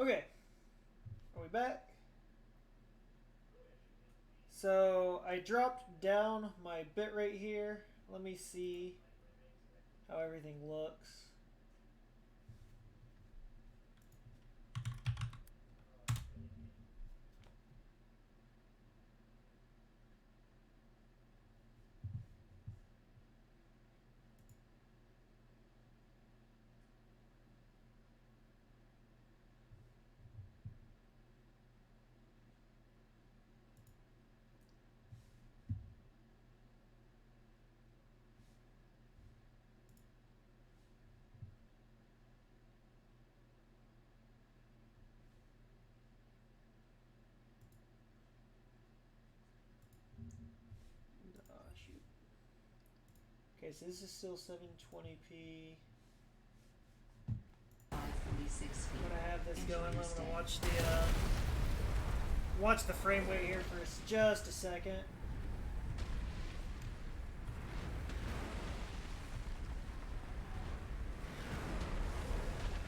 Okay, are we back? So I dropped down my bitrate here. Let me see how everything looks. Oh, shoot. Okay, so this is still 720p. I'm gonna have this going. I'm gonna watch the frame rate here for just a second.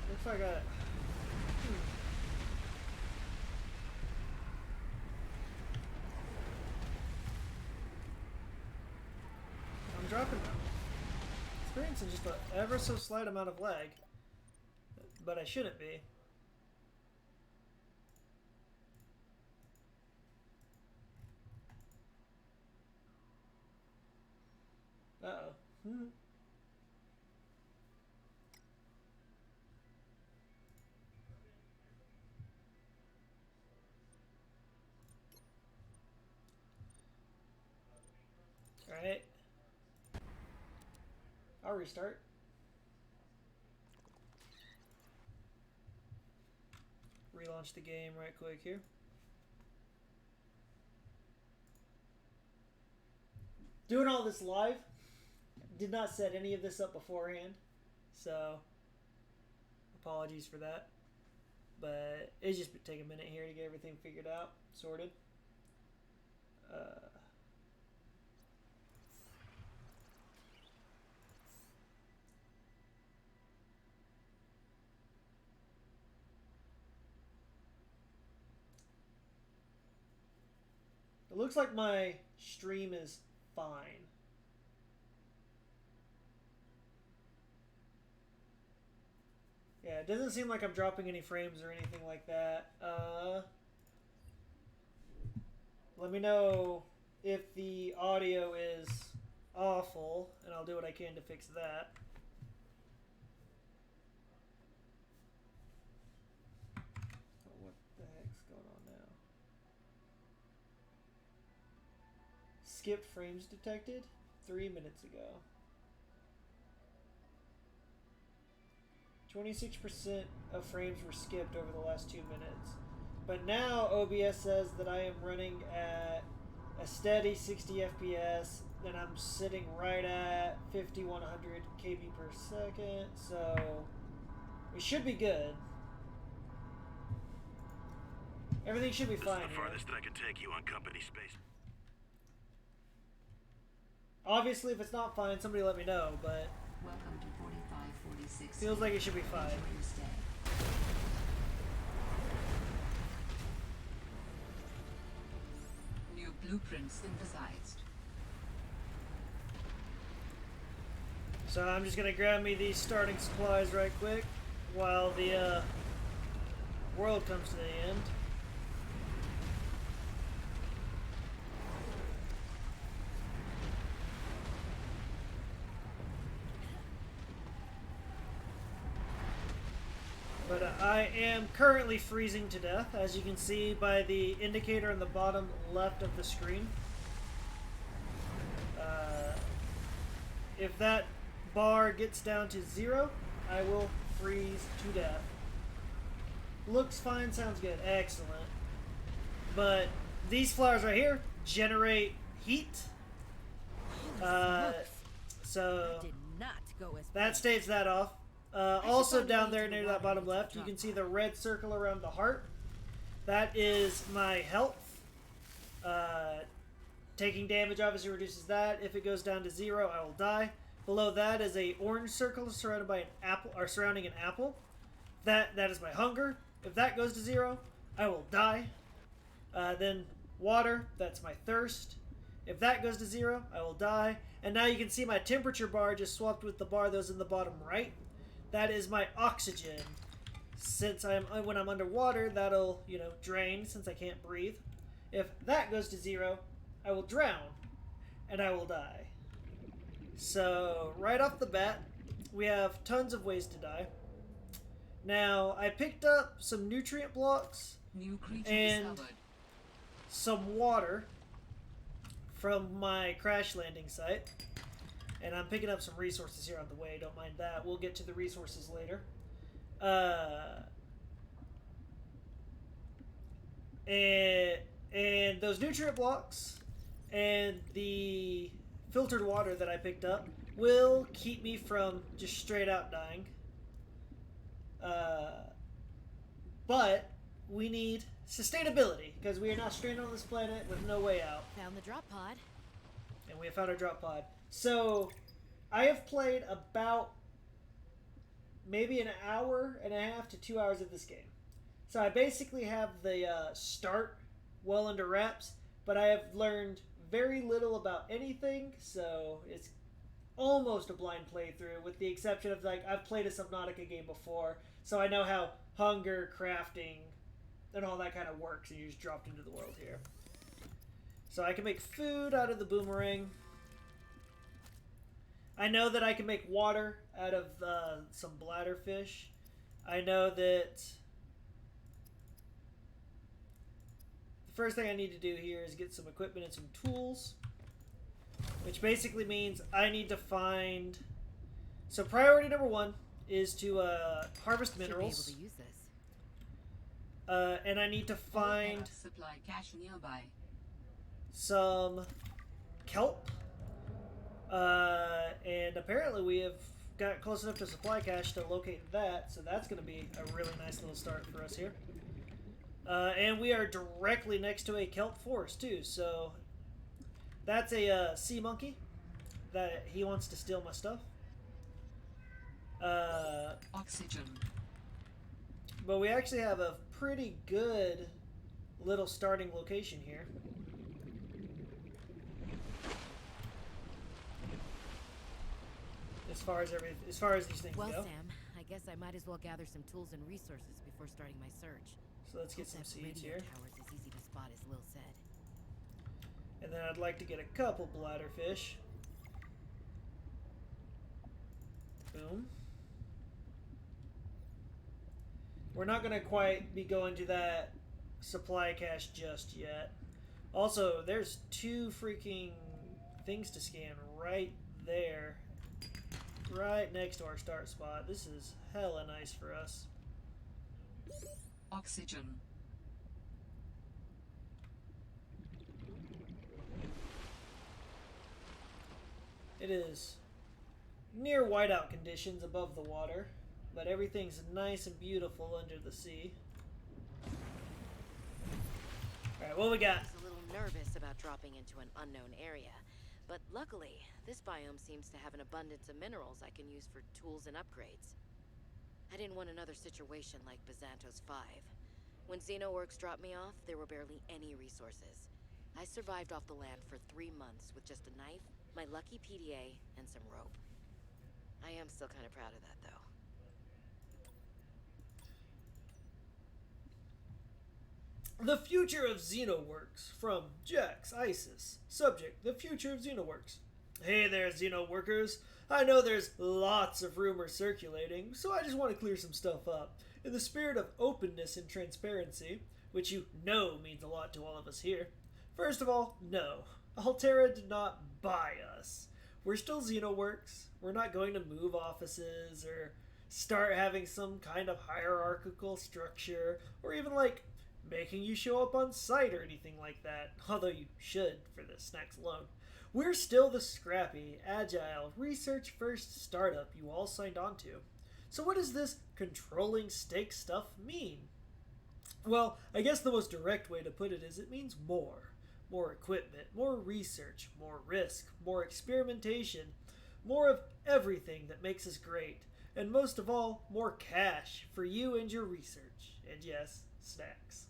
Looks like I'm dropping them. Experiencing just an ever so slight amount of lag, but I shouldn't be. Uh-oh. Alright. I'll restart. Relaunch the game right quick here. Doing all this live. Did not set any of this up beforehand. So, apologies for that. But it's just take a minute here to get everything figured out, sorted. It looks like my stream is fine. Yeah, it doesn't seem like I'm dropping any frames or anything like that. Let me know if the audio is awful, and I'll do what I can to fix that. Oh, what the heck's going on now? Skipped frames detected 3 minutes ago. 26% of frames were skipped over the last 2 minutes. But now OBS says that I am running at a steady 60 FPS, and I'm sitting right at 5100 KB per second, so it should be good. Everything should be fine. This is the farthest I can take you on company space. Obviously, if it's not fine, somebody let me know, but welcome to 4546. Feels like it should be fine. New blueprint synthesized. So I'm just gonna grab me these starting supplies right quick while the world comes to the end. But I am currently freezing to death, as you can see by the indicator on the bottom left of the screen. If that bar gets down to 0, I will freeze to death. Looks fine, sounds good, excellent. But these flowers right here generate heat. So that staves that off. Also down there near that bottom left, you can see the red circle around the heart. That is my health. Taking damage obviously reduces that. If it goes down to 0, I will die. Below that is a orange circle surrounded by an apple, or surrounding an apple. That is my hunger. If that goes to 0, I will die. Then water, that's my thirst. If that goes to 0, I will die. And now you can see my temperature bar just swapped with the bar that was in the bottom right. That is my oxygen. Since when I'm underwater, that'll, drain since I can't breathe. If that goes to 0, I will drown and I will die. So right off the bat, we have tons of ways to die. Now, I picked up some nutrient blocks New creature and discovered. some water from my crash landing site. And I'm picking up some resources here on the way. Don't mind that. We'll get to the resources later. And those nutrient blocks and the filtered water that I picked up will keep me from just straight out dying. But we need sustainability because we are now stranded on this planet with no way out. Found the drop pod. And we have found our drop pod. So I have played about maybe an hour and a half to 2 hours of this game. So I basically have the start well under wraps, but I have learned very little about anything, so it's almost a blind playthrough, with the exception of, I've played a Subnautica game before, so I know how hunger, crafting, and all that kind of works, and you just dropped into the world here. So I can make food out of the boomerang. I know that I can make water out of some bladderfish. I know that the first thing I need to do here is get some equipment and some tools, which basically means I need to find... So priority number 1 is to harvest minerals. Should be able to use this. And I need to find Supply cache nearby. some kelp. And apparently we have got close enough to supply cache to locate that, so that's going to be a really nice little start for us here. And we are directly next to a kelp forest too, so that's a sea monkey that he wants to steal my stuff. Oxygen. But we actually have a pretty good little starting location here. As far as these things Well, go. Sam, I guess I might as well gather some tools and resources before starting my search. So let's get Hope some that seeds radio here. tower's as easy to spot as Lil said. And then I'd like to get a couple bladderfish. Boom. We're not going to quite be going to that supply cache just yet. Also, there's 2 freaking things to scan right there. Right next to our start spot. This is hella nice for us. Oxygen. It is near whiteout conditions above the water, but everything's nice and beautiful under the sea. Alright, what we got? I was a little nervous about dropping into an unknown area, but luckily, this biome seems to have an abundance of minerals I can use for tools and upgrades. I didn't want another situation like Bazantos 5. When Xenoworks dropped me off, there were barely any resources. I survived off the land for 3 months with just a knife, my lucky PDA, and some rope. I am still kind of proud of that, though. The Future of Xenoworks from Jax Isis. Subject, the future of Xenoworks. Hey there, Xenoworkers. I know there's lots of rumors circulating, so I just want to clear some stuff up. In the spirit of openness and transparency, which you know means a lot to all of us here. First of all, no. Altera did not buy us. We're still Xenoworks. We're not going to move offices or start having some kind of hierarchical structure or even making you show up on site or anything like that, although you should for the snacks alone. We're still the scrappy, agile, research-first startup you all signed on to. So what does this controlling stake stuff mean? Well, I guess the most direct way to put it is it means more. More equipment, more research, more risk, more experimentation, more of everything that makes us great. and most of all, more cash for you and your research. And yes, snacks.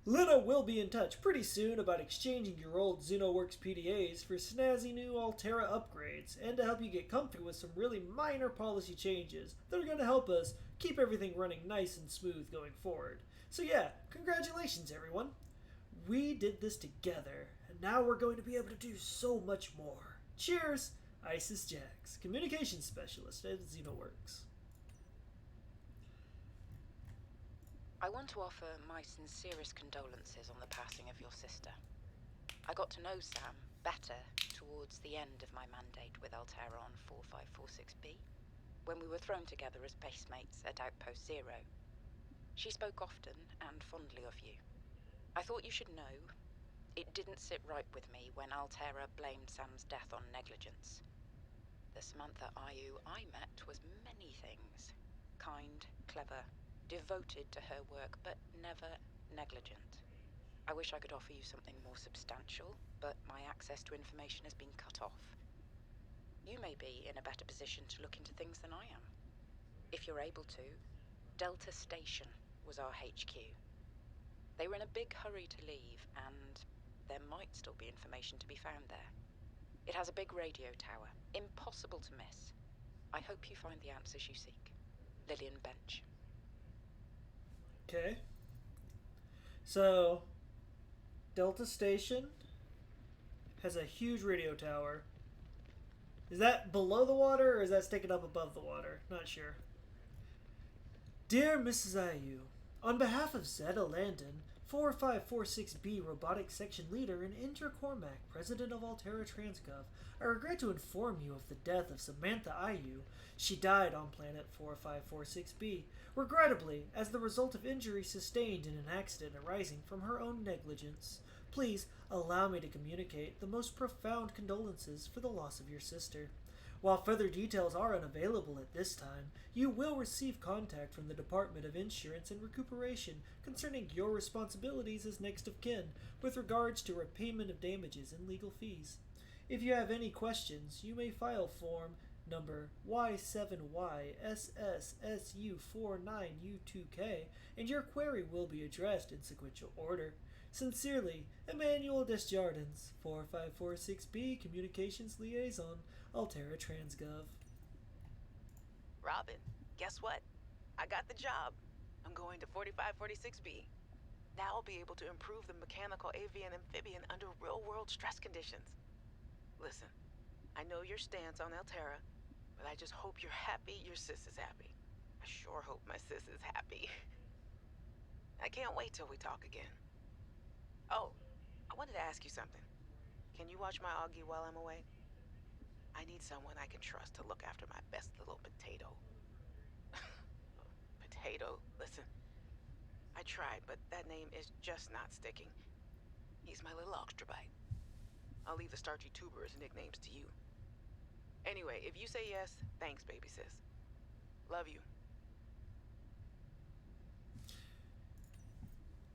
Lena will be in touch pretty soon about exchanging your old XenoWorks PDAs for snazzy new Altera upgrades, and to help you get comfy with some really minor policy changes that are going to help us keep everything running nice and smooth going forward. So yeah, congratulations everyone! We did this together, and now we're going to be able to do so much more. Cheers! Isis Jax, Communications Specialist at XenoWorks. I want to offer my sincerest condolences on the passing of your sister. I got to know Sam better towards the end of my mandate with Altera on 4546B, when we were thrown together as basemates at Outpost Zero. She spoke often and fondly of you. I thought you should know, it didn't sit right with me when Altera blamed Sam's death on negligence. The Samantha Ayu I met was many things. Kind, clever, devoted to her work, but never negligent. I wish I could offer you something more substantial, but my access to information has been cut off. You may be in a better position to look into things than I am. If you're able to, Delta Station was our HQ. They were in a big hurry to leave, and there might still be information to be found there. It has a big radio tower, impossible to miss. I hope you find the answers you seek. Lillian Bench. Okay. So, Delta Station has a huge radio tower. Is that below the water, or is that sticking up above the water? Not sure. Dear Mrs. Ayu, on behalf of Zeta Landon, 4546B Robotics Section Leader and Inter Cormac, President of Altera Transgov, I regret to inform you of the death of Samantha Ayu. She died on planet 4546B, regrettably, as the result of injury sustained in an accident arising from her own negligence. Please allow me to communicate the most profound condolences for the loss of your sister. While further details are unavailable at this time, you will receive contact from the Department of Insurance and Recuperation concerning your responsibilities as next of kin with regards to repayment of damages and legal fees. If you have any questions, you may file form number Y7YSSSU49U2K, and your query will be addressed in sequential order. Sincerely, Emmanuel Desjardins, 4546B Communications Liaison, Altera Transgov. Robin, guess what? I got the job. I'm going to 4546B. Now I'll be able to improve the mechanical avian amphibian under real-world stress conditions. Listen, I know your stance on Altera, but I just hope you're happy your sis is happy. I sure hope my sis is happy. I can't wait till we talk again. Oh, I wanted to ask you something. Can you watch my Augie while I'm away? I need someone I can trust to look after my best little potato. Potato, listen. I tried, but that name is just not sticking. He's my little Oxtrabite. I'll leave the starchy tuber as nicknames to you. Anyway, if you say yes, thanks, baby sis. Love you.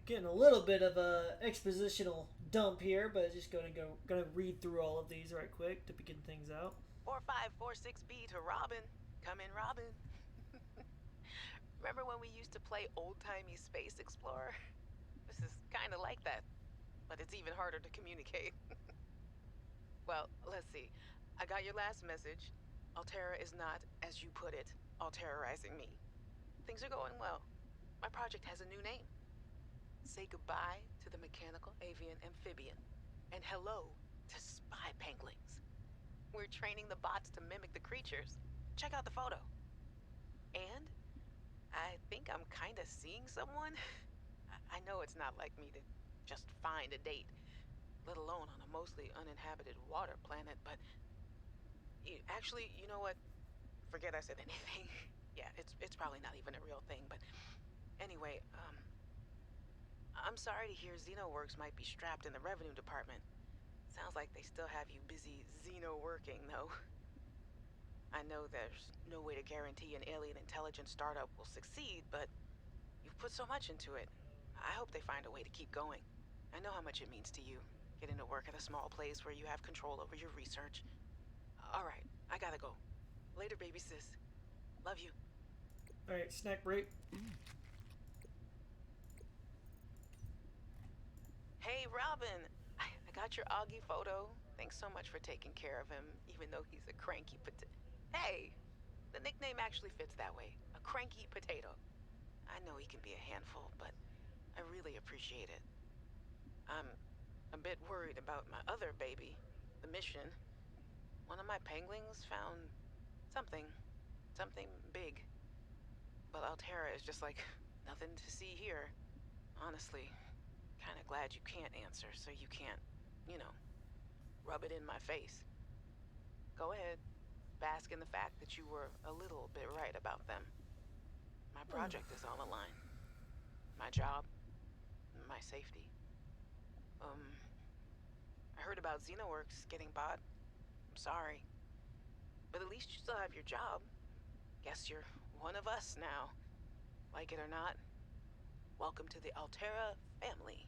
Getting a little bit of a expositional dump here, but just gonna read through all of these right quick to begin things out. 4546B to Robin. Come in, Robin. Remember when we used to play old-timey Space Explorer? This is kind of like that, but it's even harder to communicate. Well, let's see. I got your last message. Altera is not, as you put it, alterizing me. Things are going well. My project has a new name. Say goodbye to the mechanical avian amphibian, and hello to spy penguins. We're training the bots to mimic the creatures. Check out the photo. And I think I'm kind of seeing someone. I know it's not like me to just find a date, let alone on a mostly uninhabited water planet, but actually, you know what? Forget I said anything. Yeah, it's probably not even a real thing, but anyway, I'm sorry to hear XenoWorks might be strapped in the revenue department. Sounds like they still have you busy Xeno-working, though. I know there's no way to guarantee an alien intelligence startup will succeed, but you've put so much into it. I hope they find a way to keep going. I know how much it means to you, getting to work at a small place where you have control over your research. All right, I gotta go. Later, baby sis. Love you. Alright, snack break. Hey, Robin. I got your Augie photo. Thanks so much for taking care of him, even though he's a cranky potato. Hey, the nickname actually fits that way. A cranky potato. I know he can be a handful, but I really appreciate it. I'm a bit worried about my other baby, the mission. One of my penguins found something big. But Altera is just like nothing to see here. Honestly, kinda glad you can't answer, so you can't, you know, rub it in my face. Go ahead, bask in the fact that you were a little bit right about them. My project is on the line. My job, my safety. I heard about Xenoworks getting bought. I'm sorry. But at least you still have your job. Guess you're one of us now. Like it or not, welcome to the Altera family.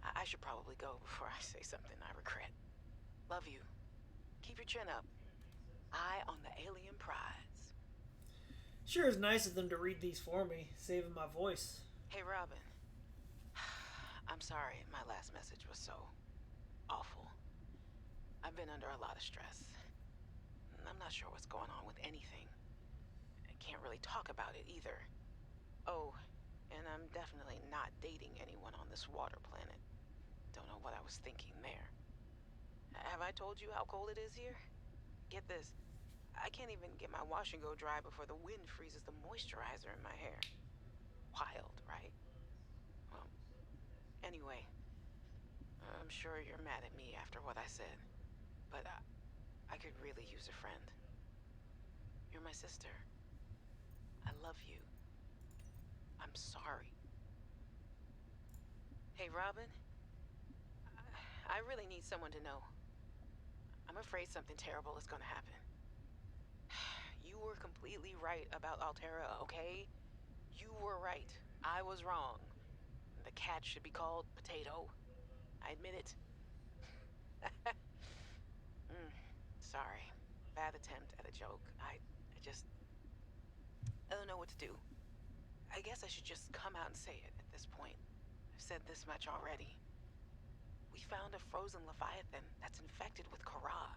I should probably go before I say something I regret. Love you. Keep your chin up. Eye on the alien prize. Sure is nice of them to read these for me, saving my voice. Hey, Robin. I'm sorry my last message was so awful. I've been under a lot of stress. I'm not sure what's going on with anything. I can't really talk about it either. Oh, and I'm definitely not dating anyone on this water planet. Don't know what I was thinking there. Have I told you how cold it is here? Get this. I can't even get my wash and go dry before the wind freezes the moisturizer in my hair. Wild, right? Well, anyway, I'm sure you're mad at me after what I said, but I could really use a friend. You're my sister. I love you. I'm sorry. Hey, Robin? I really need someone to know. I'm afraid something terrible is gonna happen. You were completely right about Altera, okay? You were right. I was wrong. The cat should be called Potato. I admit it. Sorry. Bad attempt at a joke. I don't know what to do. I guess I should just come out and say it at this point. I've said this much already. We found a frozen Leviathan that's infected with Kara.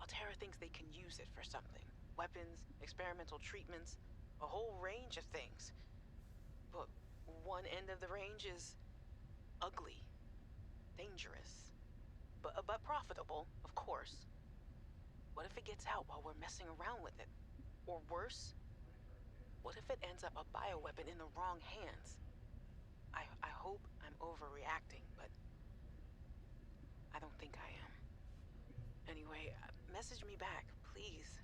Altera thinks they can use it for something. Weapons, experimental treatments, a whole range of things. But one end of the range is ugly, dangerous, but profitable, of course. What if it gets out while we're messing around with it? Or worse, what if it ends up a bioweapon in the wrong hands? I hope I'm overreacting, but I don't think I am. Anyway, message me back, please.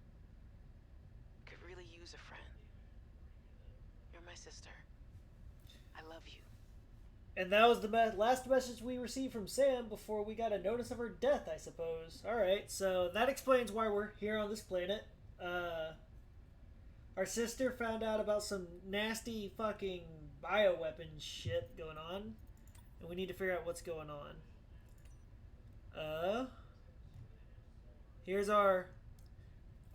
Could really use a friend. You're my sister. I love you. And that was the last message we received from Sam before we got a notice of her death, I suppose. Alright, so that explains why we're here on this planet. Our sister found out about some nasty fucking bioweapon shit going on. And we need to figure out what's going on. Here's our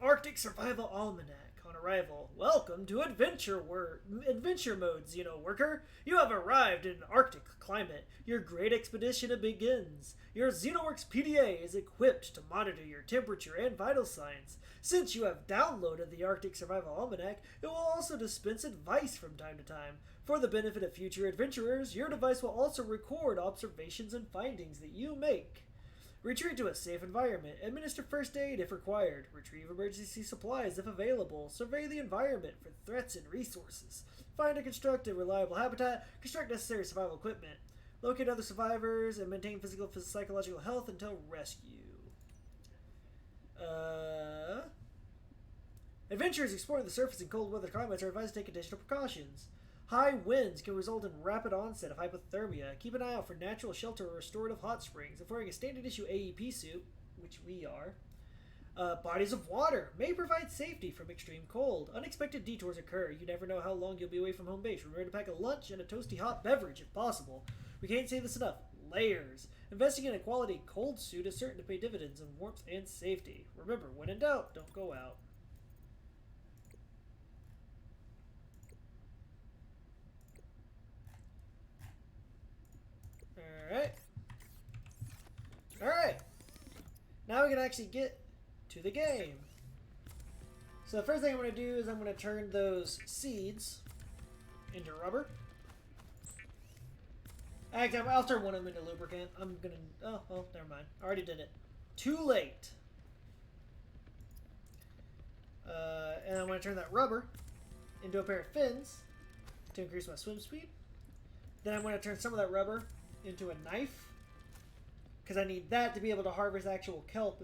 Arctic Survival Almanac. On arrival, welcome to Adventure Mode, Xeno Worker. You have arrived in an Arctic climate. Your great expedition begins. Your Xenoworks PDA is equipped to monitor your temperature and vital signs. Since you have downloaded the Arctic Survival Almanac, it will also dispense advice from time to time. For the benefit of future adventurers, your device will also record observations and findings that you make. Retreat to a safe environment. Administer first aid if required. Retrieve emergency supplies if available. Survey the environment for threats and resources. Find and construct a reliable habitat. Construct necessary survival equipment. Locate other survivors and maintain physical and psychological health until rescue. Adventurers exploring the surface in cold weather climates are advised to take additional precautions. High winds can result in rapid onset of hypothermia. Keep an eye out for natural shelter or restorative hot springs. If wearing a standard issue AEP suit, which we are, bodies of water may provide safety from extreme cold. Unexpected detours occur. You never know how long you'll be away from home base. Remember to pack a lunch and a toasty hot beverage if possible. We can't say this enough. Layers. Investing in a quality cold suit is certain to pay dividends in warmth and safety. Remember, when in doubt, don't go out. Alright. Alright. Now we can actually get to the game. So the first thing I'm going to do is I'm going to turn those seeds into rubber. Actually, I'll turn one of them into lubricant. I'm going to... Oh, well, never mind. I already did it. Too late. And I'm going to turn that rubber into a pair of fins to increase my swim speed. Then I'm going to turn some of that rubber into a knife, because I need that to be able to harvest actual kelp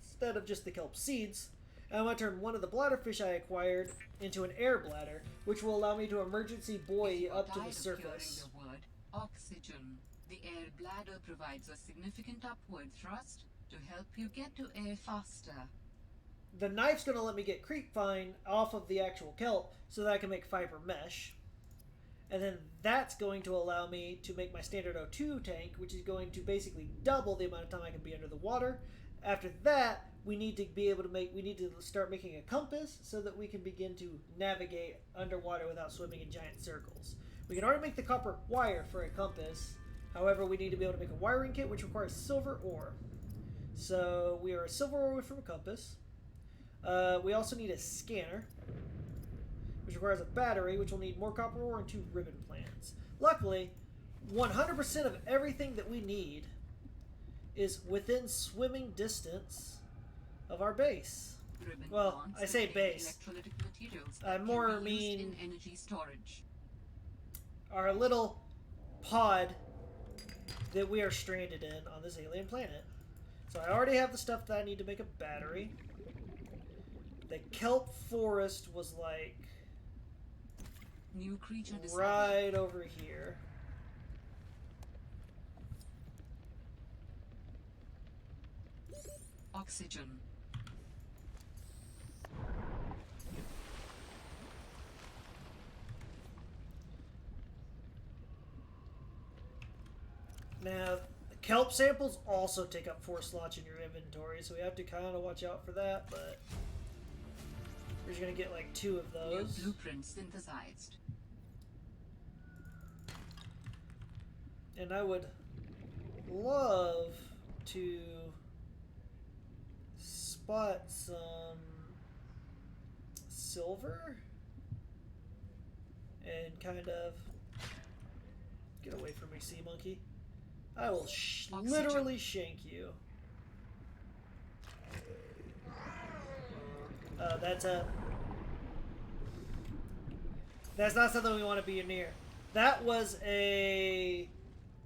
instead of just the kelp seeds. And I'm going to turn one of the bladderfish I acquired into an air bladder, which will allow me to emergency buoy up to the surface. The word oxygen. The air bladder provides a significant upward thrust to help you get to air faster. The knife's going to let me get creep vine off of the actual kelp so that I can make fiber mesh. And then that's going to allow me to make my standard O2 tank, which is going to basically double the amount of time I can be under the water. After that, we need to start making a compass so that we can begin to navigate underwater without swimming in giant circles. We can already make the copper wire for a compass. However, we need to be able to make a wiring kit, which requires silver ore. So we are a silver ore from a compass. We also need a scanner, which requires a battery, which will need more copper ore and 2 ribbon plants. Luckily, 100% of everything that we need is within swimming distance of our base. Ribbon Well, bonds I say contain base. electrolytic materials I that more can be used mean- in energy storage. Our little pod that we are stranded in on this alien planet. So I already have the stuff that I need to make a battery. The kelp forest was like New creature discovered. right over here. Oxygen. Now, the kelp samples also take up 4 slots in your inventory, so we have to kind of watch out for that, but we're just going to get like 2 of New those. blueprint synthesized. And I would love to spot some silver and kind of get away from me, sea monkey. I will Oxygen. literally shank you. That's not something we want to be near. That was a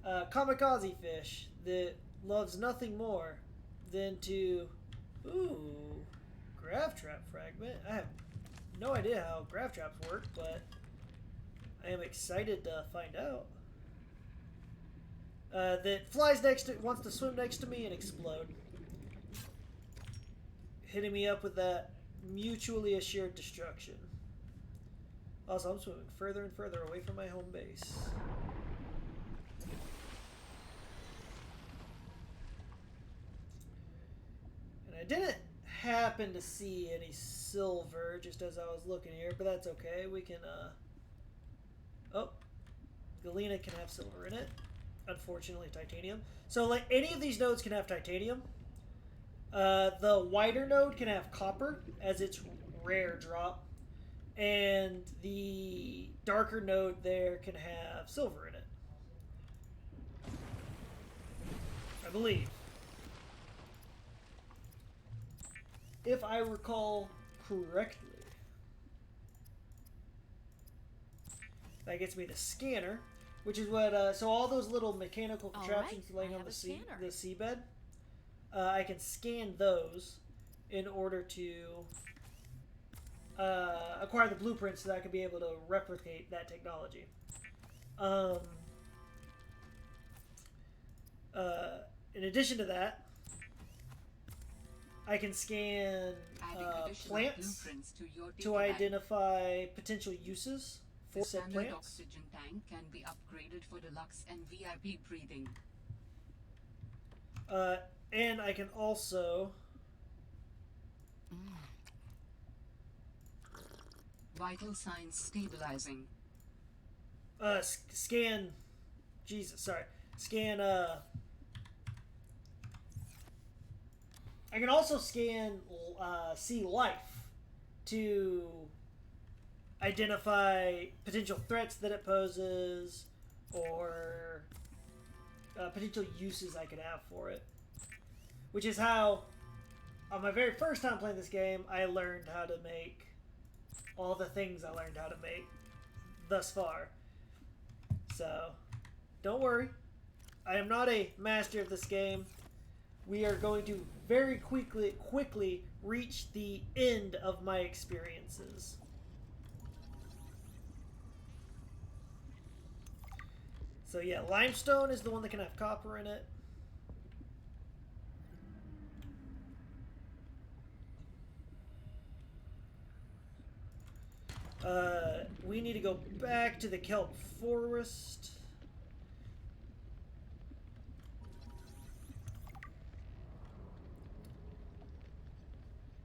kamikaze fish that loves nothing more than to... Ooh, grav trap fragment. I have no idea how grav traps work, but I am excited to find out. That flies next to, wants to swim next to me and explode. Hitting me up with that mutually assured destruction. Also, I'm swimming further and further away from my home base. And I didn't happen to see any silver just as I was looking here, but that's okay. We can, oh, Galena can have silver in it. Unfortunately, titanium. So, like, any of these nodes can have titanium. The wider node can have copper as its rare drop. And the darker node there can have silver in it. I believe. If I recall correctly. That gets me the scanner, which is what, so all those little mechanical contraptions laying on the seabed, I can scan those in order to acquire the blueprints so that I can be able to replicate that technology. In addition to that, I can scan plants to identify potential uses for The said standard plants. oxygen tank can be upgraded for deluxe and VIP breathing. And I can also Vital signs stabilizing. scan. Jesus, sorry. scan. I can also scan sea life to identify potential threats that it poses or potential uses I could have for it. Which is how, on my very first time playing this game, I learned how to make all the things I learned how to make thus far. So, don't worry. I am not a master of this game. We are going to very quickly reach the end of my experiences. So yeah, limestone is the one that can have copper in it. We need to go back to the kelp forest.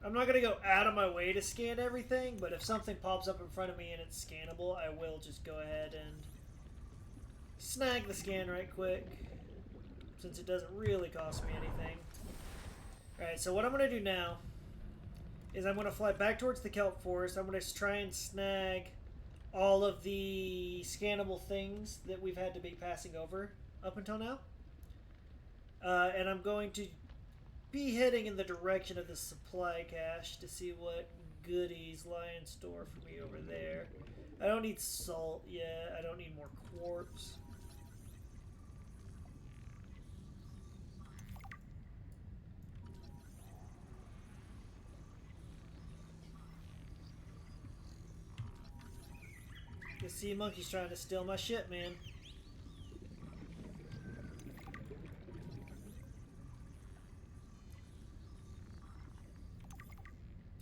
I'm not going to go out of my way to scan everything, but if something pops up in front of me and it's scannable, I will just go ahead and snag the scan right quick, since it doesn't really cost me anything. Alright, so what I'm going to do now is I'm going to fly back towards the kelp forest. I'm going to try and snag all of the scannable things that we've had to be passing over up until now. And I'm going to be heading in the direction of the supply cache to see what goodies lie in store for me over there. I don't need salt yet. I don't need more quartz. The sea monkey's trying to steal my shit, man.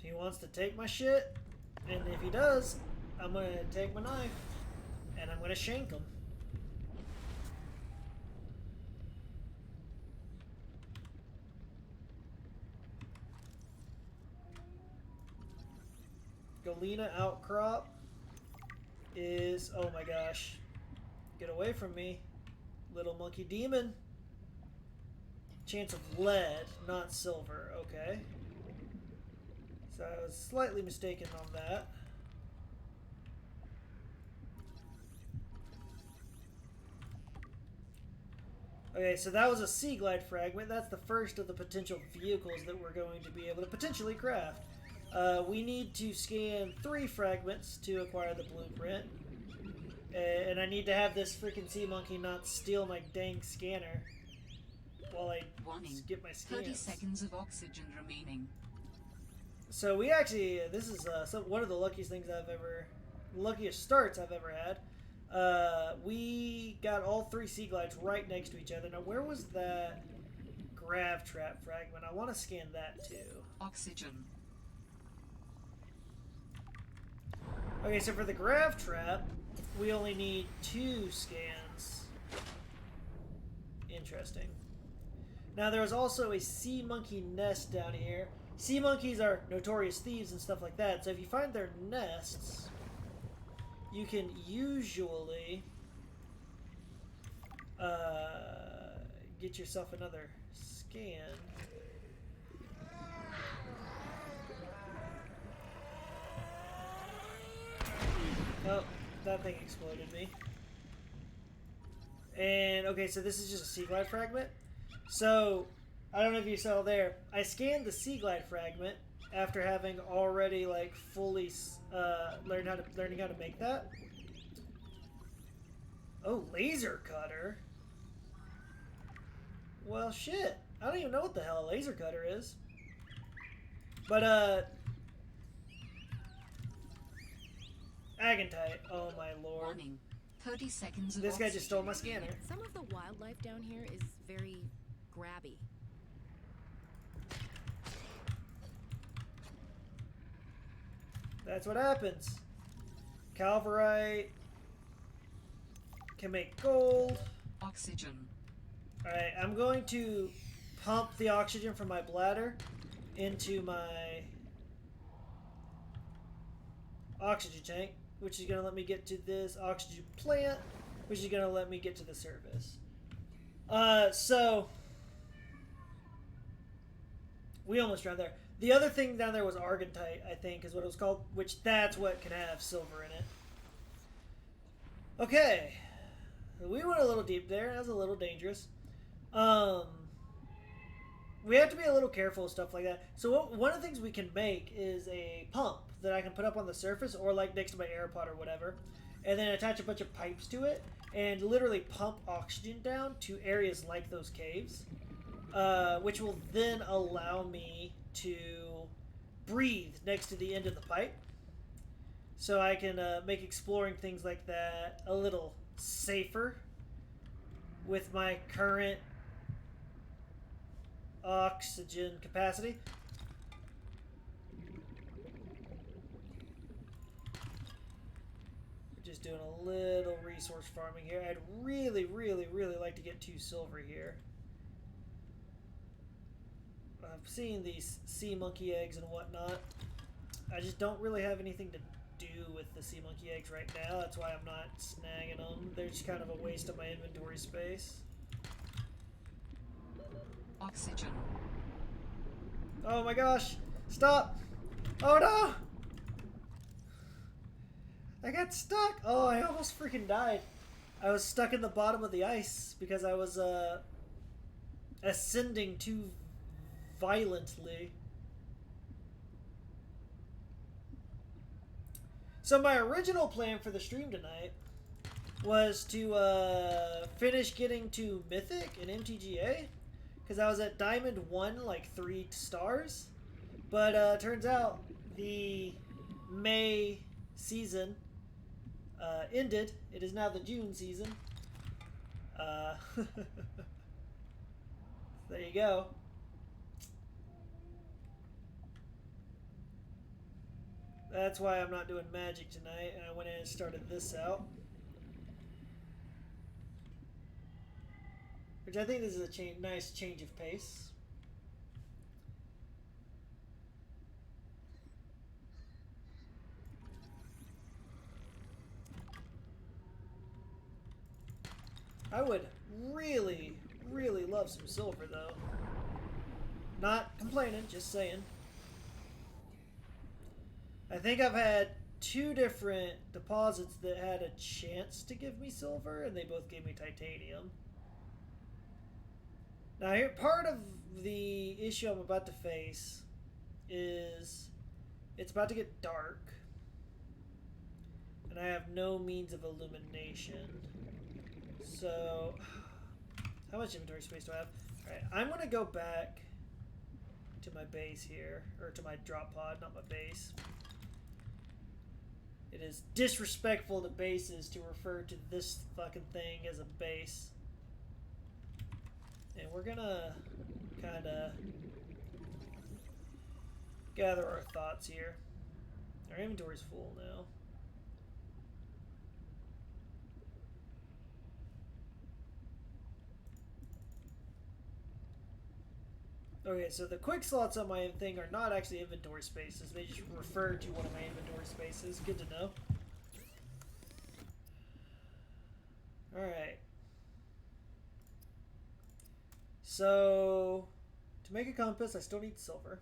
He wants to take my shit, and if he does, I'm gonna take my knife and I'm gonna shank him. Galena outcrop is, oh my gosh, get away from me, little monkey demon. Chance of lead, not silver. Okay. So I was slightly mistaken on that. Okay, so that was a Sea Glide fragment. That's the first of the potential vehicles that we're going to be able to potentially craft. We need to scan 3 fragments to acquire the blueprint. And I need to have this freaking sea monkey not steal my dang scanner while I get my scans. 30 seconds of oxygen remaining. So we actually, this is one of the luckiest starts I've ever had. We got all 3 sea glides right next to each other. Now, where was that grav trap fragment? I want to scan that too. Oxygen. Okay, so for the grav trap, we only need 2 scans. Interesting. Now, there's also a sea monkey nest down here. Sea monkeys are notorious thieves and stuff like that, so if you find their nests, you can usually get yourself another scan. Oh, that thing exploded me. And, okay, so this is just a Sea Glide fragment. So, I don't know if you saw there. I scanned the Sea Glide fragment after having already, like, fully learning how to make that. Oh, laser cutter. Well, shit. I don't even know what the hell a laser cutter is. But, Agantite. Oh, my lord. Warning. 30 seconds of This guy just oxygen stole my remaining. scanner. Some of the wildlife down here is very grabby. That's what happens. Calvarite can make gold. Oxygen. Alright, I'm going to pump the oxygen from my bladder into my oxygen tank, which is going to let me get to this oxygen plant, which is going to let me get to the surface. So we almost drowned there. The other thing down there was argentite, I think, is what it was called, which that's what can have silver in it. Okay, we went a little deep there. That was a little dangerous. We have to be a little careful with stuff like that. So one of the things we can make is a pump that I can put up on the surface or like next to my AirPod or whatever, and then attach a bunch of pipes to it and literally pump oxygen down to areas like those caves, which will then allow me to breathe next to the end of the pipe. So I can make exploring things like that a little safer with my current oxygen capacity. Just doing a little resource farming here. I'd really, really, really like to get 2 silver here. I've seen these sea monkey eggs and whatnot. I just don't really have anything to do with the sea monkey eggs right now. That's why I'm not snagging them. They're just kind of a waste of my inventory space. Oxygen. Oh my gosh! Stop! Oh no! I got stuck! Oh, I almost freaking died. I was stuck in the bottom of the ice because I was ascending too violently. So my original plan for the stream tonight was to finish getting to Mythic and MTGA, because I was at Diamond 1 like 3 stars, but turns out the May season ended. It is now the June season. There you go. That's why I'm not doing Magic tonight, and I went in and started this out. Which I think this is a nice change of pace. I would really, really love some silver, though. Not complaining, just saying. I think I've had 2 different deposits that had a chance to give me silver, and they both gave me titanium. Now, here, part of the issue I'm about to face is it's about to get dark, and I have no means of illumination. So, how much inventory space do I have? Alright, I'm going to go back to my base here, or to my drop pod, not my base. It is disrespectful to bases to refer to this fucking thing as a base. And we're gonna kind of gather our thoughts here. Our inventory's full now. Okay, so the quick slots on my thing are not actually inventory spaces. They just refer to one of my inventory spaces. Good to know. Alright. So, to make a compass, I still need silver.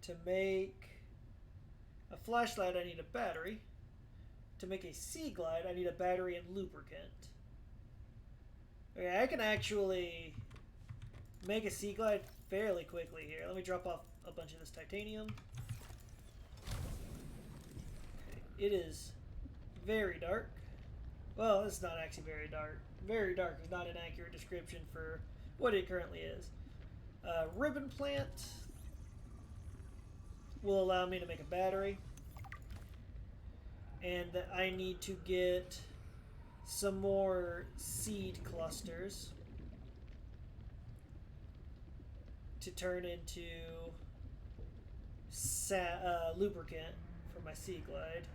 To make a flashlight, I need a battery. To make a sea glide, I need a battery and lubricant. Okay, I can actually make a sea glide fairly quickly here. Let me drop off a bunch of this titanium. Okay, it is very dark. Well, it's not actually very dark. Very dark is not an accurate description for what it currently is. Ribbon plant will allow me to make a battery. And I need to get some more seed clusters to turn into lubricant for my sea glide.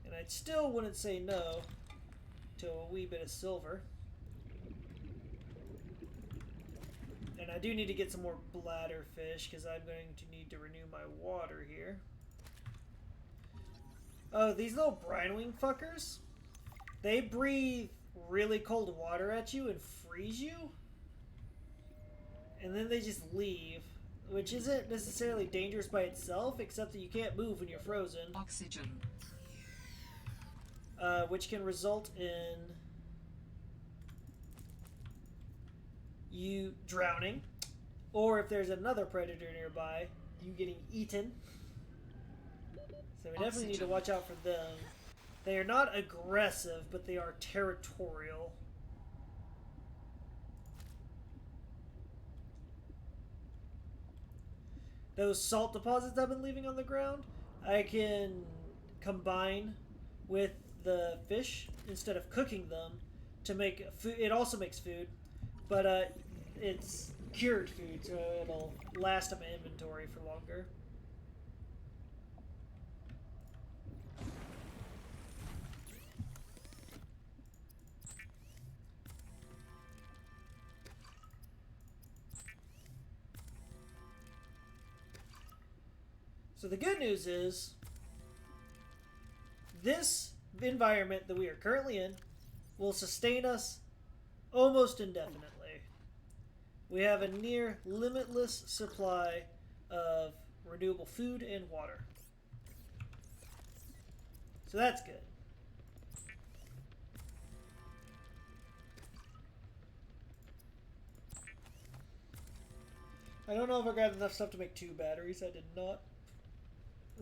And I still wouldn't say no to a wee bit of silver. And And I do need to get some more bladder fish because I'm going to need to renew my water here. Oh, these little brine-wing fuckers, they breathe really cold water at you and freeze you. And then they just leave, which isn't necessarily dangerous by itself, except that you can't move when you're frozen. Oxygen. Which can result in you drowning, or if there's another predator nearby, you getting eaten. So we definitely need to watch out for them. They are not aggressive, but they are territorial. Those salt deposits I've been leaving on the ground, I can combine with the fish instead of cooking them to make food. It also makes food, but it's cured food, so it'll last in my inventory for longer. So the good news is, this environment that we are currently in will sustain us almost indefinitely. We have a near limitless supply of renewable food and water. So that's good. I don't know if I grabbed enough stuff to make 2 batteries. I did not.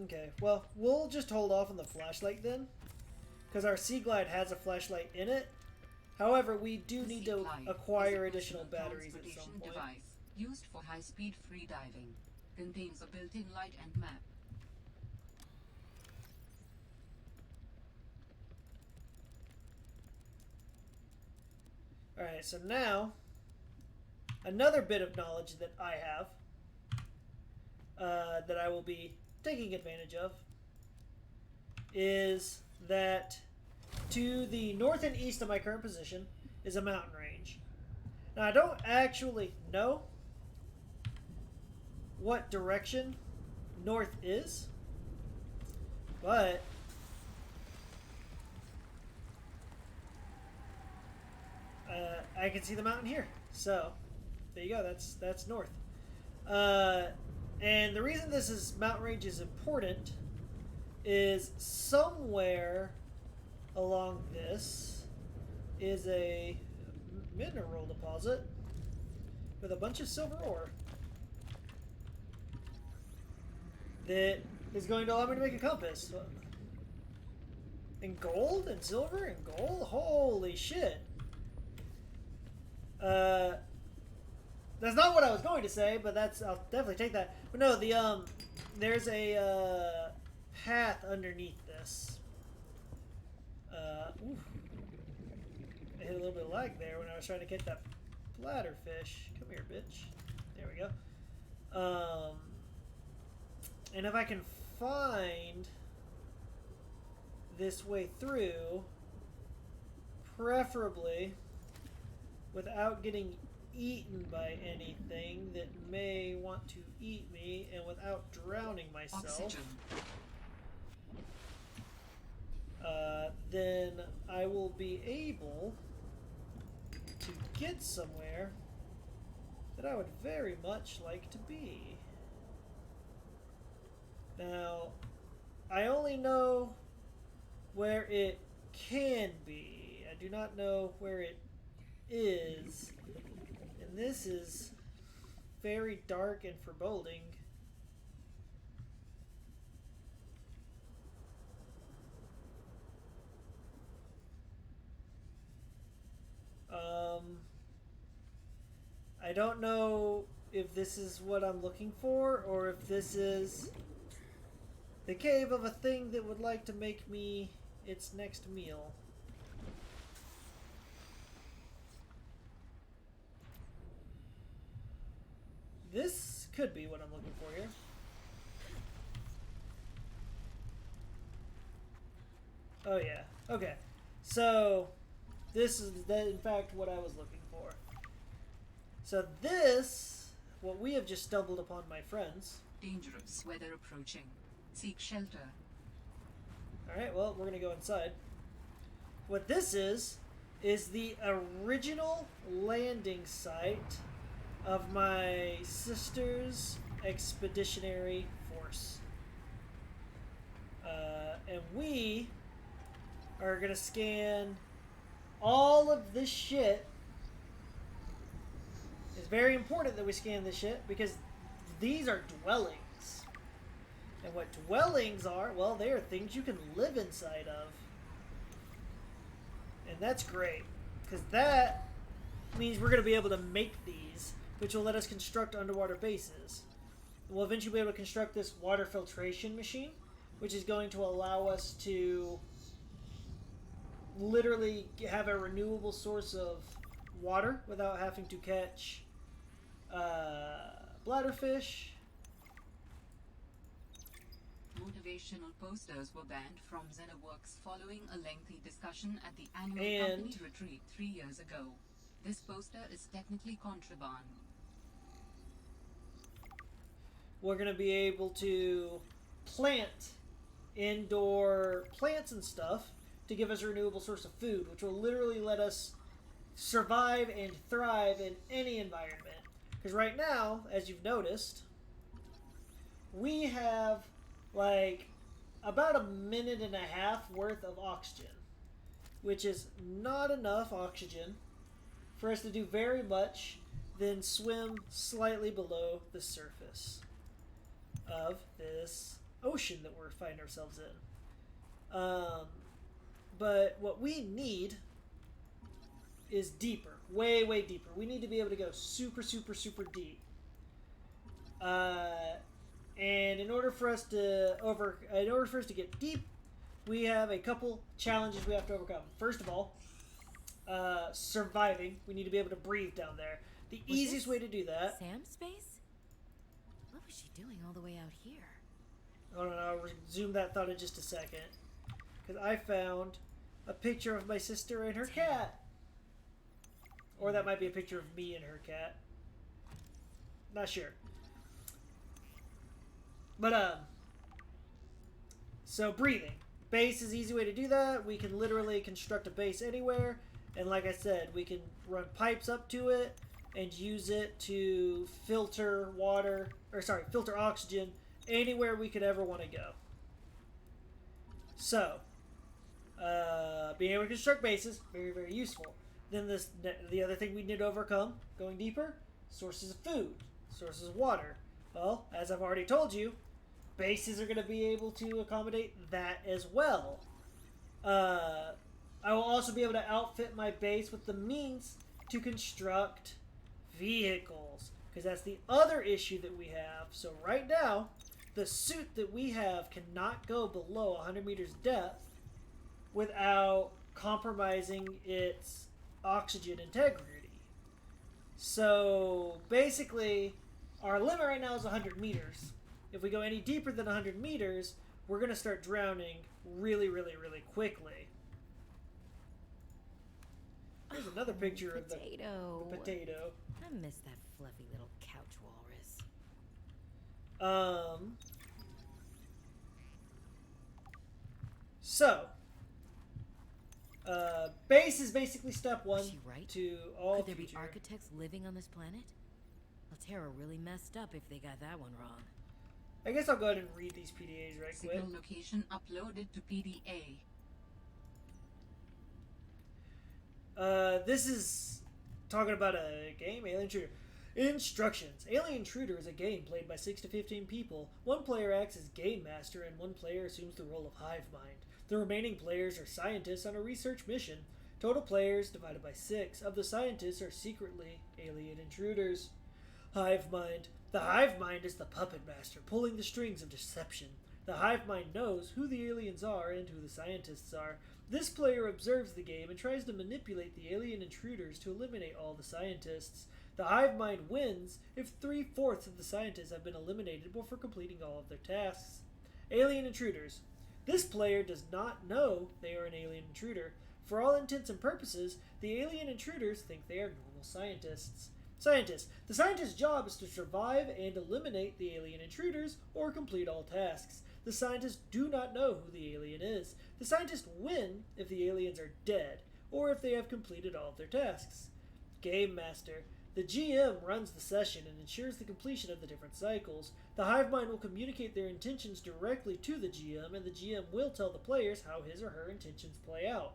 Okay, well, we'll just hold off on the flashlight then, because our Sea Glide has a flashlight in it. However, we do need to acquire additional batteries at some point. Device used for high-speed free diving. Contains a built-in light and map. Alright, so now, another bit of knowledge that I have, that I will be taking advantage of, is that to the north and east of my current position is a mountain range. Now, I don't actually know what direction north is, but I can see the mountain here. So there you go. That's north. And the reason this is mountain range is important is somewhere along this is a mineral deposit with a bunch of silver ore that is going to allow me to make a compass. And gold and silver and gold? Holy shit. That's not what I was going to say, but I'll definitely take that. But no, there's a path underneath this. Oof. I hit a little bit of lag there when I was trying to get that bladderfish. Come here, bitch. There we go. And if I can find this way through, preferably without getting eaten by anything that may want to eat me, and without drowning myself, then I will be able to get somewhere that I would very much like to be. Now, I only know where it can be. I do not know where it is. And this is very dark and foreboding. I don't know if this is what I'm looking for, or if this is the cave of a thing that would like to make me its next meal. This could be what I'm looking for here. Oh yeah, okay. So, this is in fact what I was looking for. So this what we have just stumbled upon, my friends. Dangerous weather approaching. Seek shelter. Alright, well, we're going to go inside. What this is the original landing site of my sister's expeditionary force. And we are going to scan all of this shit. It's very important that we scan this shit because these are dwellings. And what dwellings are, well, they are things you can live inside of. And that's great, because that means we're going to be able to make these, which will let us construct underwater bases. We'll eventually be able to construct this water filtration machine, which is going to allow us to literally have a renewable source of water without having to catch bladderfish. Motivational posters were banned from ZenaWorks following a lengthy discussion at the annual company retreat 3 years ago. This poster is technically contraband. We're going to be able to plant indoor plants and stuff to give us a renewable source of food, which will literally let us survive and thrive in any environment. Because right now, as you've noticed, we have like about a minute and a half worth of oxygen, which is not enough oxygen for us to do very much than swim slightly below the surface of this ocean that we're finding ourselves in. But what we need is deeper, way, way deeper. We need to be able to go super, super, super deep. And in order for us to get deep, we have a couple challenges we have to overcome. First of all, surviving. We need to be able to breathe down there. The easiest way to do that. Sam's space? What was she doing all the way out here? Hold on, I'll resume that thought in just a second. Because I found a picture of my sister and her cat. Or that might be a picture of me and her cat. Not sure. But, so breathing. Base is an easy way to do that. We can literally construct a base anywhere. And like I said, we can run pipes up to it and use it to filter filter oxygen anywhere we could ever want to go. So, being able to construct bases, very, very useful. Then the other thing we need to overcome, going deeper, sources of food, sources of water. Well, as I've already told you, bases are going to be able to accommodate that as well. I will also be able to outfit my base with the means to construct vehicles, because that's the other issue that we have. So right now, the suit that we have cannot go below 100 meters depth without compromising its oxygen integrity. So basically, our limit right now is 100 meters. If we go any deeper than 100 meters, we're going to start drowning really, really, really quickly. Here's another picture of the potato. I miss that fluffy little couch walrus. So, base is basically step one. Was she right? To all Could there future. be architects living on this planet? Altera really messed up if they got that one wrong. I guess I'll go ahead and read these PDAs right quick. Signal location uploaded to PDA. This is talking about a game, Alien Intruder. Instructions. Alien Intruder is a game played by 6 to 15 people. One player acts as game master and one player assumes the role of hive mind. The remaining players are scientists on a research mission. Total players divided by 6. Of the scientists are secretly alien intruders. Hive mind. The hive mind is the puppet master, pulling the strings of deception. The hive mind knows who the aliens are and who the scientists are. This player observes the game and tries to manipulate the alien intruders to eliminate all the scientists. The hive mind wins if 3/4 of the scientists have been eliminated before completing all of their tasks. Alien intruders. This player does not know they are an alien intruder. For all intents and purposes, the alien intruders think they are normal scientists. Scientist. The scientist's job is to survive and eliminate the alien intruders or complete all tasks. The scientists do not know who the alien is. The scientists win if the aliens are dead or if they have completed all of their tasks. Game Master. The GM runs the session and ensures the completion of the different cycles. The hive mind will communicate their intentions directly to the GM, and the GM will tell the players how his or her intentions play out.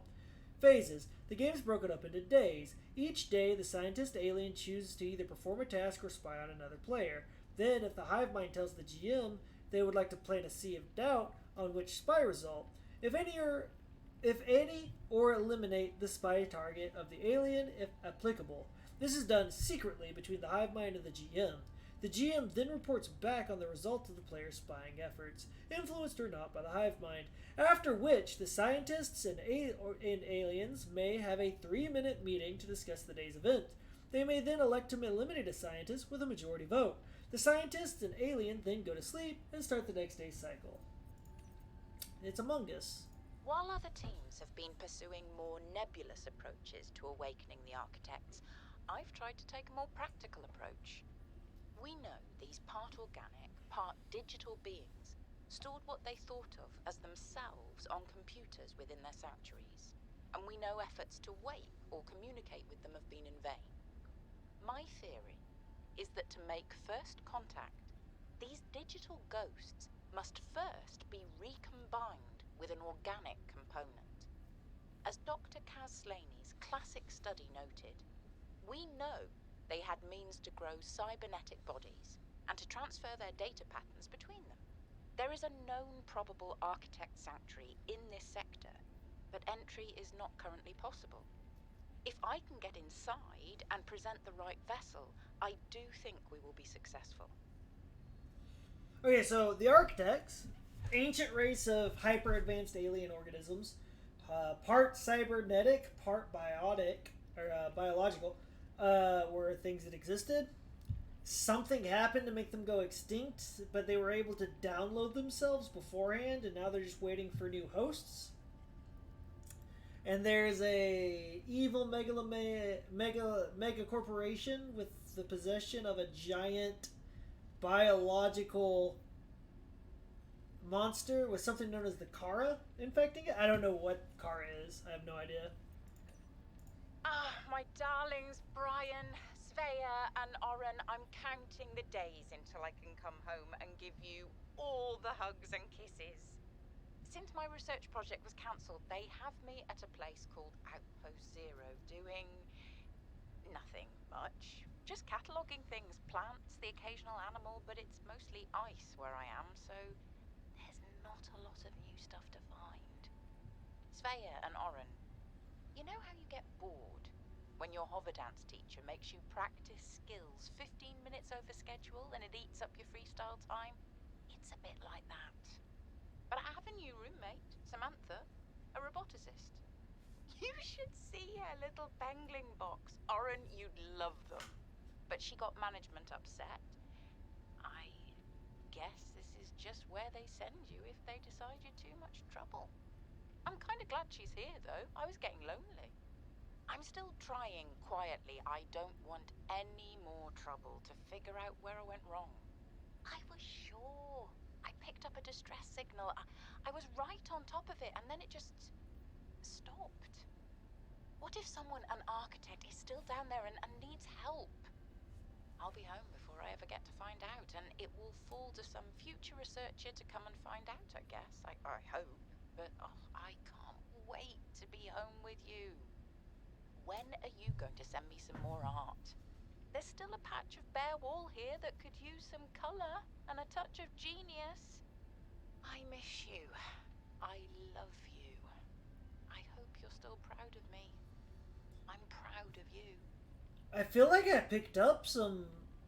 Phases. The game is broken up into days. Each day, the scientist alien chooses to either perform a task or spy on another player. Then, if the hive mind tells the GM they would like to plant a sea of doubt on which spy result, if any, or eliminate the spy target of the alien if applicable. This is done secretly between the hive mind and the GM. The GM then reports back on the result of the player's spying efforts, influenced or not by the hive mind, after which the scientists and aliens may have a 3-minute meeting to discuss the day's event. They may then elect to eliminate a scientist with a majority vote. The scientists and alien then go to sleep and start the next day's cycle. It's Among Us. While other teams have been pursuing more nebulous approaches to awakening the architects, I've tried to take a more practical approach. We know these part organic, part digital beings stored what they thought of as themselves on computers within their sanctuaries, and we know efforts to wake or communicate with them have been in vain. My theory is that to make first contact, these digital ghosts must first be recombined with an organic component. As Dr. Kaz Slaney's classic study noted, we know they had means to grow cybernetic bodies and to transfer their data patterns between them. There is a known probable architect sanctuary in this sector, but entry is not currently possible. If I can get inside and present the right vessel, I do think we will be successful. Okay, so the architects, ancient race of hyper-advanced alien organisms, part cybernetic, part biotic, or biological, were things that existed. Something happened to make them go extinct, but they were able to download themselves beforehand, and now they're just waiting for new hosts. And there's a evil mega corporation with the possession of a giant biological monster with something known as the Kara infecting it. I don't know what Kara is. I have no idea. Ah, my darlings, Brian, Svea, and Oren, I'm counting the days until I can come home and give you all the hugs and kisses. Since my research project was cancelled, they have me at a place called Outpost Zero, doing nothing much. Just cataloguing things, plants, the occasional animal, but it's mostly ice where I am, so there's not a lot of new stuff to find. Svea and Oren, you know how you get bored when your hover dance teacher makes you practice skills 15 minutes over schedule and it eats up your freestyle time? It's a bit like that. But I have a new roommate, Samantha, a roboticist. You should see her little bangling box. Oren, you'd love them. But she got management upset. I guess this is just where they send you if they decide you're too much trouble. I'm kind of glad she's here, though. I was getting lonely. I'm still trying quietly. I don't want any more trouble to figure out where I went wrong. I was sure. I picked up a distress signal. I was right on top of it, and then it just stopped. What if someone, an architect, is still down there and needs help? I'll be home before I ever get to find out, and it will fall to some future researcher to come and find out, I guess. I hope. But I can't wait to be home with you. When are you going to send me some more art? There's still a patch of bare wall here that could use some colour and a touch of genius. I miss you. I love you. I hope you're still proud of me. I'm proud of you. I feel like I picked up some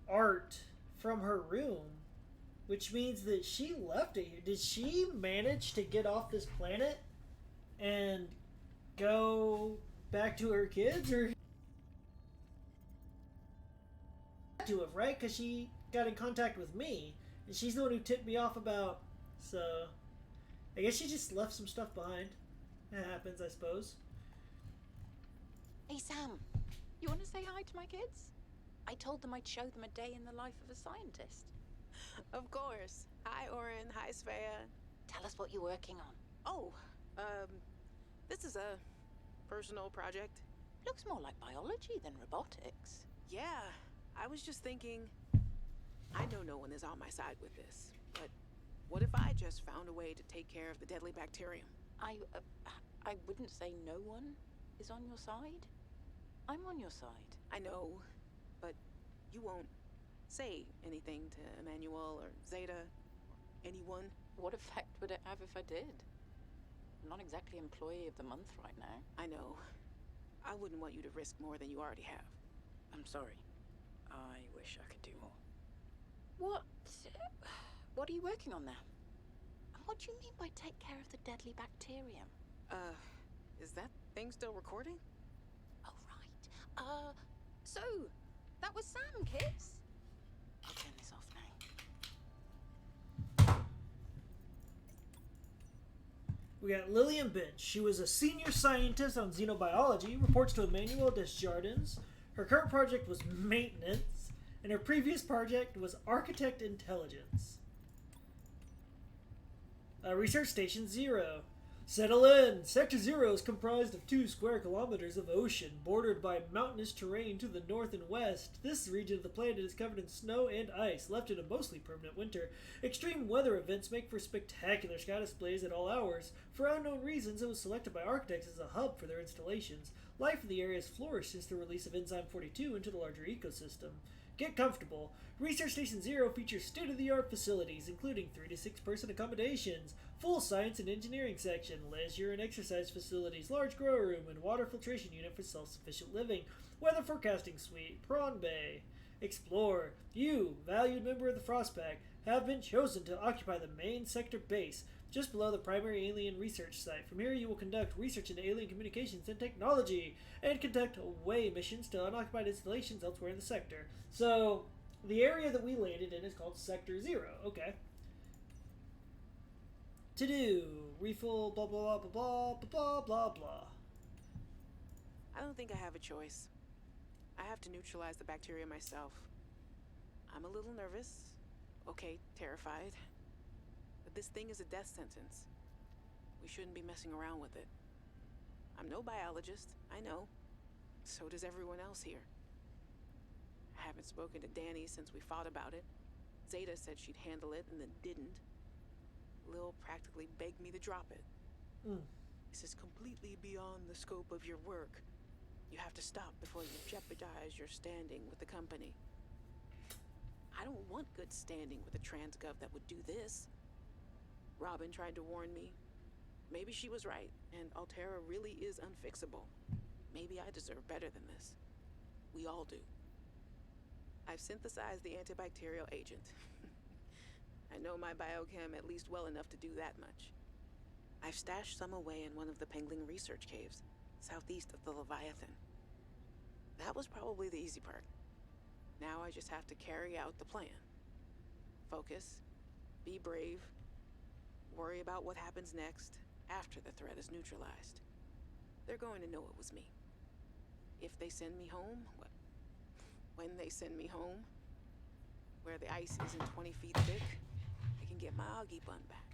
art from her room, which means that she left it here. Did she manage to get off this planet and go back to her kids, or to have, right? Because she got in contact with me, and she's the one who tipped me off about. So, I guess she just left some stuff behind. It happens, I suppose. Hey, Sam. You want to say hi to my kids? I told them I'd show them a day in the life of a scientist. Of course. Hi, Oren. Hi, Svea. Tell us what you're working on. Oh, this is a personal project. Looks more like biology than robotics. Yeah, I was just thinking, I know no one is on my side with this, but what if I just found a way to take care of the deadly bacterium? I wouldn't say no one is on your side. I'm on your side. I know, but you won't say anything to Emmanuel or Zeta or anyone. What effect would it have if I did? I'm not exactly employee of the month right now. I know. I wouldn't want you to risk more than you already have. I'm sorry. I wish I could do more. What are you working on now? And what do you mean by take care of the deadly bacterium? Is that thing still recording? Oh, right. So, that was Sam, kids. I'll turn this off now. We got Lillian Bench. She was a senior scientist on xenobiology, reports to Emmanuel Desjardins. Her current project was maintenance, and her previous project was architect intelligence. Research Station 0. Settle in! Sector 0 is comprised of 2 square kilometers of ocean, bordered by mountainous terrain to the north and west. This region of the planet is covered in snow and ice, left in a mostly permanent winter. Extreme weather events make for spectacular sky displays at all hours. For unknown reasons, it was selected by architects as a hub for their installations. Life in the area has flourished since the release of Enzyme 42 into the larger ecosystem. Get comfortable. Research Station 0 features state-of-the-art facilities, including 3 to 6 person accommodations, full science and engineering section, leisure and exercise facilities, large grow room, and water filtration unit for self-sufficient living, weather forecasting suite, prawn bay. Explore. You, valued member of the Frostpack, have been chosen to occupy the main sector base, just below the primary alien research site. From here you will conduct research into alien communications and technology, and conduct away missions to unoccupied installations elsewhere in the sector. So, the area that we landed in is called Sector 0. Okay. To do. Refill, blah, blah, blah, blah, blah, blah, blah, blah. I don't think I have a choice. I have to neutralize the bacteria myself. I'm a little nervous. Okay, terrified. But this thing is a death sentence. We shouldn't be messing around with it. I'm no biologist, I know. So does everyone else here. I haven't spoken to Danny since we fought about it. Zeta said she'd handle it and then didn't. Lil practically begged me to drop it. This is completely beyond the scope of your work. You have to stop before you jeopardize your standing with the company. I don't want good standing with a transgov that would do this. Robin tried to warn me. Maybe she was right, and Altera really is unfixable. Maybe I deserve better than this. We all do. I've synthesized the antibacterial agent. I know my biochem at least well enough to do that much. I've stashed some away in one of the Pengling research caves, southeast of the Leviathan. That was probably the easy part. Now I just have to carry out the plan. Focus, be brave, worry about what happens next after the threat is neutralized. They're going to know it was me. If they send me home, when they send me home, where the ice isn't 20 feet thick, I can get my Augie bun back.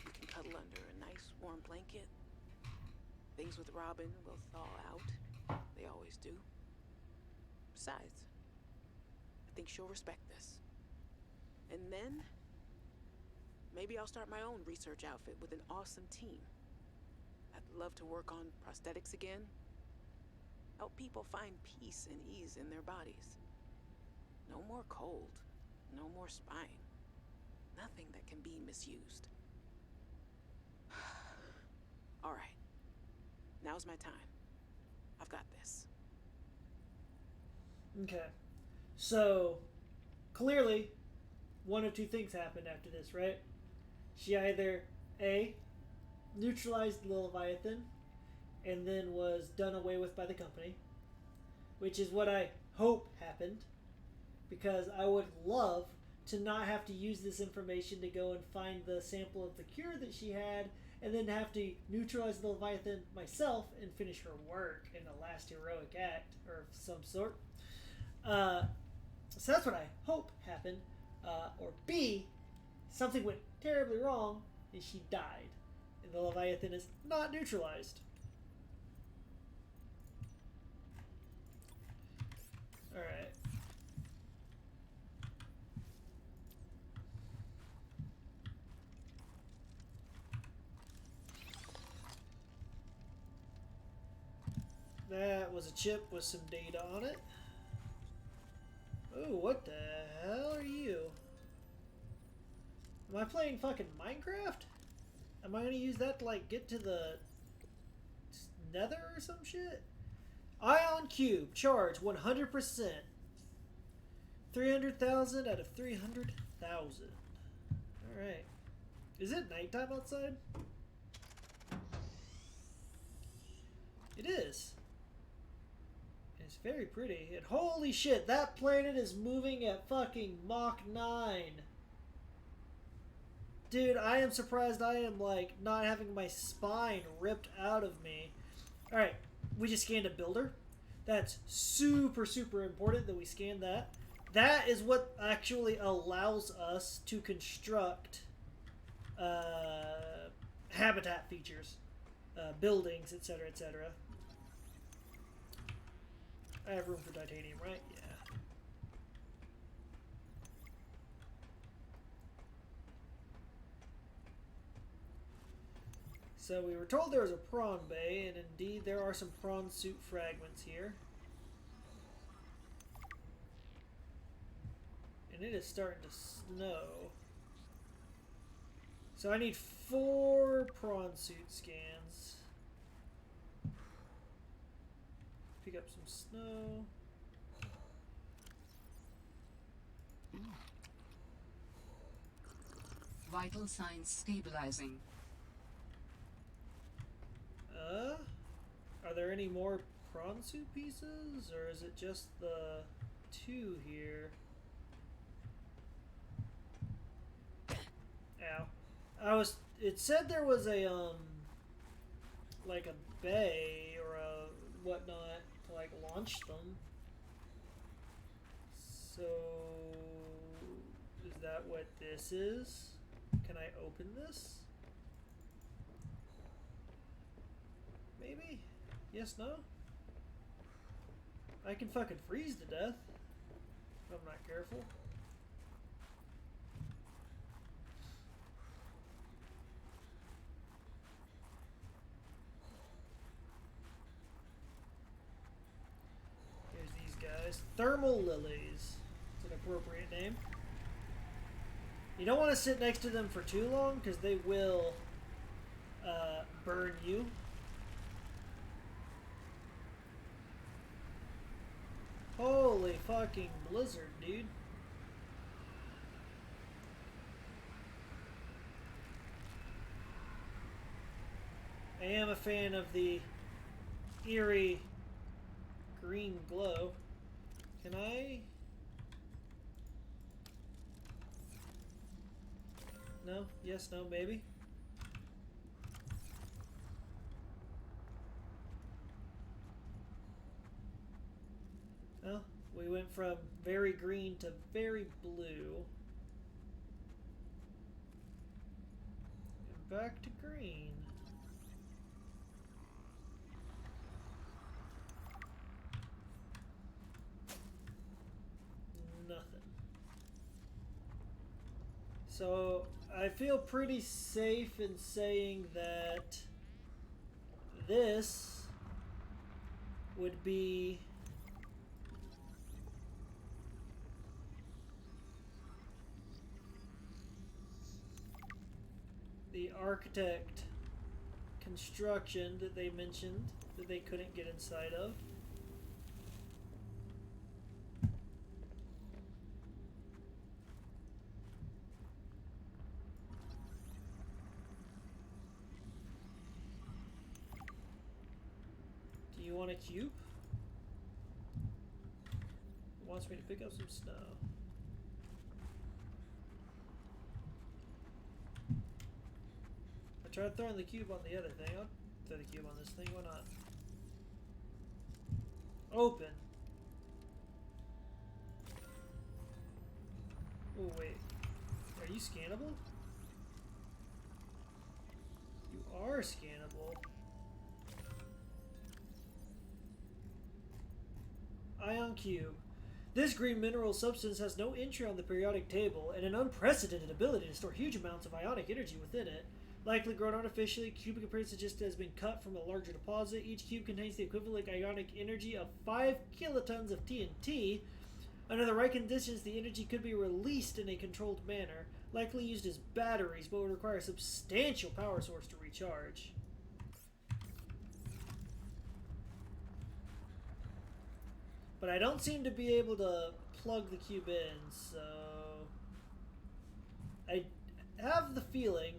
We can cuddle under a nice warm blanket. Things with Robin will thaw out. They always do. Besides, I think she'll respect this. And then, maybe I'll start my own research outfit with an awesome team. I'd love to work on prosthetics again. Help people find peace and ease in their bodies. No more cold, no more spine. Nothing that can be misused. All right, now's my time. I've got this. Okay. So, clearly, one of two things happened after this, right? She either, A, neutralized the Leviathan, and then was done away with by the company, which is what I hope happened, because I would love to not have to use this information to go and find the sample of the cure that she had, and then have to neutralize the Leviathan myself and finish her work in a last heroic act, or some sort. So that's what I hope happened. Or B, something went terribly wrong and she died. And the Leviathan is not neutralized. Alright. That was a chip with some data on it. Oh, what the hell are you? Am I playing fucking Minecraft? Am I gonna use that to, like, get to the nether or some shit? Ion Cube, charge 100%. 300,000 out of 300,000. Alright. Is it nighttime outside? It is. It's very pretty. And holy shit, that planet is moving at fucking Mach 9. Dude, I am surprised I am, like, not having my spine ripped out of me. Alright, we just scanned a builder. That's super, super important that we scan that. That is what actually allows us to construct habitat features, buildings, etc., etc. I have room for titanium, right? Yeah. So we were told there was a prawn bay, and indeed there are some prawn suit fragments here. And it is starting to snow. So I need 4 prawn suit scans. Pick up some snow. Vital signs stabilizing. Are there any more prawn suit pieces, or is it just the 2 here? Ow. It said there was a, like a bay or a whatnot to, like, launch them. So, is that what this is? Can I open this? Maybe? Yes, no? I can fucking freeze to death if I'm not careful. Here's these guys. Thermal lilies. It's an appropriate name. You don't want to sit next to them for too long because they will burn you. Holy fucking blizzard, dude. I am a fan of the eerie green glow. Can I? No? Yes, no, maybe? Well, we went from very green to very blue. And back to green. Nothing. So, I feel pretty safe in saying that this would be the architect construction that they mentioned that they couldn't get inside of. Do you want a cube? It wants me to pick up some snow. I tried throwing the cube on the other thing. I'll throw the cube on this thing. Why not? Open. scannable? You are scannable. Ion cube. This green mineral substance has no entry on the periodic table and an unprecedented ability to store huge amounts of ionic energy within it. Likely grown artificially, cubic appearance suggests it has been cut from a larger deposit. Each cube contains the equivalent ionic energy of 5 kilotons of TNT. Under the right conditions, the energy could be released in a controlled manner, likely used as batteries, but would require a substantial power source to recharge. But I don't seem to be able to plug the cube in, so I have the feeling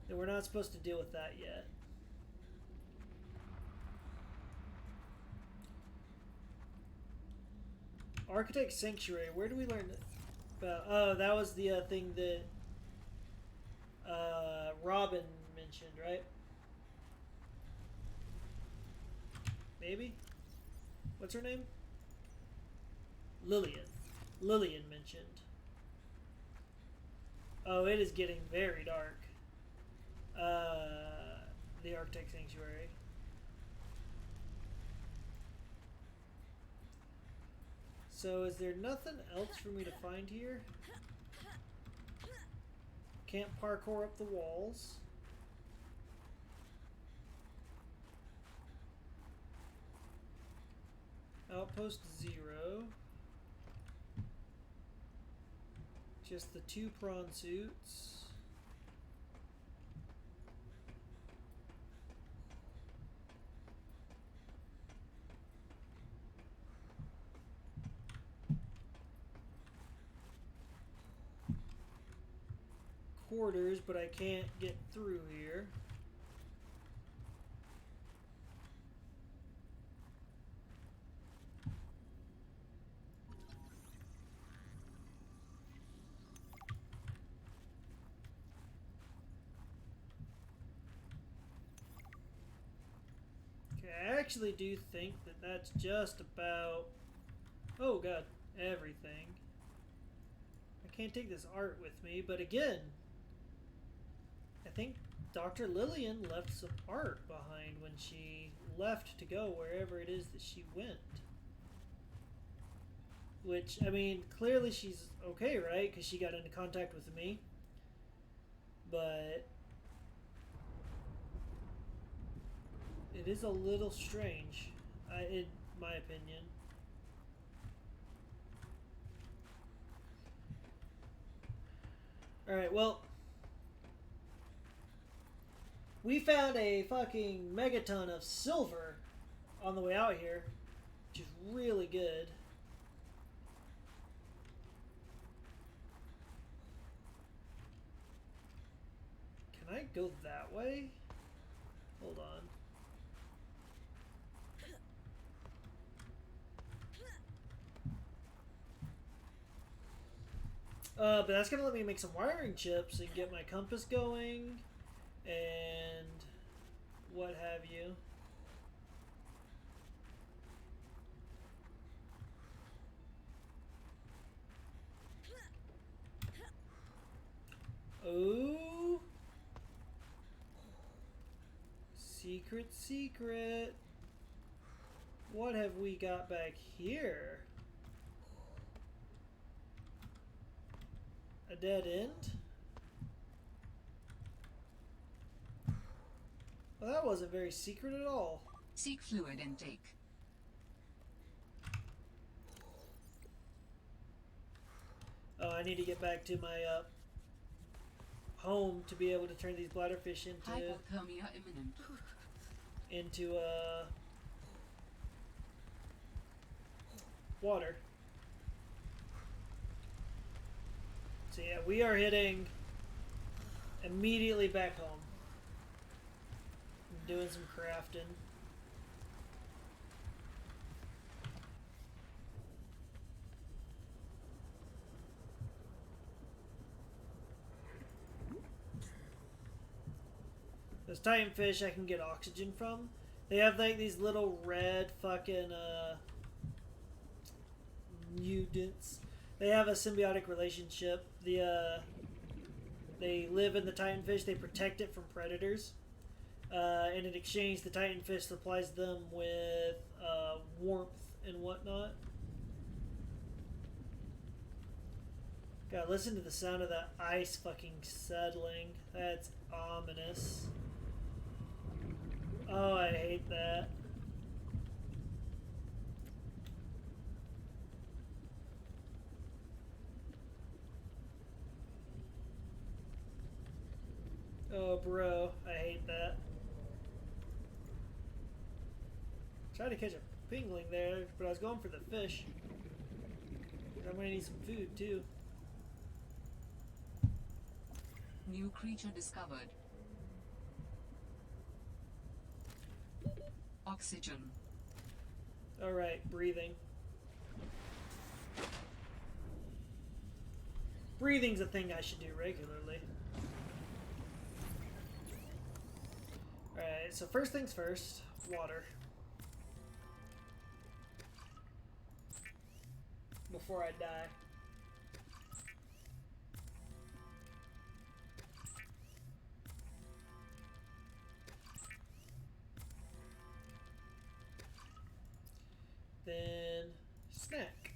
that we're not supposed to deal with that yet. Architect Sanctuary, where do we learn about? Oh, that was the thing that Robin mentioned, right? Maybe? What's her name? Lillian. Lillian mentioned. Oh, it is getting very dark. The Arctic Sanctuary. So is there nothing else for me to find here? Can't parkour up the walls. Outpost 0. Just the 2 prawn suits. Quarters, but I can't get through here. Okay, I actually do think that that's just about, oh god, everything. I can't take this art with me, but again, I think Dr. Lillian left some art behind when she left to go wherever it is that she went. Which, I mean, clearly she's okay, right? Because she got into contact with me. But it is a little strange, in my opinion. Alright, well, we found a fucking megaton of silver on the way out here, which is really good. Can I go that way? Hold on. But that's gonna let me make some wiring chips and get my compass going and what have you. Oh, secret, secret. What have we got back here? A dead end? Well, that wasn't very secret at all. Seek fluid intake. Oh, I need to get back to my home to be able to turn these bladderfish Hypothermia imminent. into water. So yeah, we are heading immediately back home. I'm doing some crafting. Those titanfish I can get oxygen from. They have like these little red fucking mutants. They have a symbiotic relationship. The They live in the titanfish. They protect it from predators. And in exchange, the titanfish supplies them with warmth and whatnot. God, listen to the sound of that ice fucking settling. That's ominous. Oh, I hate that. Oh, bro, I hate that. Tried to catch a pingling there, but I was going for the fish. I'm gonna need some food too. New creature discovered. Oxygen. Alright, breathing. Breathing's a thing I should do regularly. Alright, so first things first, water. Before I die. Then snack.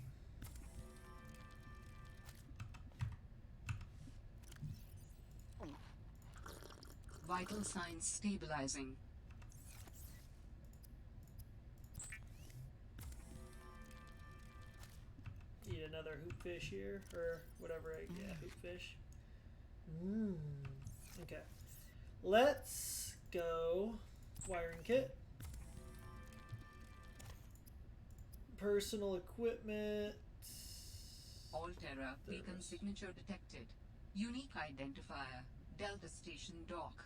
Vital signs stabilizing. Eat another hoopfish here, or whatever. Yeah, hoopfish. Okay. Let's go wiring kit. Personal equipment. Altera beacon signature detected. Unique identifier. Delta Station dock.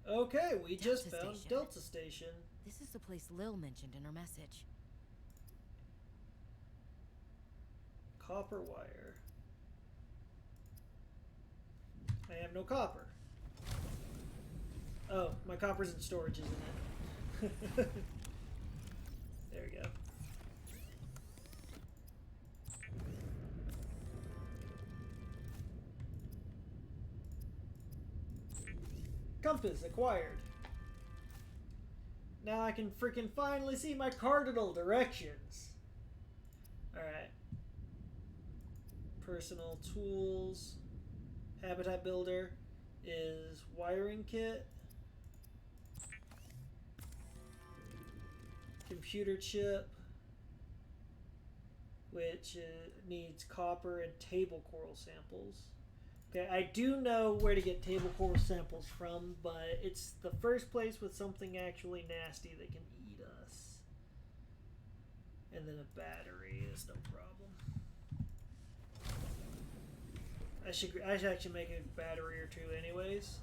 Okay, we just Delta found Station. Delta Station. This is the place Lil mentioned in her message. Copper wire. I have no copper. Oh, my copper's in storage, isn't it? There we go. Compass acquired. Now I can freaking finally see my cardinal directions. Alright. Personal tools. Habitat builder is wiring kit. Computer chip, which needs copper and table coral samples. Okay, I do know where to get table coral samples from, but it's the first place with something actually nasty that can eat us. And then a battery is no problem. I should actually make a battery or two anyways.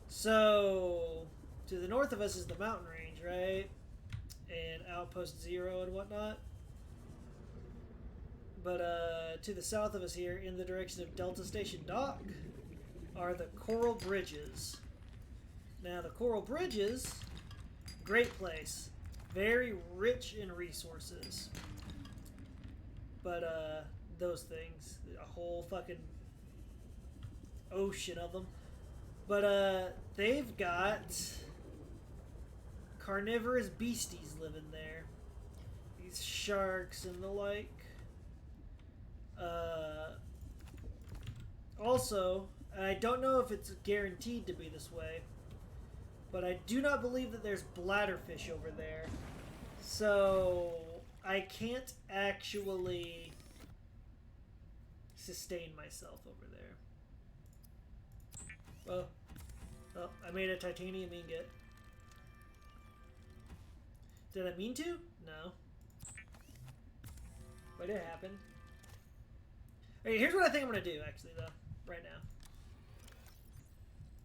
So, to the north of us is the mountain range, right? And Outpost 0 and whatnot. But to the south of us here, in the direction of Delta Station Dock, are the Coral Bridges. Now, the Coral Bridges, great place. Very rich in resources. But, those things, a whole fucking ocean of them. But, they've got carnivorous beasties living there. These sharks and the like. Also, I don't know if it's guaranteed to be this way, but I do not believe that there's bladderfish over there. So, I can't actually sustain myself over there. Well, I made a titanium ingot. Did I mean to? No. But it happened. Okay, here's what I think I'm going to do, actually, though. Right now.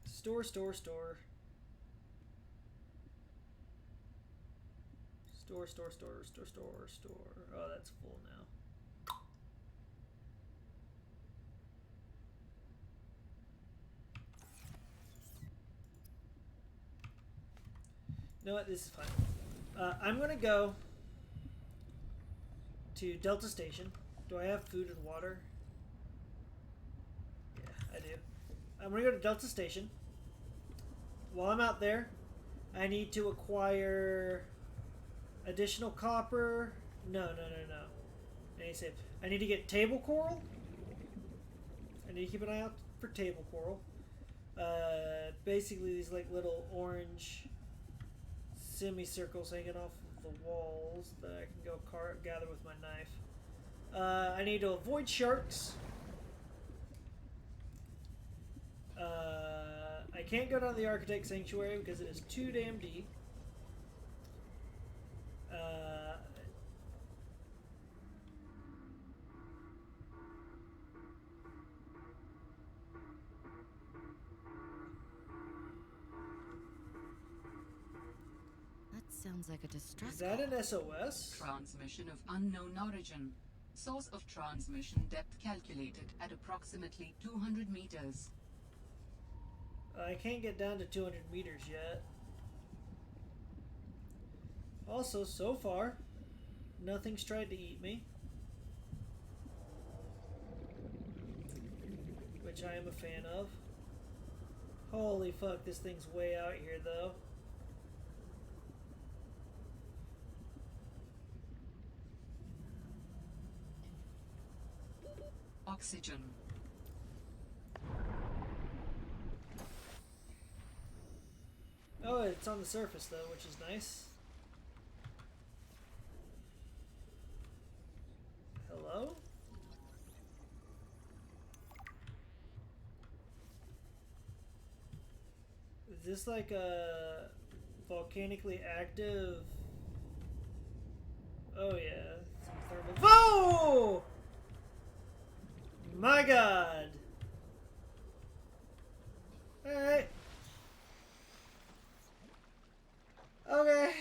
Store. Store. Oh, that's full now. You know what? This is fine. I'm going to go to Delta Station. Do I have food and water? Yeah, I do. I'm going to go to Delta Station. While I'm out there, I need to acquire additional copper. No. I need to get table coral. I need to keep an eye out for table coral. Basically these like little orange semicircles hanging off of the walls that I can go gather with my knife. I need to avoid sharks. I can't go down to the Architect Sanctuary because it is too damn deep. That sounds like a distress Is that call. an SOS? Transmission of unknown origin. Source of transmission depth calculated at approximately 200 meters. I can't get down to 200 meters yet. Also, so far, nothing's tried to eat me. Which I am a fan of. Holy fuck, this thing's way out here though. Oxygen. Oh, it's on the surface though, which is nice. Hello? Is this like a volcanically active? Oh yeah, some thermal. Whoa! My God! All right. Okay.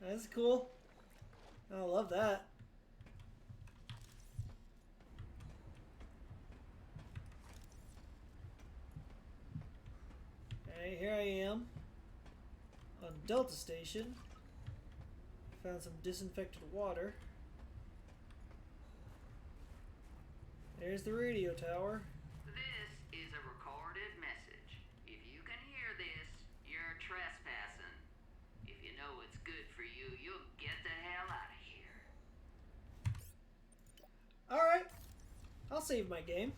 That's cool. I love that. Alright, here I am on Delta Station. Found some disinfected water. There's the radio tower. This is a recorded message. If you can hear this, you're trespassing. If you know it's good for you, you'll get the hell out of here. Alright. I'll save my game.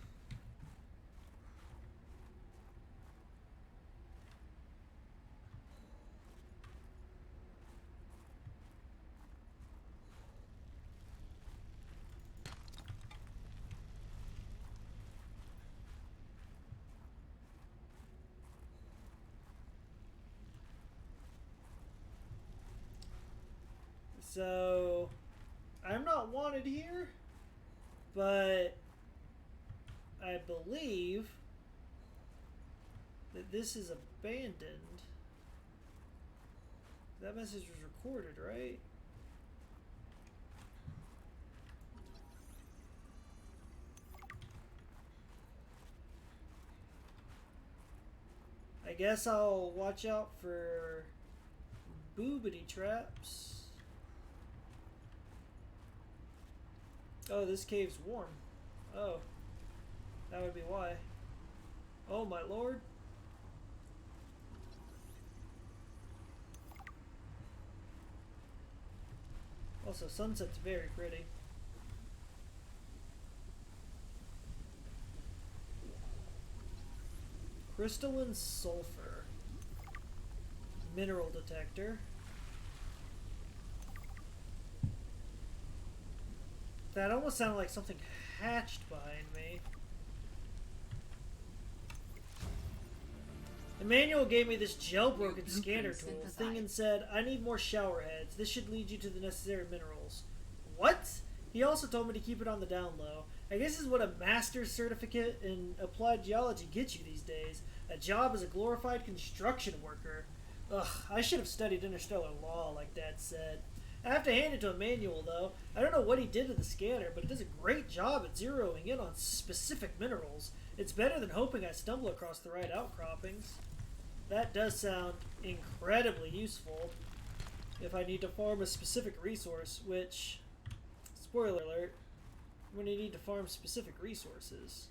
So, I'm not wanted here, but I believe that this is abandoned. That message was recorded, right? I guess I'll watch out for boobity traps. Oh, this cave's warm. Oh. That would be why. Oh my lord. Also, sunset's very pretty. Crystalline sulfur. Mineral detector. That almost sounded like something hatched behind me. Emmanuel gave me this jailbroken scanner tool thing and said, I need more shower heads. This should lead you to the necessary minerals. What? He also told me to keep it on the down low. I guess this is what a master's certificate in applied geology gets you these days. A job as a glorified construction worker. Ugh, I should have studied interstellar law like Dad said. I have to hand it to Emmanuel, though. I don't know what he did to the scanner, but it does a great job at zeroing in on specific minerals. It's better than hoping I stumble across the right outcroppings. That does sound incredibly useful if I need to farm a specific resource, which Spoiler alert. I'm gonna need to farm specific resources.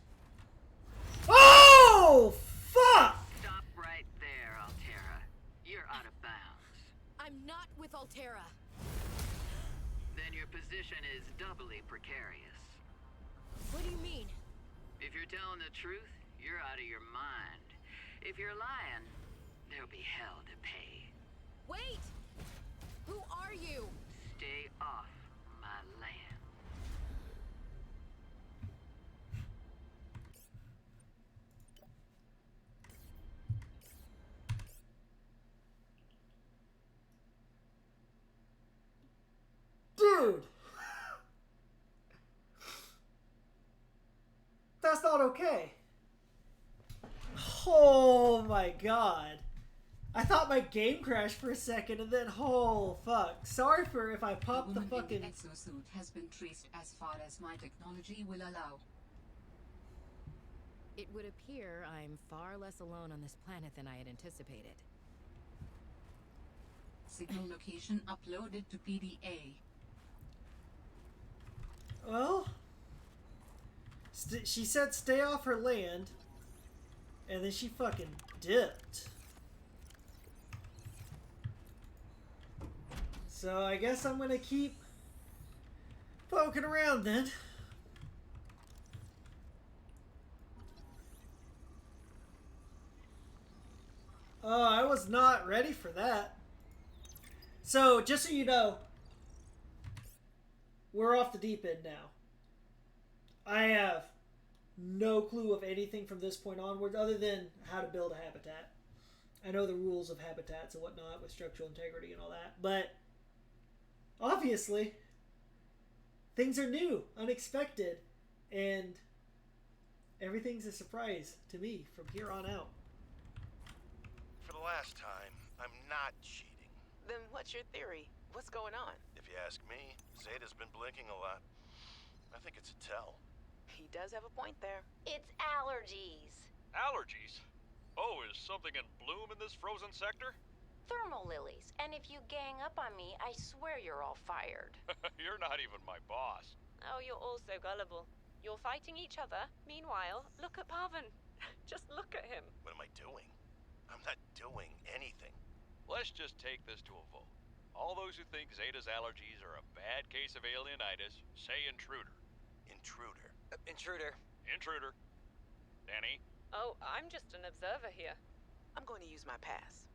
Oh! Fuck! Stop right there, Altera. You're out of bounds. I'm not with Altera. Then your position is doubly precarious. What do you mean? If you're telling the truth, you're out of your mind. If you're lying, there'll be hell to pay. Wait! Who are you? Stay off my land. Dude! That's not okay. Oh my god. I thought my game crashed for a second and then, oh fuck. Sorry for if I popped the woman fucking... in the exosuit has been traced as far as my technology will allow. It would appear I'm far less alone on this planet than I had anticipated. Signal location uploaded to PDA. Well... she said stay off her land. And then she fucking dipped. So I guess I'm gonna keep poking around then. Oh, I was not ready for that. So, just so you know, we're off the deep end now. I have no clue of anything from this point onward other than how to build a habitat. I know the rules of habitats and whatnot with structural integrity and all that, but obviously things are new, unexpected, and everything's a surprise to me from here on out. For the last time, I'm not cheating. Then what's your theory? What's going on? If you ask me, Zeta's been blinking a lot. I think it's a tell. He does have a point there. It's allergies. Allergies? Oh, is something in bloom in this frozen sector? Thermal lilies. And if you gang up on me, I swear you're all fired. You're not even my boss. Oh, you're all so gullible. You're fighting each other. Meanwhile, look at Parvin. Just look at him. What am I doing? I'm not doing anything. Let's just take this to a vote. All those who think Zeta's allergies are a bad case of alienitis, say intruder. Intruder. Intruder. Intruder. Danny? Oh, I'm just an observer here. I'm going to use my pass.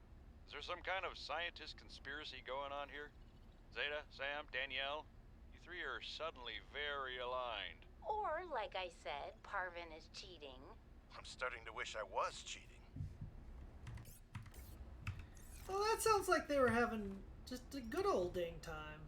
Is there some kind of scientist conspiracy going on here? Zeta, Sam, Danielle? You three are suddenly very aligned. Or, like I said, Parvin is cheating. I'm starting to wish I was cheating. Well, that sounds like they were having just a good old dang time.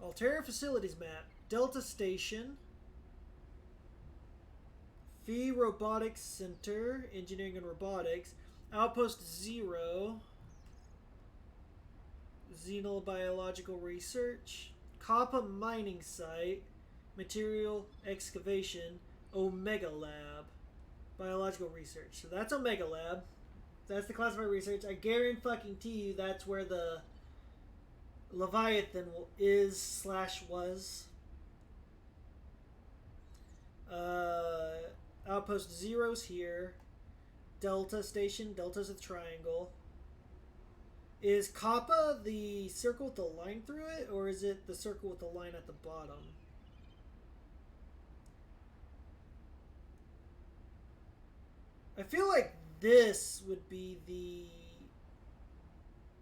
Altera Facilities Map. Delta Station. Phi Robotics Center. Engineering and Robotics. Outpost 0. Xenobiological Research. Kappa Mining Site. Material Excavation. Omega Lab. Biological Research. So that's Omega Lab. That's the classified research. I guarantee you that's where the Leviathan is/was. Outpost 0's here. Delta Station. Delta's a triangle. Is Kappa the circle with the line through it, or is it the circle with the line at the bottom? I feel like this would be the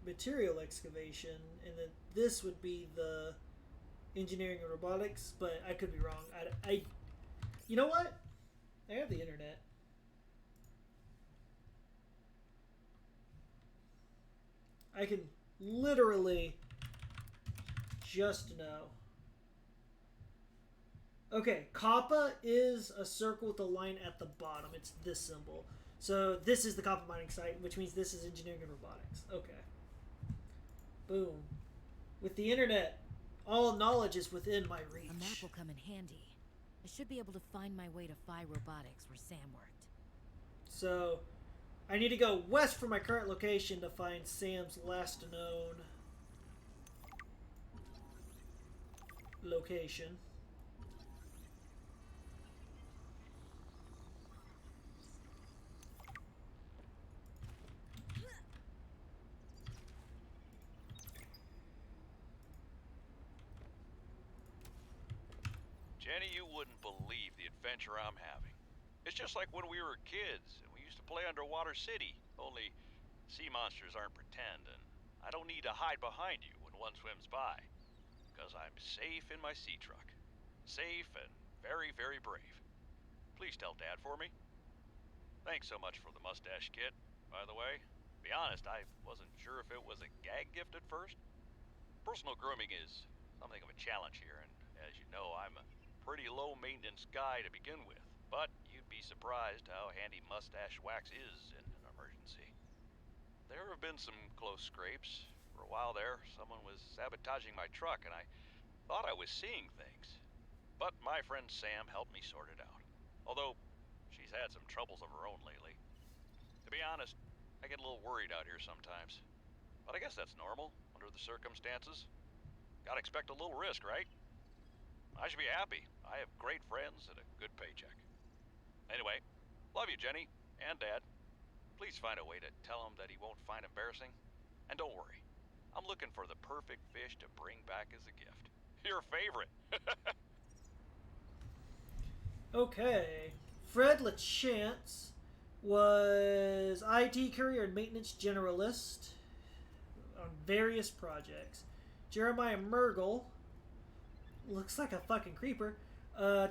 material excavation, and then this would be the engineering and robotics, but I could be wrong. You know what? I have the internet. I can literally just know. Okay, Kappa is a circle with a line at the bottom. It's this symbol. So this is the Kappa mining site, which means this is engineering and robotics. Okay. Boom. With the internet. All knowledge is within my reach. A map will come in handy. I should be able to find my way to Phi Robotics where Sam worked. So, I need to go west from my current location to find Sam's last known location. Jenny, you wouldn't believe the adventure I'm having. It's just like when we were kids and we used to play Underwater City, only sea monsters aren't pretend, and I don't need to hide behind you when one swims by, because I'm safe in my sea truck. Safe and very, very brave. Please tell Dad for me. Thanks so much for the mustache kit, by the way. To be honest, I wasn't sure if it was a gag gift at first. Personal grooming is something of a challenge here, and as you know, I'm a pretty low-maintenance guy to begin with, but you'd be surprised how handy mustache wax is in an emergency. There have been some close scrapes. For a while there, someone was sabotaging my truck, and I thought I was seeing things. But my friend Sam helped me sort it out, although she's had some troubles of her own lately. To be honest, I get a little worried out here sometimes, but I guess that's normal under the circumstances. Gotta expect a little risk, right? I should be happy. I have great friends and a good paycheck. Anyway, love you, Jenny, and Dad. Please find a way to tell him that he won't find embarrassing. And don't worry, I'm looking for the perfect fish to bring back as a gift. Your favorite. Okay. Fred LaChance was IT courier and maintenance generalist on various projects. Jeremiah Mergel looks like a fucking creeper.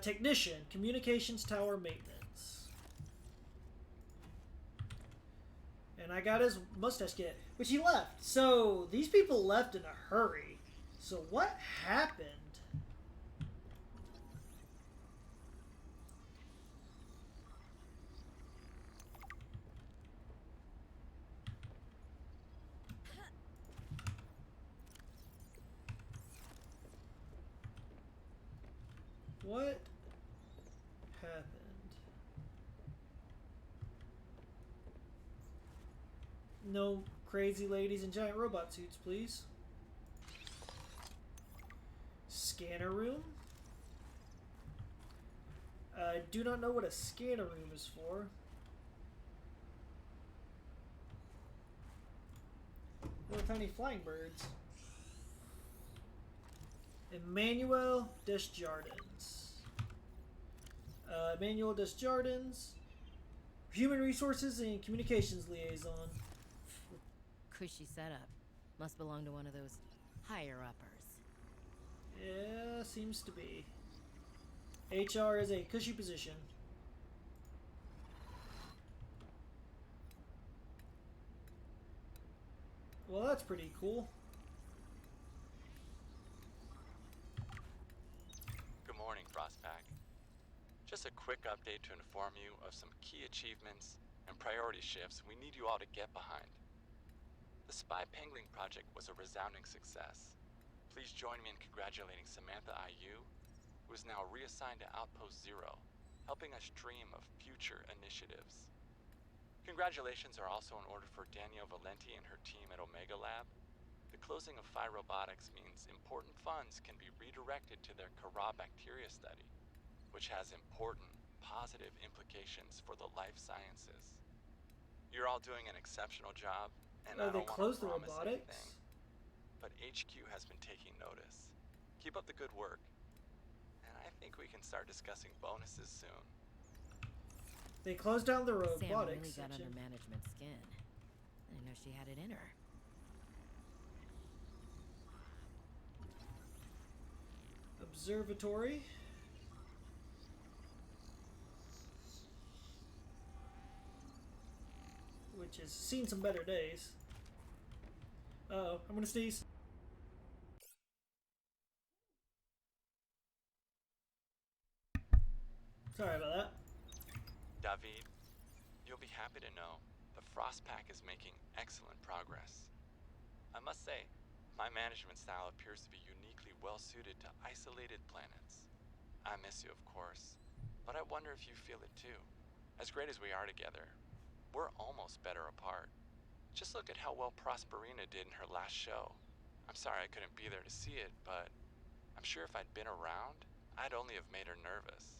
Technician, communications tower maintenance. And I got his mustache kit, which he left. So these people left in a hurry. So what happened? What happened? No crazy ladies in giant robot suits, please. Scanner room? I do not know what a scanner room is for. Little tiny flying birds. Emmanuel Desjardins. Emmanuel Desjardins, Human Resources and Communications Liaison. Cushy setup. Must belong to one of those higher-uppers. Yeah, seems to be. HR is a cushy position. Well, that's pretty cool. Good morning, Frostpack. Just a quick update to inform you of some key achievements and priority shifts we need you all to get behind. The Spy Pangling project was a resounding success. Please join me in congratulating Samantha IU, who is now reassigned to Outpost Zero, helping us dream of future initiatives. Congratulations are also in order for Danielle Valenti and her team at Omega Lab. The closing of Phi Robotics means important funds can be redirected to their Kara bacteria study, which has important, positive implications for the life sciences. You're all doing an exceptional job, and I Oh, they don't want closed to the promise robotics? anything, but HQ has been taking notice. Keep up the good work, and I think we can start discussing bonuses soon. They closed down the robotics Sam really got section. under management's skin. I didn't know she had it in her. Observatory. Which has seen some better days. Uh-oh, I'm gonna sneeze. Sorry about that. David, you'll be happy to know the Frostpack is making excellent progress. I must say, My management style appears to be uniquely well suited to isolated planets. I miss you, of course, but I wonder if you feel it too. As great as we are together, we're almost better apart. Just look at how well Prosperina did in her last show. I'm sorry I couldn't be there to see it, but I'm sure if I'd been around, I'd only have made her nervous.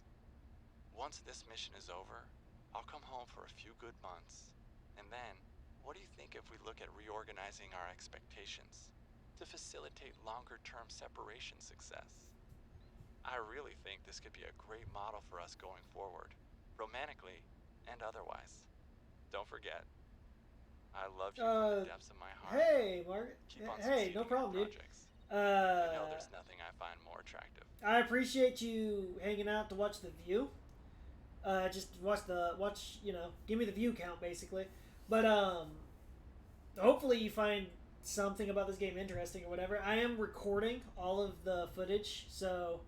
Once this mission is over, I'll come home for a few good months. And then, what do you think if we look at reorganizing our expectations to facilitate longer-term separation success? I really think this could be a great model for us going forward, romantically and otherwise. Don't forget, I love you from the depths of my heart. Hey, Mark. Hey, no problem, dude. You know there's nothing I find more attractive. I appreciate you hanging out to watch the view. Just watch, you know, give me the view count, basically. But, hopefully you find something about this game interesting or whatever. I am recording all of the footage, so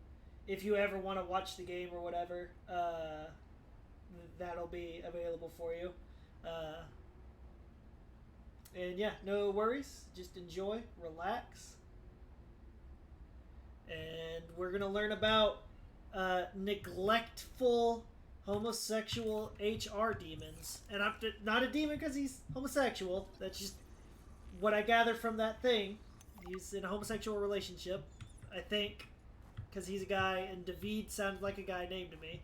if you ever want to watch the game or whatever, that'll be available for you. And yeah, no worries. Just enjoy, relax. And we're going to learn about neglectful homosexual HR demons. And I'm not a demon because he's homosexual. That's just what I gathered from that thing. He's in a homosexual relationship, I think, because he's a guy, and David sounded like a guy named to me.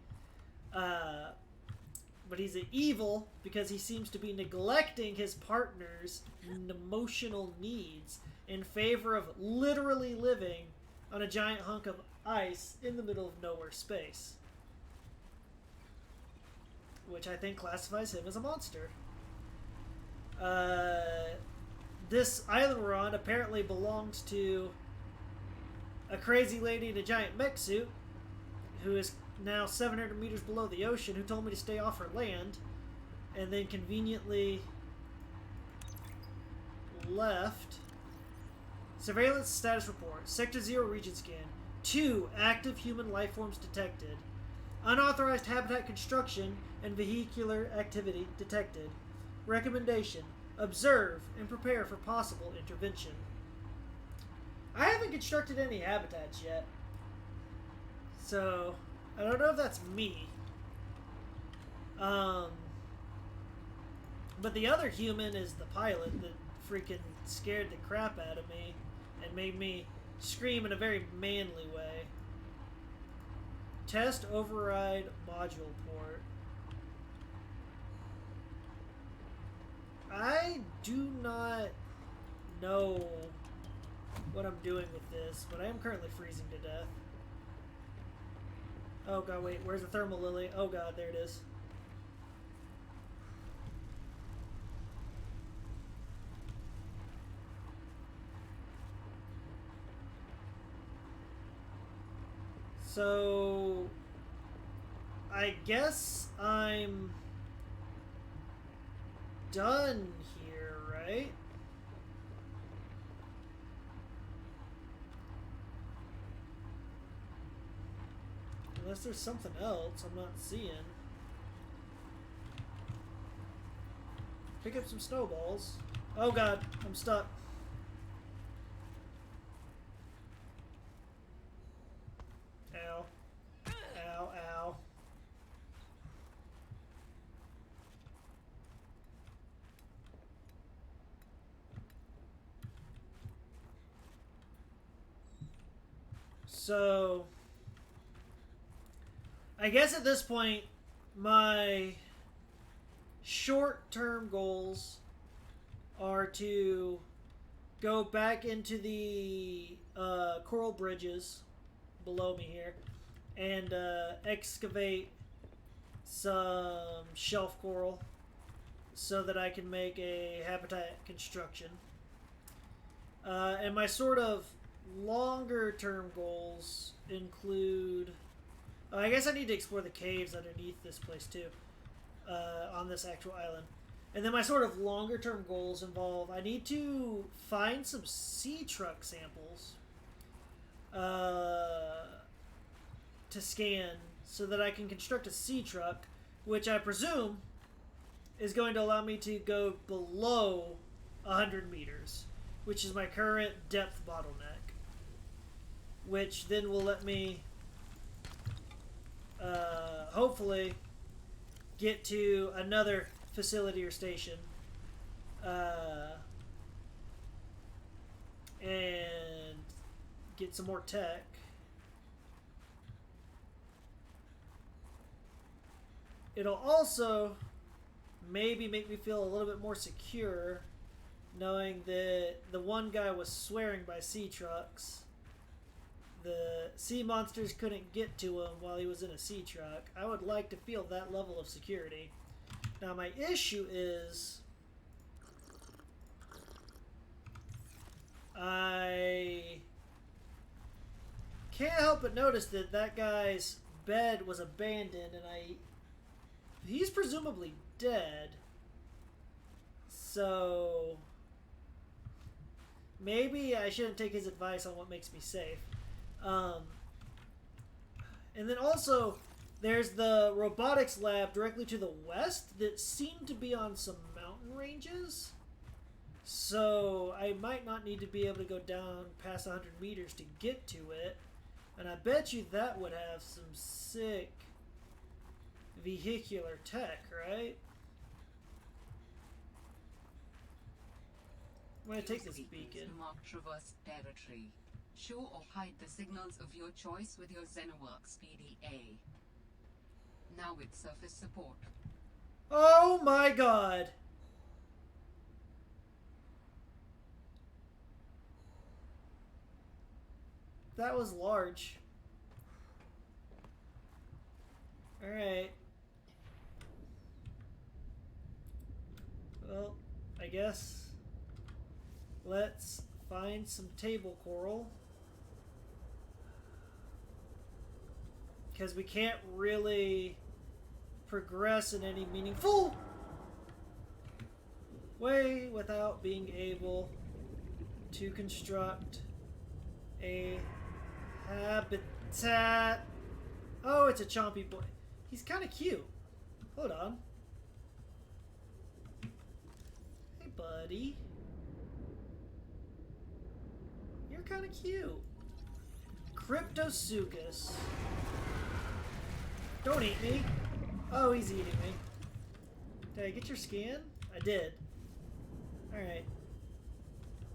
But he's an evil because he seems to be neglecting his partner's emotional needs in favor of literally living on a giant hunk of ice in the middle of nowhere space. Which I think classifies him as a monster. This island we're on apparently belongs to a crazy lady in a giant mech suit who is now 700 meters below the ocean, who told me to stay off her land and then conveniently left. Surveillance status report. Sector 0 region scan. 2 active human life forms detected. Unauthorized habitat construction and vehicular activity detected. Recommendation. Observe and prepare for possible intervention. I haven't constructed any habitats yet, so I don't know if that's me. But the other human is the pilot that freaking scared the crap out of me and made me scream in a very manly way. Test override module port. I do not know what I'm doing with this, but I am currently freezing to death. Oh god, wait, where's the thermal lily? Oh god, there it is. So I guess I'm done here, right? Unless there's something else I'm not seeing. Pick up some snowballs. Oh god, I'm stuck. Ow. Ow, ow. So I guess at this point, my short-term goals are to go back into the coral bridges below me here and excavate some shelf coral so that I can make a habitat construction. And my sort of longer-term goals include... I guess I need to explore the caves underneath this place too, on this actual island. And then my sort of longer term goals involve, I need to find some sea truck samples to scan so that I can construct a sea truck, which I presume is going to allow me to go below 100 meters. which is my current depth bottleneck, which then will let me hopefully get to another facility or station and get some more tech. It'll also maybe make me feel a little bit more secure knowing that the one guy was swearing by sea trucks. The sea monsters couldn't get to him while he was in a sea truck. I would like to feel that level of security. Now my issue is I can't help but notice that that guy's bed was abandoned and he's presumably dead. So maybe I shouldn't take his advice on what makes me safe. And then also, there's the robotics lab directly to the west that seemed to be on some mountain ranges. So I might not need to be able to go down past 100 meters to get to it. And I bet you that would have some sick vehicular tech, right? I'm going to take this beacon. Mark traverse territory. Show or hide the signals of your choice with your Xenoworks PDA. Now with surface support. Oh my god! That was large. Alright. Well, I guess let's find some table coral. Because we can't really progress in any meaningful way without being able to construct a habitat. Oh, it's a chompy boy. He's kind of cute. Hold on. Hey, buddy. You're kind of cute. Cryptosuchus. Don't eat me. Oh, he's eating me. Did I get your skin? I did. Alright.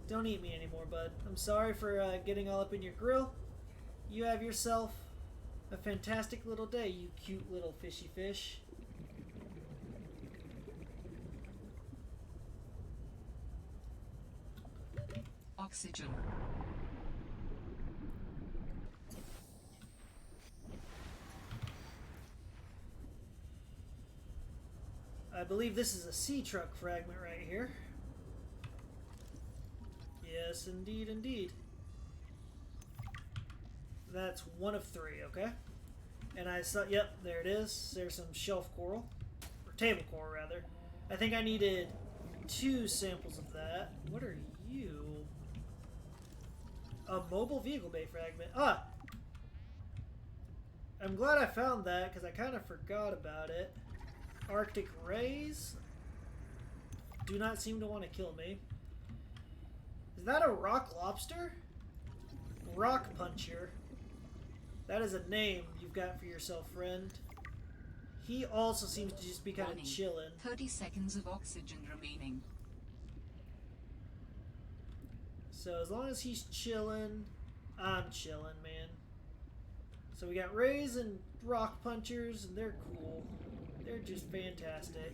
Don't eat me anymore, bud. I'm sorry for getting all up in your grill. You have yourself a fantastic little day, you cute little fishy fish. Oxygen. I believe this is a sea truck fragment right here. Yes, indeed, indeed. That's one of three, okay? And I saw, yep, there it is. There's some shelf coral, or table coral rather. I think I needed 2 samples of that. What are you? A mobile vehicle bay fragment. Ah! I'm glad I found that because I kind of forgot about it. Arctic rays do not seem to want to kill me. Is that a rock lobster? Rock puncher. That is a name you've got for yourself, friend. He also seems to just be kind of chilling. 30 seconds of oxygen remaining. So as long as he's chilling, I'm chilling, man. So we got rays and rock punchers, and they're cool. They're just fantastic.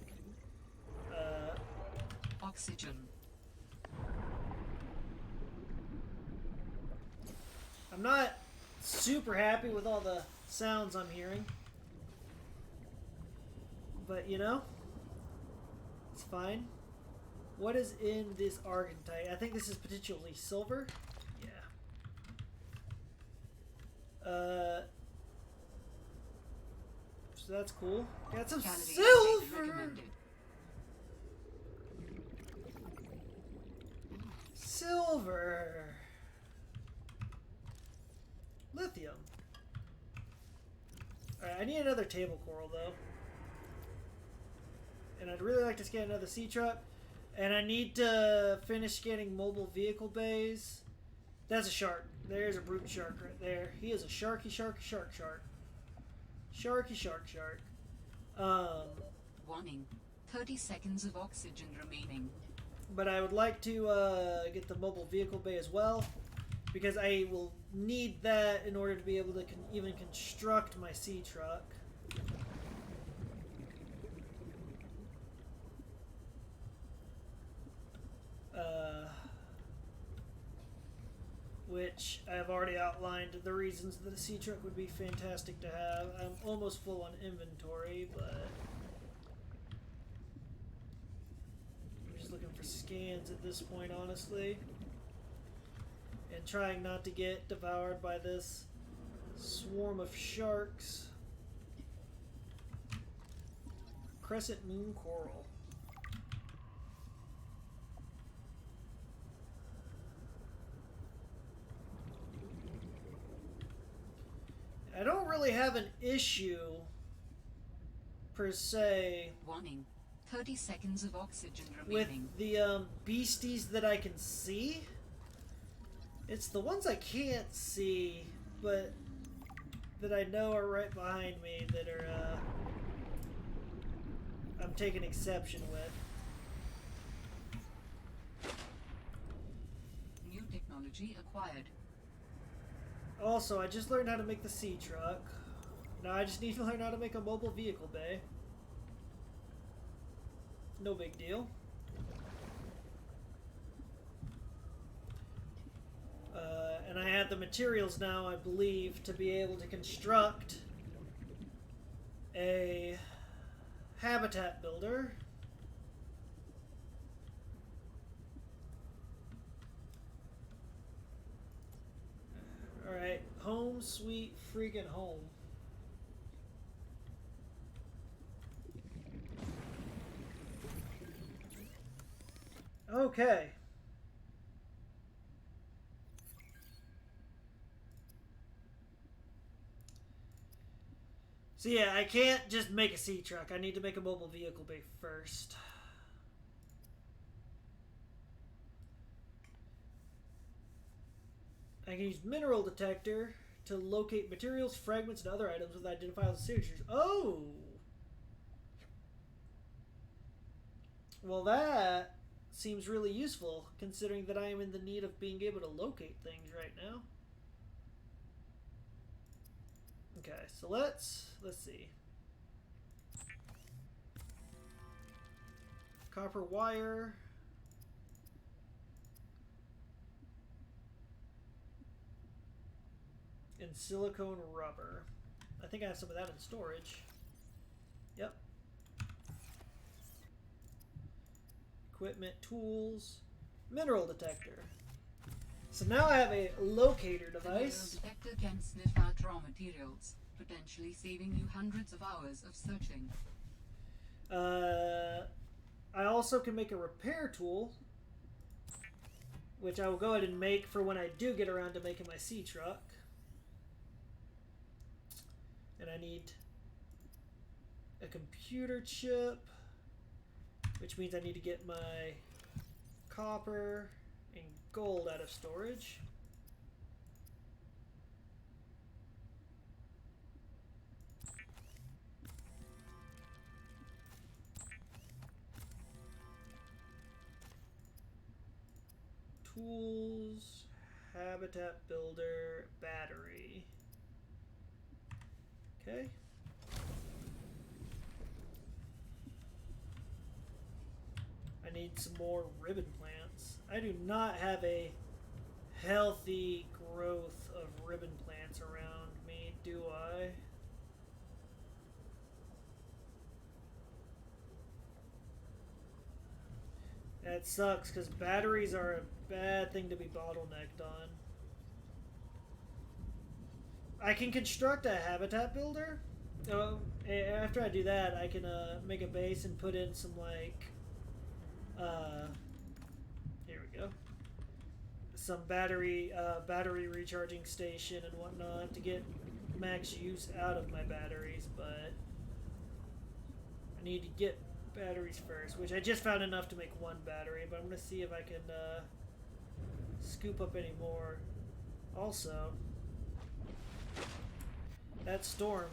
Oxygen. I'm not super happy with all the sounds I'm hearing. But, you know, it's fine. What is in this argentite? I think this is potentially silver. Yeah. So that's cool. Got some silver! Silver! Lithium. Alright, I need another table coral, though. And I'd really like to scan another sea truck. And I need to finish getting mobile vehicle bays. That's a shark. There's a brute shark right there. He is a sharky shark shark shark. Sharky shark shark. Warning. 30 seconds of oxygen remaining. But I would like to get the mobile vehicle bay as well, because I will need that in order to be able to even construct my sea truck. Which I've already outlined the reasons that a sea truck would be fantastic to have. I'm almost full on inventory, but I'm just looking for scans at this point, honestly. And trying not to get devoured by this swarm of sharks. Crescent moon coral. I don't really have an issue, per se, Warning. 30 seconds of oxygen with remaining. the beasties that I can see. It's the ones I can't see, but that I know are right behind me that are, I'm taking exception with. New technology acquired. Also, I just learned how to make the sea truck. Now I just need to learn how to make a mobile vehicle bay. No big deal. And I have the materials now, I believe, to be able to construct a habitat builder. Alright, home sweet freaking home. Okay. So yeah, I can't just make a sea truck. I need to make a mobile vehicle bay first. I can use mineral detector to locate materials, fragments, and other items with identifiable signatures. Oh! Well, that seems really useful, considering that I am in the need of being able to locate things right now. Okay, so let's see. Copper wire. And silicone rubber. I think I have some of that in storage. Yep. Equipment, tools, mineral detector. So now I have a locator The mineral device. detector can sniff out raw materials, potentially saving you hundreds of hours of searching. I also can make a repair tool, which I will go ahead and make for when I do get around to making my sea truck. And I need a computer chip, which means I need to get my copper and gold out of storage. Tools, habitat builder, battery. Okay. I need some more ribbon plants. I do not have a healthy growth of ribbon plants around me, do I? That sucks, because batteries are a bad thing to be bottlenecked on. I can construct a habitat builder. After I do that, I can make a base and put in some, like, here we go. Some battery recharging station and whatnot to get max use out of my batteries, but I need to get batteries first, which I just found enough to make one battery, but I'm going to see if I can scoop up any more. Also, that storm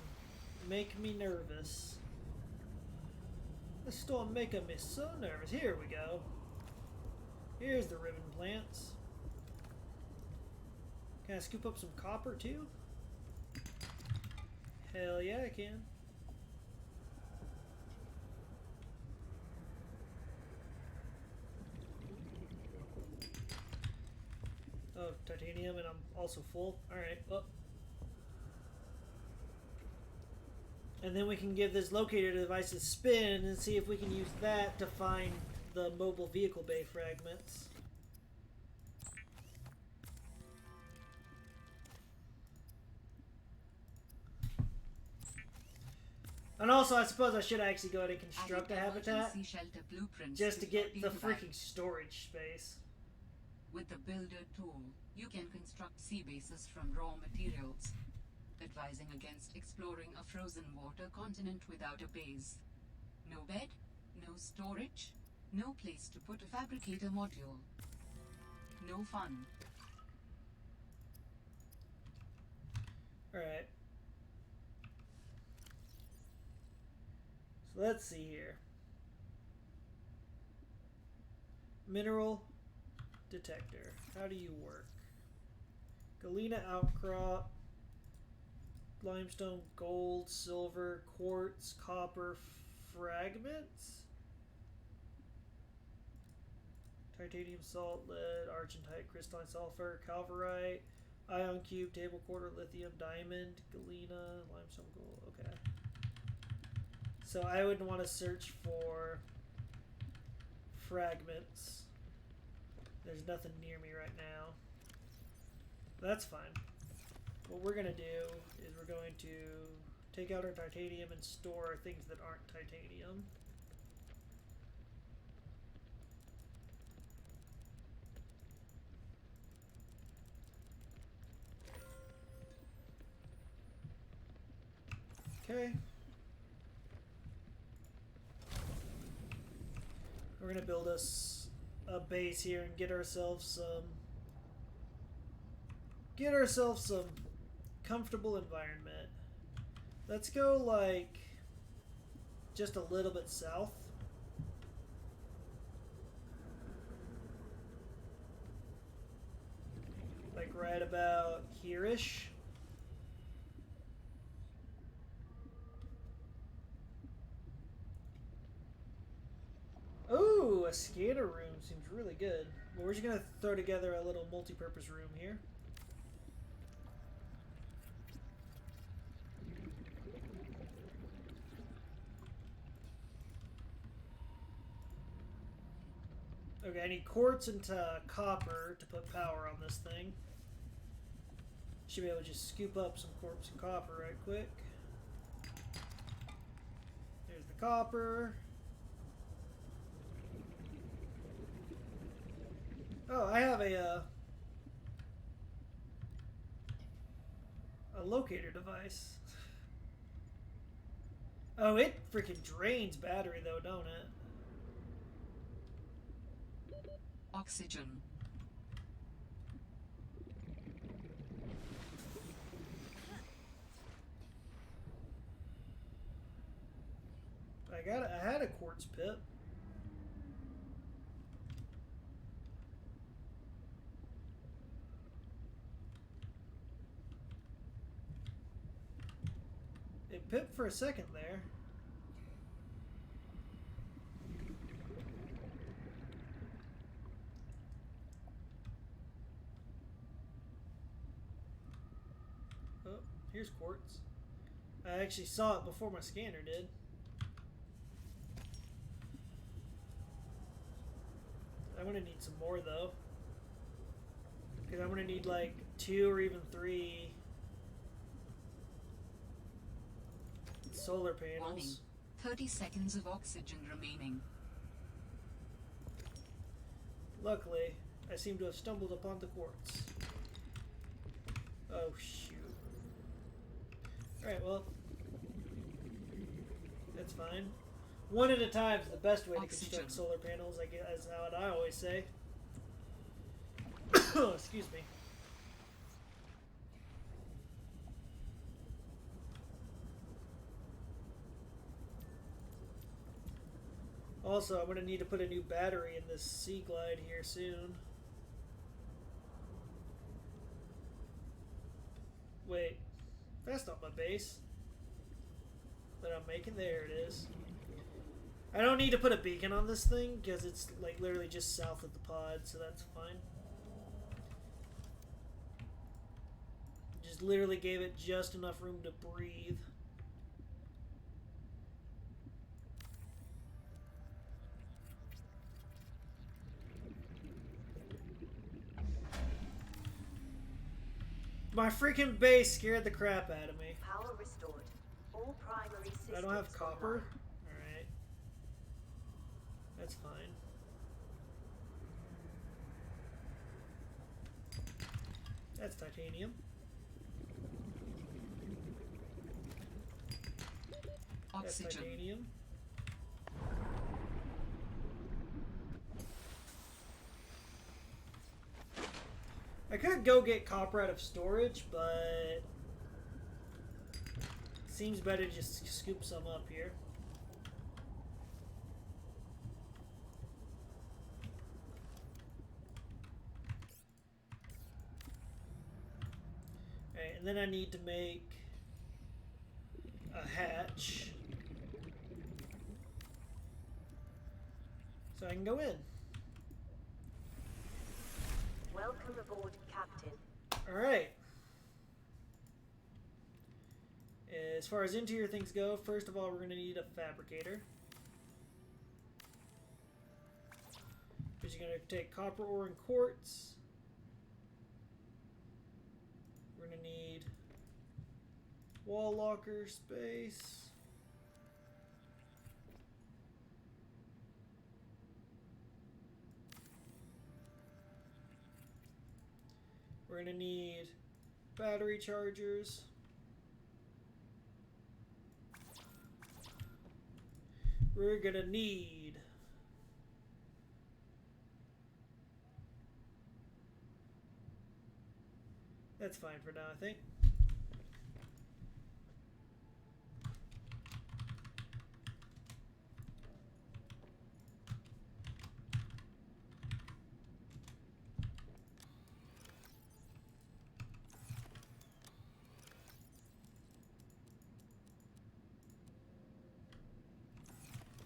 make me nervous. The storm making me so nervous. Here we go. Here's the ribbon plants. Can I scoop up some copper too? Hell yeah, I can. Oh, titanium, and I'm also full. Alright, well. And then we can give this locator device a spin and see if we can use that to find the mobile vehicle bay fragments. And also, I suppose I should actually go ahead and construct a habitat just to get the freaking storage space. With the Builder tool, you can construct sea bases from raw materials, advising against exploring a frozen water continent without a base. No bed, no storage, no place to put a fabricator module. No fun. Alright. So let's see here. Mineral detector. How do you work? Galena outcrop. Limestone, gold, silver, quartz, copper, fragments? Titanium, salt, lead, argentite, crystalline sulfur, calvarite, ion cube, table quarter, lithium, diamond, galena, limestone, gold. Okay. So I would want to search for fragments. There's nothing near me right now. That's fine. What we're going to do is we're going to take out our titanium and store things that aren't titanium. Okay. We're going to build us a base here and get ourselves some comfortable environment. Let's go like just a little bit south. Like right about here-ish. Ooh, a scanner room seems really good. Well, we're just gonna throw together a little multi-purpose room here. Okay, I need quartz and copper to put power on this thing. Should be able to just scoop up some quartz and copper right quick. There's the copper. Oh, I have a locator device. Oh, it freaking drains battery though, don't it? Oxygen. I had a quartz pit. It pipped for a second there. Oh, here's quartz. I actually saw it before my scanner did. I'm gonna need some more though. Because I'm gonna need like 2 or even 3 solar panels. Warning. 30 seconds of oxygen remaining. Luckily, I seem to have stumbled upon the quartz. Oh shoot. Alright, well. That's fine. One at a time is the best way to Oxygen. construct solar panels, I guess, is what I always say. Excuse me. Also, I'm going to need to put a new battery in this Sea Glide here soon. Wait, that's not my base that I'm making. There it is. I don't need to put a beacon on this thing because it's like literally just south of the pod, so that's fine. Just literally gave it just enough room to breathe. My freaking base scared the crap out of me. Power restored. All primary systems I don't have copper? online. Alright. That's fine. That's titanium. That's Oxygen. titanium. I could go get copper out of storage, but seems better to just scoop some up here. Alright, and then I need to make a hatch so I can go in. Welcome aboard, Captain. Alright. As far as interior things go, first of all, we're going to need a fabricator. Which is going to take copper ore and quartz. We're going to need wall locker space. We're going to need battery chargers. We're going to need that's fine for now, I think.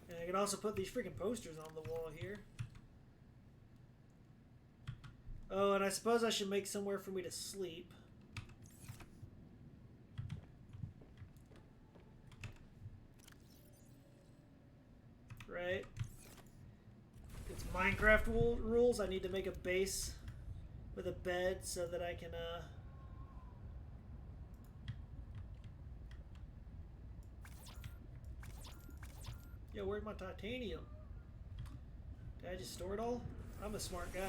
And I can also put these freaking posters on the wall here. Oh, and I suppose I should make somewhere for me to sleep. Right? It's Minecraft rules. I need to make a base with a bed so that I can, Yo, where's my titanium? Did I just store it all? I'm a smart guy.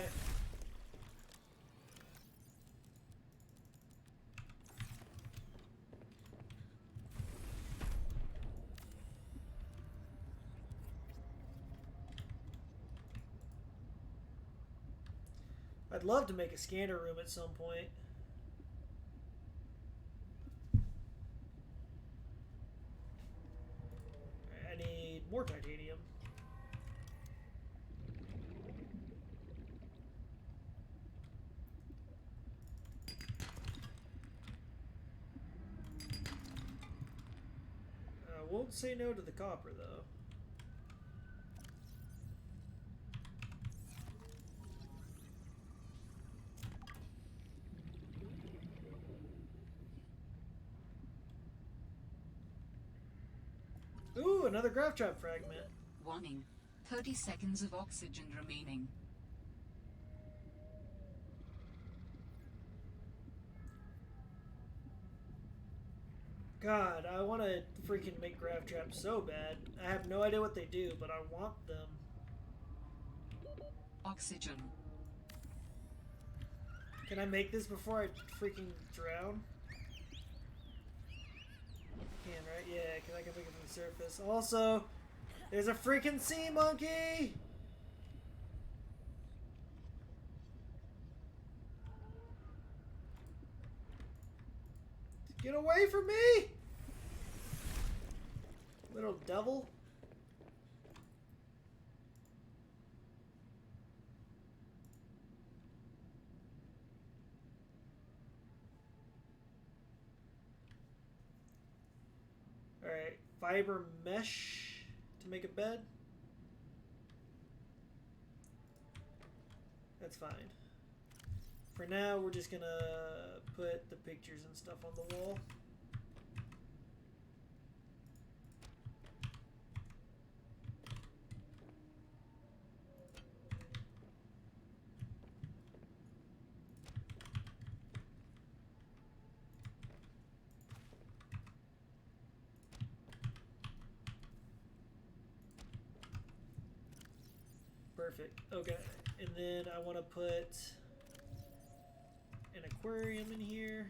I'd love to make a scanner room at some point. I need more titanium. I won't say no to the copper, though. Ooh, another graph trap fragment. Warning. 30 seconds of oxygen remaining. God, I want to freaking make graph traps so bad. I have no idea what they do, but I want them. Oxygen. Can I make this before I freaking drown? Can, right? Yeah, because I can make it from the surface. Also, There's a freaking sea monkey! Get away from me! Little devil. Alright, fiber mesh to make a bed. That's fine. For now, we're just gonna put the pictures and stuff on the wall. Perfect. Okay. And then I want to put an aquarium in here.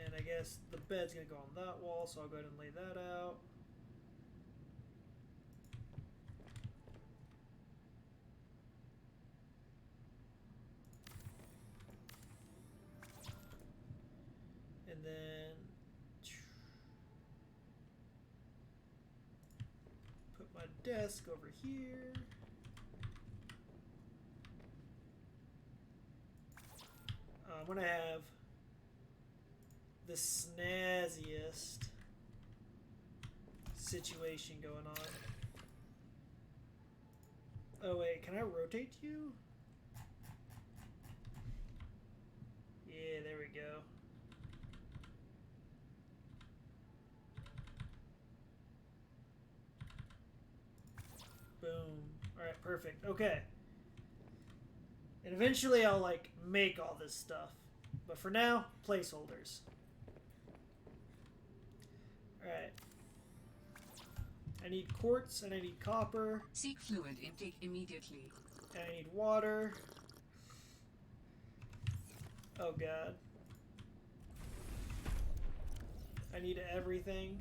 And I guess the bed's going to go on that wall, so I'll go ahead and lay that out. And then put my desk over here. I'm going to have the snazziest situation going on. Oh wait, can I rotate you? Yeah, there we go. Boom. Alright, perfect. Okay. And eventually I'll like make all this stuff. But for now, placeholders. Alright. I need quartz and I need copper. Seek fluid intake immediately. And I need water. Oh god. I need everything.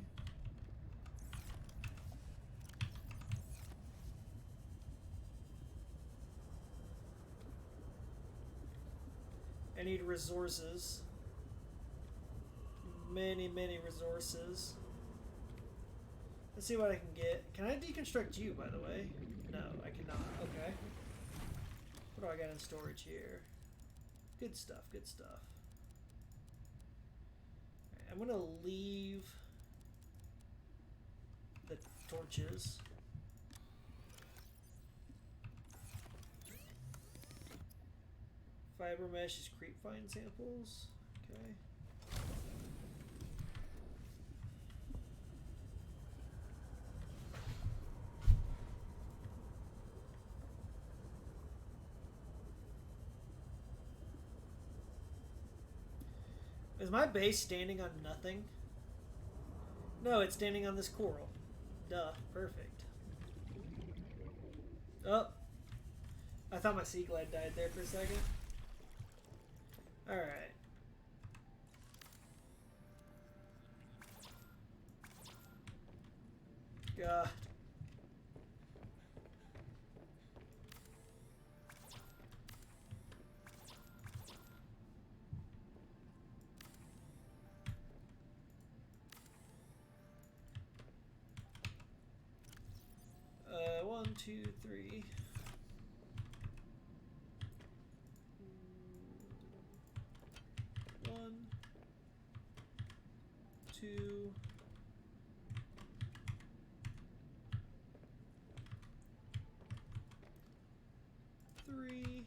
I need resources. Many, many resources. Let's see what I can get. Can I deconstruct you, by the way? No, I cannot. Okay. What do I got in storage here? Good stuff, good stuff. Right, I'm gonna leave the torches. Fiber mesh is creep vine samples. Okay. Is my base standing on nothing? No, it's standing on this coral. Duh. Perfect. Oh. I thought my sea glide died there for a second. Alright. God. One, two, three. One, two, three,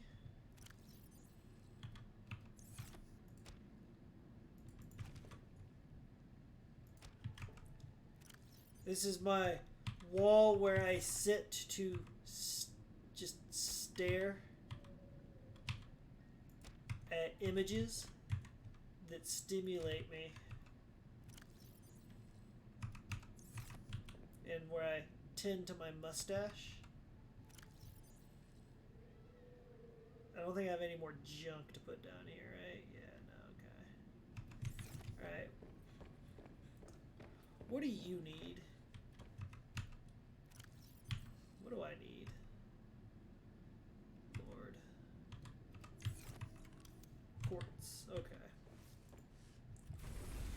this is my wall where I sit to just stare at images that stimulate me. and where I tend to my mustache. I don't think I have any more junk to put down here, right? Yeah, no, okay. Alright. What do you need? What do I need? Lord. Quartz, okay.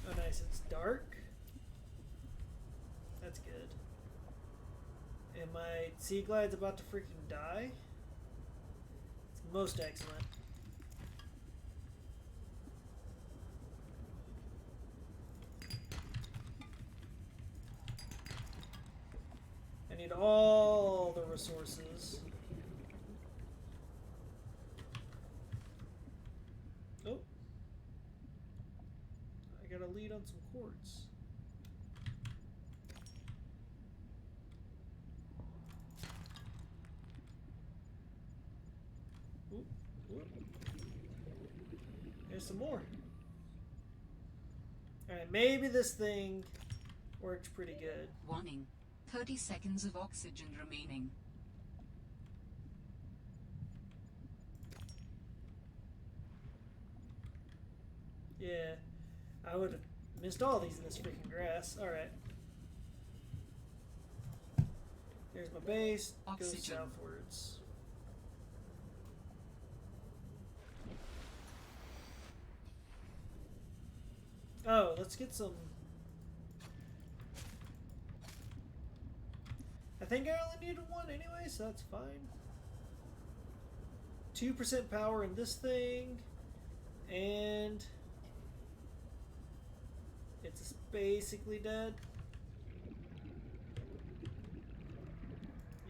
Oh nice, it's dark. That's good. And my sea glide's about to freaking die. It's most excellent. I need all the resources. Oh. I got a lead on some quartz. Oop, oop. There's some more. Alright, maybe this thing works pretty good. Warning. 30 seconds of oxygen remaining. Yeah, I would have missed all these in this freaking grass. Alright. Here's my base. Oxygen. Goes southwards. Oh, let's get some... I think I only needed one anyway, so that's fine. 2% power in this thing. And... it's basically dead.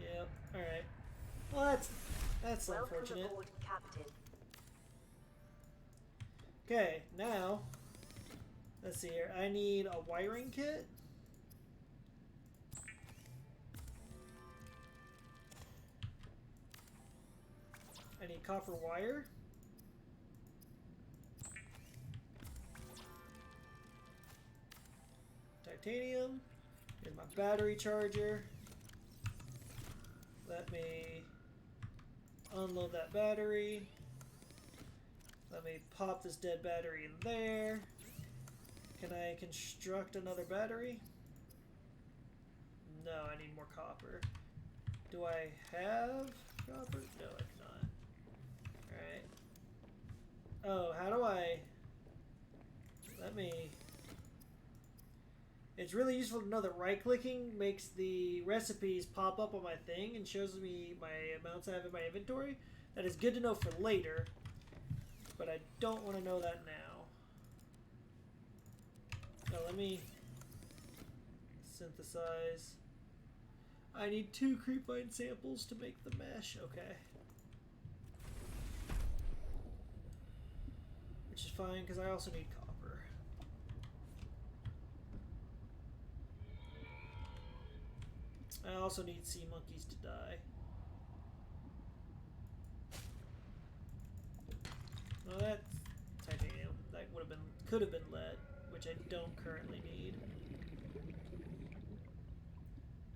Yep, alright. Well, that's unfortunate. Welcome aboard, Captain. Okay, now... let's see here. I need a wiring kit. I need copper wire. Titanium. Here's my battery charger. Let me unload that battery. Let me pop this dead battery in there. Can I construct another battery? No, I need more copper. Do I have copper? No, I do not. Alright. Oh, how do I... let me... it's really useful to know that right-clicking makes the recipes pop up on my thing and shows me my amounts I have in my inventory. That is good to know for later, but I don't want to know that now. So let me synthesize. I need 2 creepvine samples to make the mesh. Okay. Which is fine because I also need copper. I also need sea monkeys to die. Well, that's titanium. That would have been, could have been lead, which I don't currently need.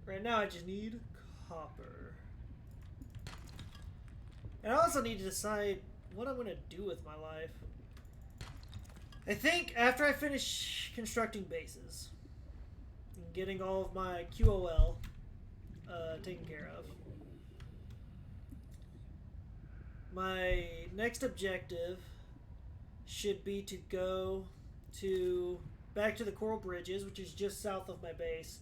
Right now I just need copper. And I also need to decide what I'm going to do with my life. I think after I finish constructing bases and getting all of my QOL taken care of, my next objective should be to go back to the Coral Bridges, which is just south of my base,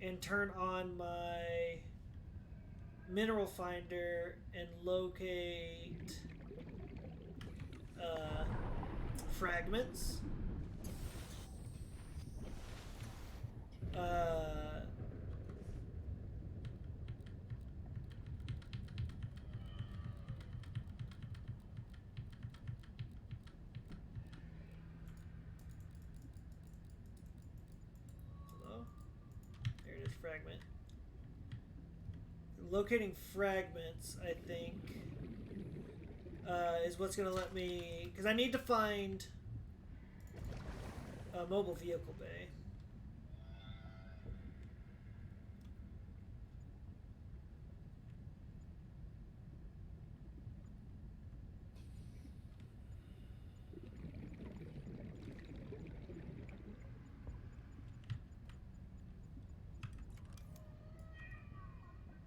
and turn on my mineral finder and locate fragments. Hello? There it is, fragment. Locating fragments, I think, is what's going to let me... because I need to find a mobile vehicle bay.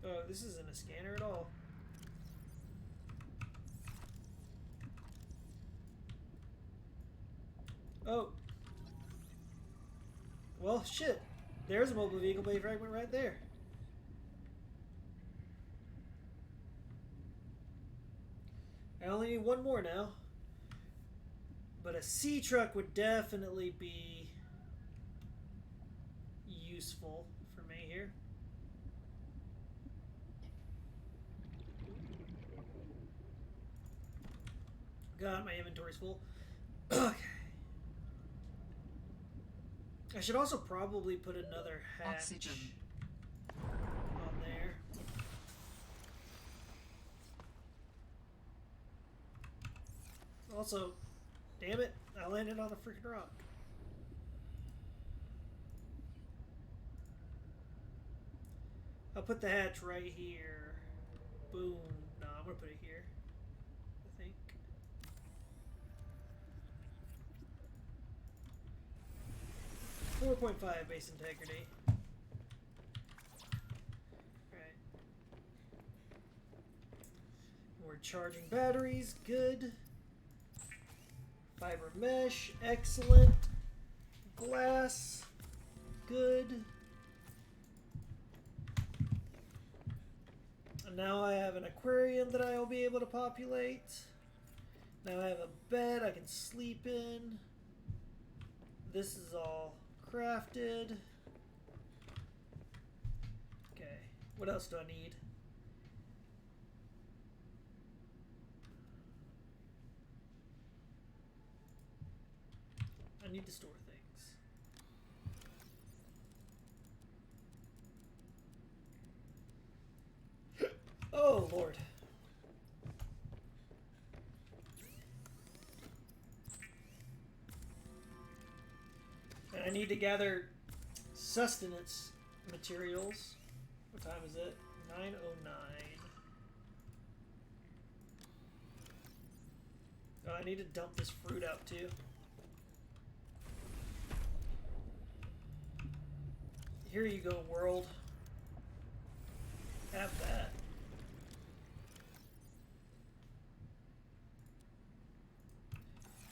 Oh, this isn't a scanner at all. Oh. Well, shit. There's a mobile vehicle bay fragment right there. I only need one more now. But a sea truck would definitely be useful for me here. God, my inventory's full. Okay. I should also probably put another hatch Oxygen on there. Also, damn it, I landed on a freaking rock. I'll put the hatch right here. Boom. No, I'm gonna put it here, I think. .5 base integrity. Alright. We're charging batteries. Good. Fiber mesh. Excellent. Glass. Good. And now I have an aquarium that I will be able to populate. Now I have a bed I can sleep in. This is all crafted. Okay, what else do I need? I need to store things. Oh, Lord. And I need to gather sustenance materials. What time is it? 9:09. Oh, I need to dump this fruit out too. Here you go, world. Have that.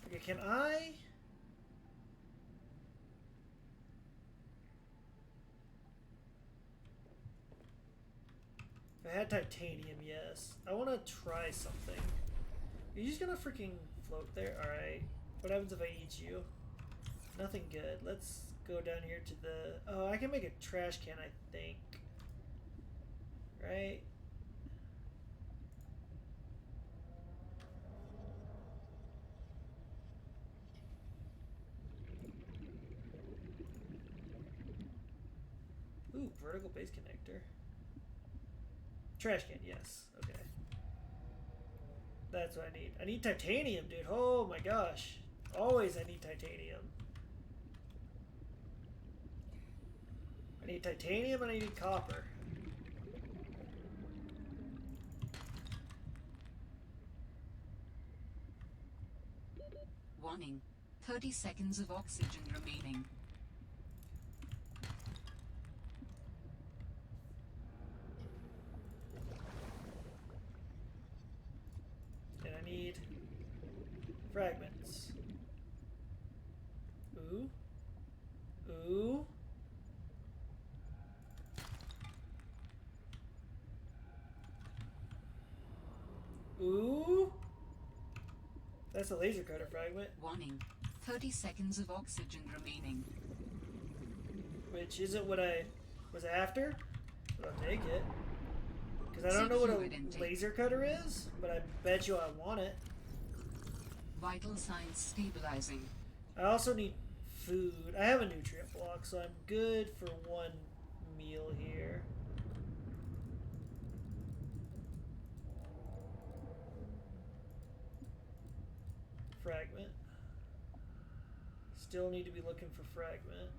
Okay, can I? If I had titanium, yes. I want to try something. Are you just gonna freaking float there? Alright. What happens if I eat you? Nothing good. Let's go down here to the... Oh, I can make a trash can, I think. Right? Ooh, vertical base connector. Trash can, yes. Okay. That's what I need. I need titanium, dude. Oh my gosh. Always I need titanium. I need titanium and I need copper. warning. 30 seconds of oxygen remaining. And I need fragments. Ooh. Ooh. Ooh. That's a laser cutter fragment. Warning. 30 seconds of oxygen remaining. Which isn't what I was after, but I'll take it. Because I don't know what a laser cutter is, but I bet you I want it. Vital signs stabilizing. I also need food. I have a nutrient block, so I'm good for one meal here. Fragment. Still need to be looking for fragment.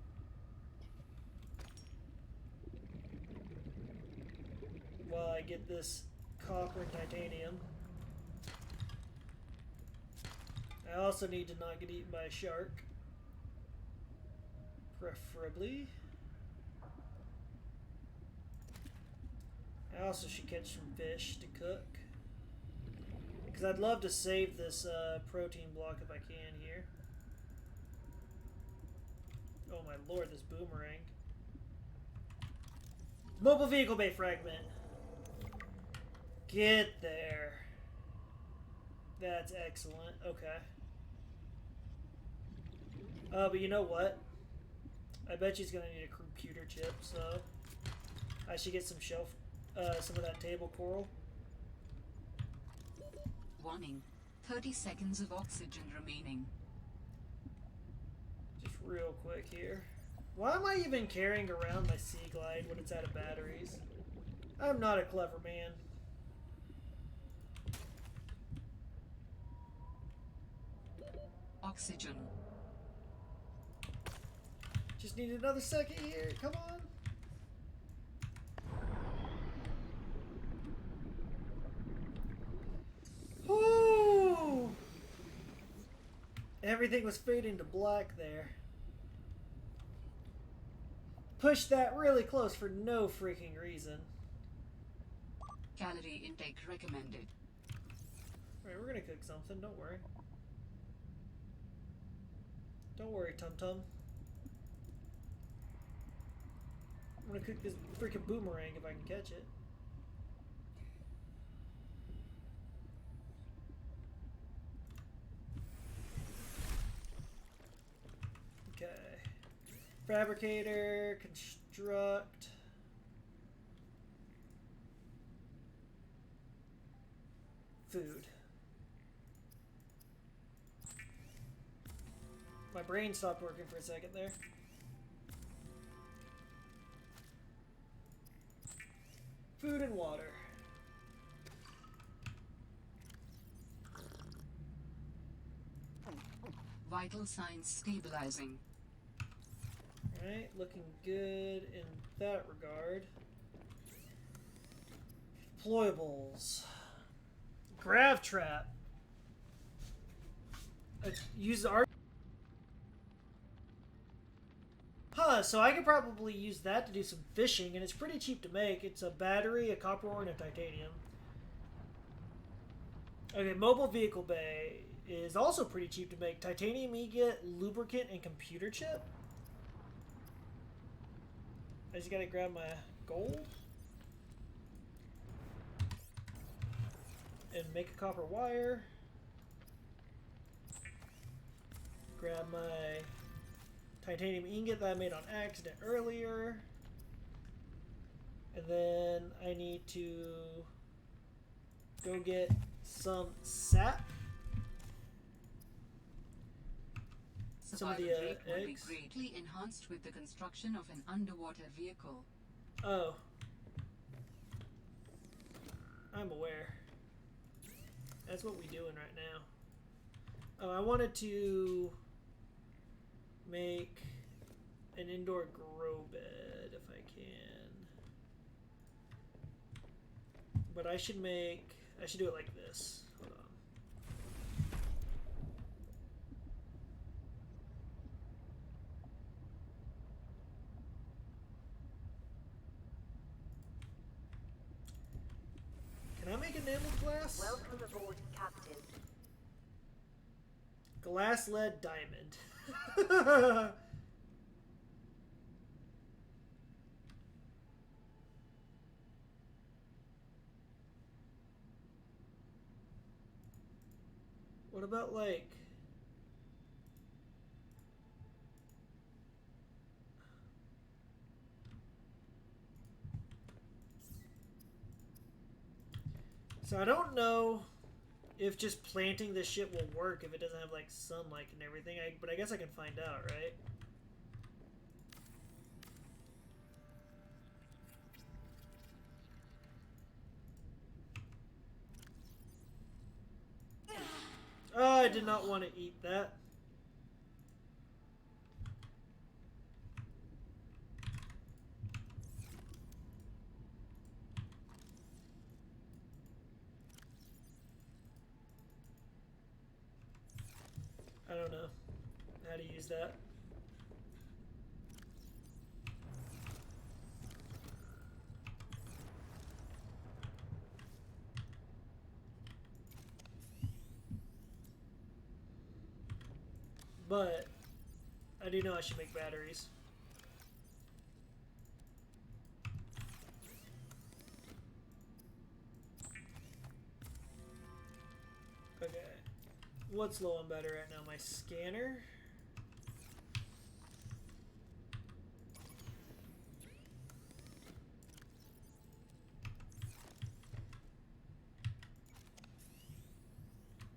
While I get this copper and titanium. I also need to not get eaten by a shark. Preferably. I I also should catch some fish to cook. Because I'd love to save this protein block if I can here. Oh my lord, this boomerang. Mobile vehicle bay fragment. Get there. That's excellent. Okay. But you know what? I bet she's gonna need a computer chip, so I should get some some of that table coral. Warning. 30 seconds of oxygen remaining. Just real quick here. Why am I even carrying around my Sea Glide when it's out of batteries? I'm not a clever man. Oxygen. Just need another second here. Come on. Woo! Everything was fading to black there. Pushed that really close for no freaking reason. Calorie intake recommended. Alright, we're gonna cook something, don't worry. Don't worry, Tum Tum. I'm gonna cook this freaking boomerang if I can catch it. Okay. Fabricator, construct. Food. My brain stopped working for a second there. Food and water. Vital signs stabilizing. Alright, looking good in that regard. Deployables. Grav trap. Use our. Huh, so I could probably use that to do some fishing, and it's pretty cheap to make. It's a battery, a copper ore, and a titanium. Okay, mobile vehicle bay is also pretty cheap to make. Titanium ingot, lubricant, and computer chip. I just gotta grab my gold. And make a copper wire. Grab my titanium ingot that I made on accident earlier. And then I need to go get some sap. Some of the Survival rate will be eggs. greatly enhanced with the construction of an underwater vehicle. Oh. I'm aware. That's what we're doing right now. Oh, I wanted to make an indoor grow bed if I can. But I should do it like this. Hold on. Can I make enameled glass? Welcome aboard, Captain. Glass lead diamond. What about like so I don't know if just planting this shit will work if it doesn't have like sunlight and everything. But I guess I can find out, right? Oh, I did not want to eat that. I don't know how to use that. but I do know I should make batteries. Okay. What's low on battery right now? My scanner?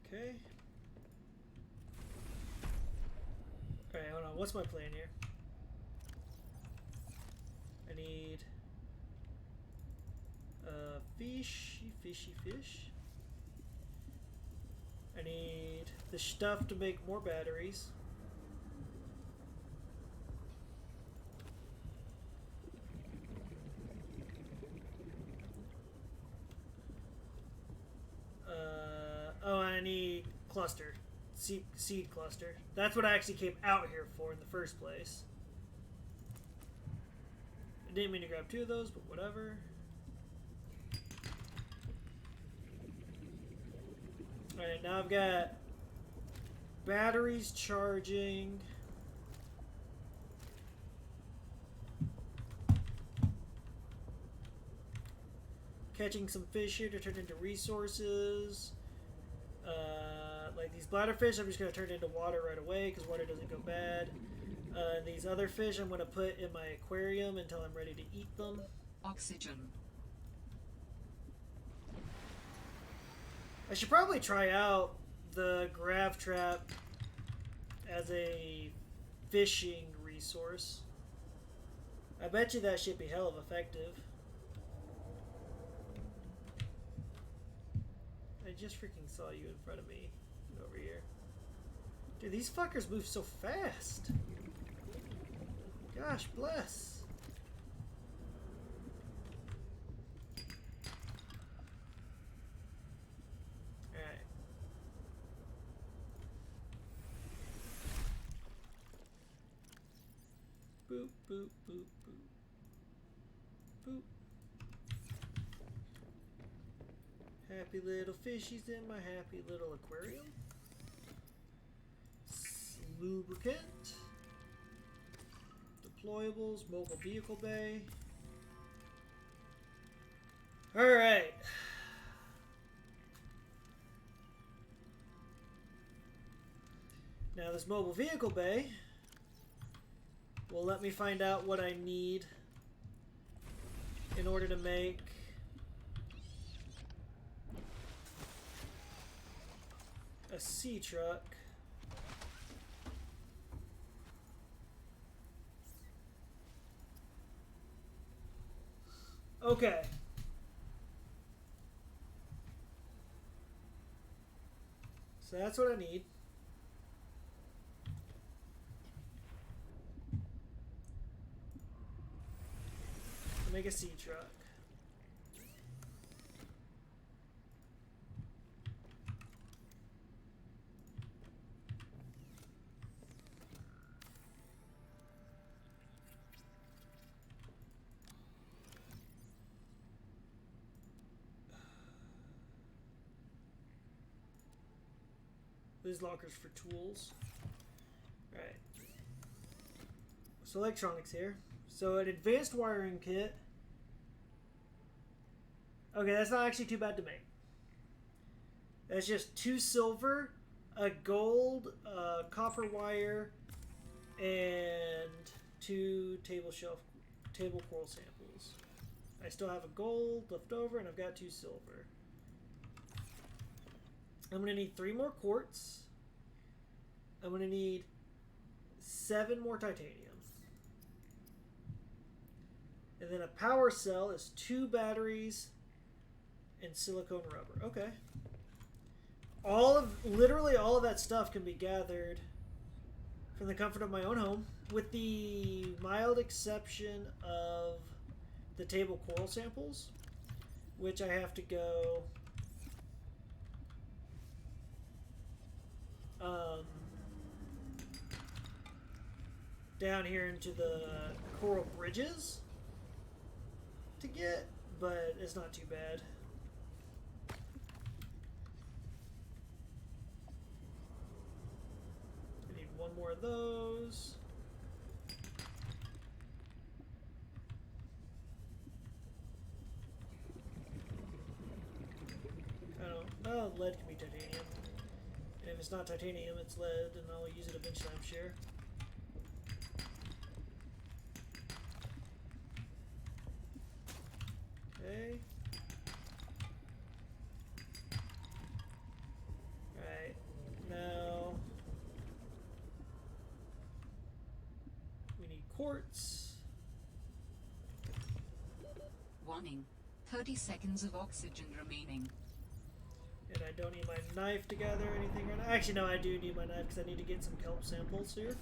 Okay. Alright, hold on. What's my plan here? I need fishy fish. I need the stuff to make more batteries. Oh, I need cluster. Seed cluster. That's what I actually came out here for in the first place. I didn't mean to grab 2 of those, but whatever. Alright, now I've got batteries charging. Catching some fish here to turn into resources. Like these bladderfish, I'm just going to turn into water right away because water doesn't go bad. These other fish I'm going to put in my aquarium until I'm ready to eat them. Oxygen. I should probably try out the grav trap as a fishing resource. I bet you that should be hell of effective. I just freaking saw you in front of me over here. Dude, these fuckers move so fast. Gosh bless. Alright. Boop, boop, boop, boop. Boop. Happy little fishies in my happy little aquarium. Lubricant. Deployables, mobile vehicle bay. Alright. Now this mobile vehicle bay will let me find out what I need in order to make a sea truck. Okay. So that's what I need. To make a sea truck. These lockers for tools. Alright. So electronics here. So an advanced wiring kit. Okay, that's not actually too bad to make. That's just 2 silver, a gold, copper wire, and 2 table coral samples. I still have a gold left over, and I've got 2 silver. I'm going to need 3 more quartz. I'm going to need 7 more titanium. And then a power cell is 2 batteries and silicone rubber. Okay. Literally all of that stuff can be gathered from the comfort of my own home, with the mild exception of the table coral samples, which I have to go down here into the coral bridges to get, but it's not too bad. I need 1 more of lead can be titanium. And if it's not titanium, it's lead, and I'll use it eventually, I'm sure. Okay. Alright. Now we need quartz. Warning. 30 seconds of oxygen remaining. And I don't need my knife to gather anything right now. Actually, no, I do need my knife because I need to get some kelp samples here.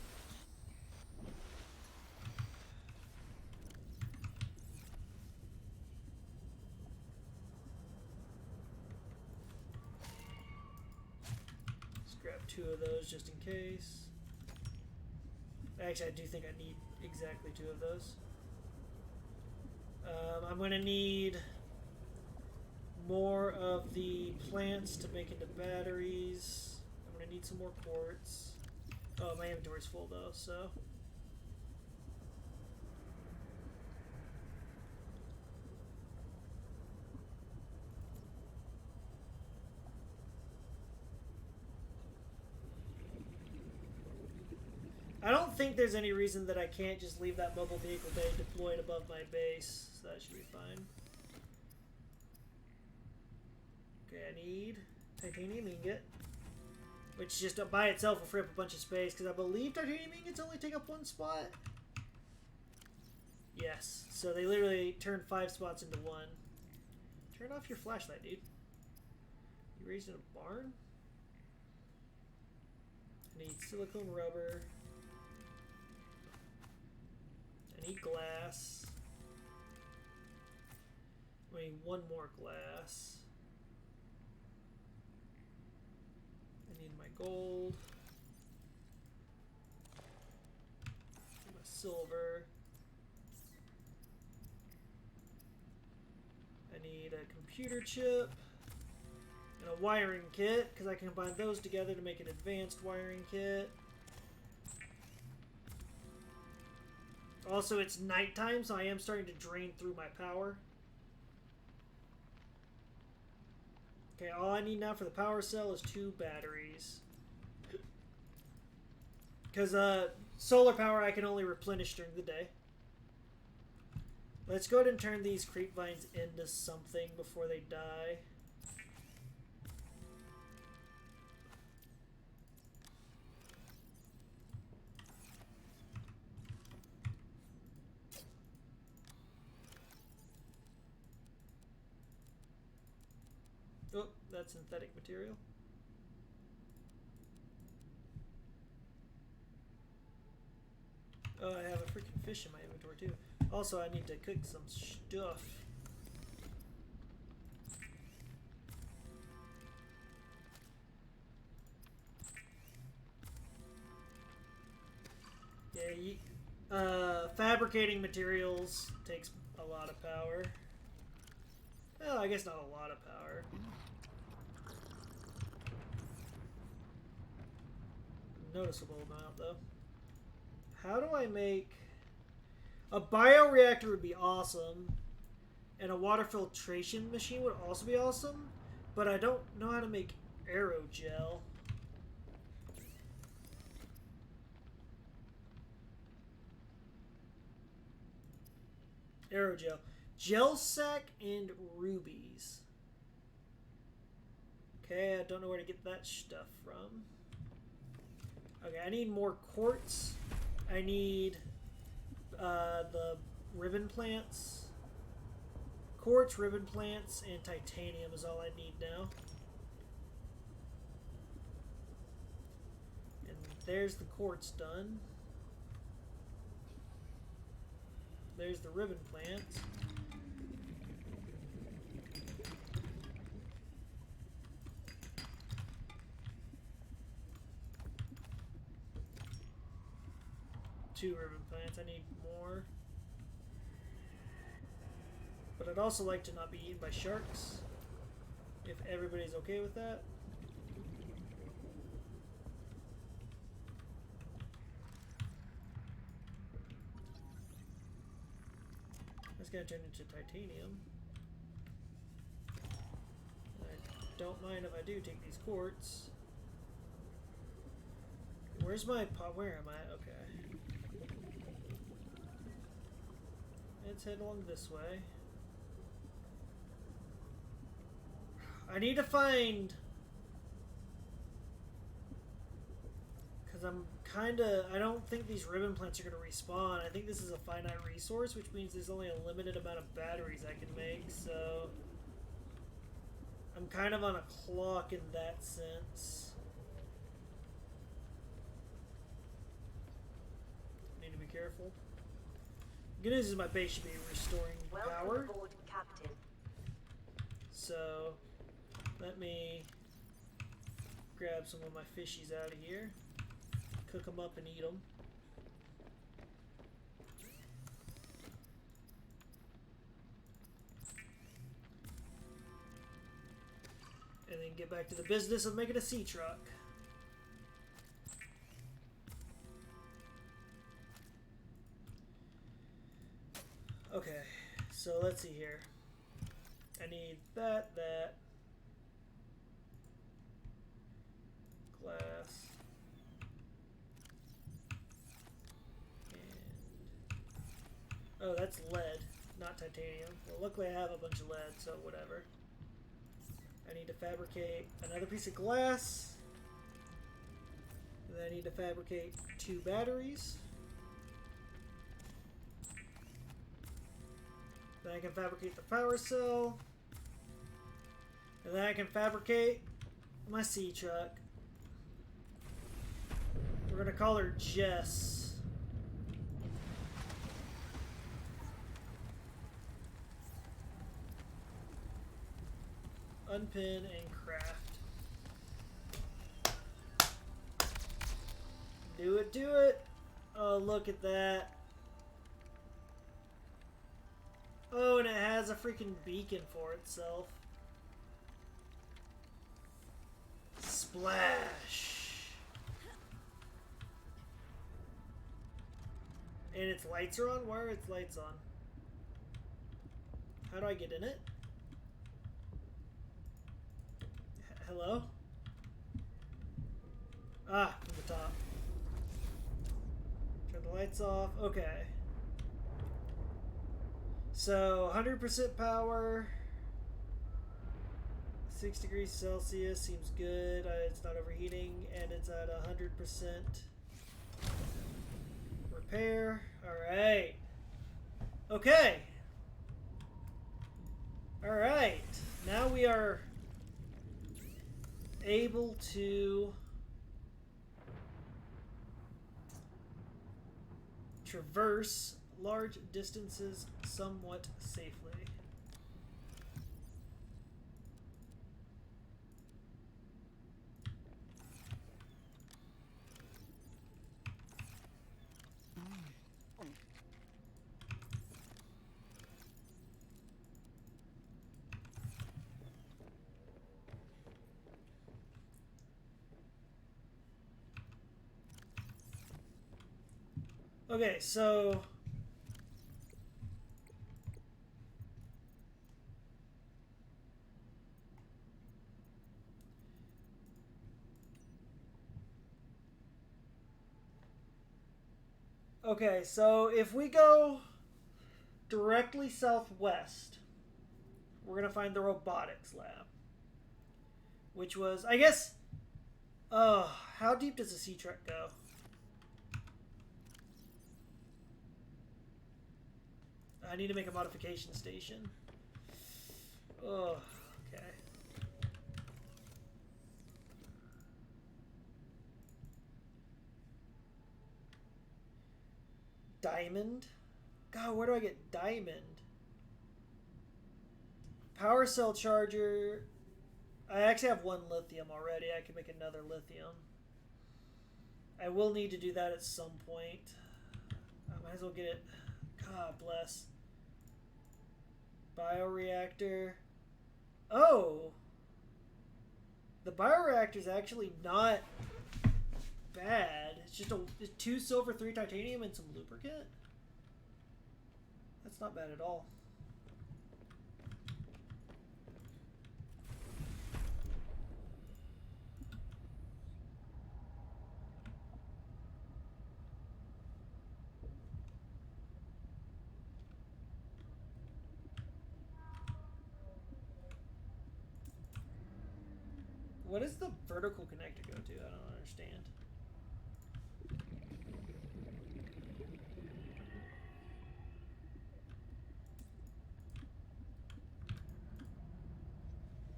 Let's grab 2 of those just in case. Actually, I do think I need exactly 2 of those. I'm going to need more of the plants to make into batteries. I'm going to need some more quartz. Oh, my inventory's full though, so. I don't think there's any reason that I can't just leave that mobile vehicle bay deployed above my base, so that should be fine. Okay, I need titanium ingot, which just by itself will free up a bunch of space, because I believe titanium ingots only take up 1 spot. Yes, so they literally turn 5 spots into 1. Turn off your flashlight, dude. You raised in a barn? I need silicone rubber. I need glass. I need 1 more glass. I need my gold. My silver. I need a computer chip. And a wiring kit, because I can combine those together to make an advanced wiring kit. Also, it's nighttime, so I am starting to drain through my power. Okay, all I need now for the power cell is 2 batteries. Because solar power I can only replenish during the day. Let's go ahead and turn these creep vines into something before they die. Oh, that's synthetic material. Oh, I have a freaking fish in my inventory too. Also, I need to cook some stuff. Yeah, fabricating materials takes a lot of power. Well, I guess not a lot of power. Noticeable amount, though. How do I make... A bioreactor would be awesome. And a water filtration machine would also be awesome. But I don't know how to make aerogel. Aerogel. Gel sack and rubies. Okay, I don't know where to get that stuff from. Okay, I need more quartz. I need the ribbon plants. Quartz, ribbon plants, and titanium is all I need now. And there's the quartz done. There's the ribbon plants. Two ribbon plants. I need more. But I'd also like to not be eaten by sharks. If everybody's okay with that. That's gonna turn into titanium. don't mind if I do take these quartz. Where's my pot? Where am I? Okay. Let's head along this way. I need to find... Because I'm kind of... I don't think these ribbon plants are going to respawn. I think this is a finite resource, which means there's only a limited amount of batteries I can make, so... I'm kind of on a clock in that sense. Need to be careful. Good news is my base should be restoring power. Welcome aboard, Captain. So, let me grab some of my fishies out of here. Cook them up and eat them. And then get back to the business of making a sea truck. Okay, so let's see here. I need that, glass, and oh, that's lead, not titanium. Well, luckily I have a bunch of lead, so whatever. I need to fabricate another piece of glass, and then I need to fabricate 2 batteries. Then I can fabricate the power cell. And then I can fabricate my sea truck. We're gonna call her Jess. Unpin and craft. Do it, do it! Oh, look at that. Oh, and it has a freaking beacon for itself. Splash! And its lights are on? Why are its lights on? How do I get in it? Hello? Ah, from the top. Turn the lights off. Okay. So, 100% power, 6 degrees Celsius seems good. It's not overheating, and it's at 100% repair. Alright. Okay. Alright. Now we are able to traverse large distances somewhat safely. Okay, so if we go directly southwest, we're going to find the robotics lab. Which was, I guess, how deep does a sea truck go? I need to make a modification station. Oh, okay. Diamond? God, where do I get diamond? Power cell charger. I actually have 1 lithium already. I can make another lithium. I will need to do that at some point. I might as well get it. God bless. Bioreactor. Oh! The bioreactor is actually not bad. It's just 2 silver, 3 titanium, and some lubricant. That's not bad at all. What does the vertical connector go to? I don't understand.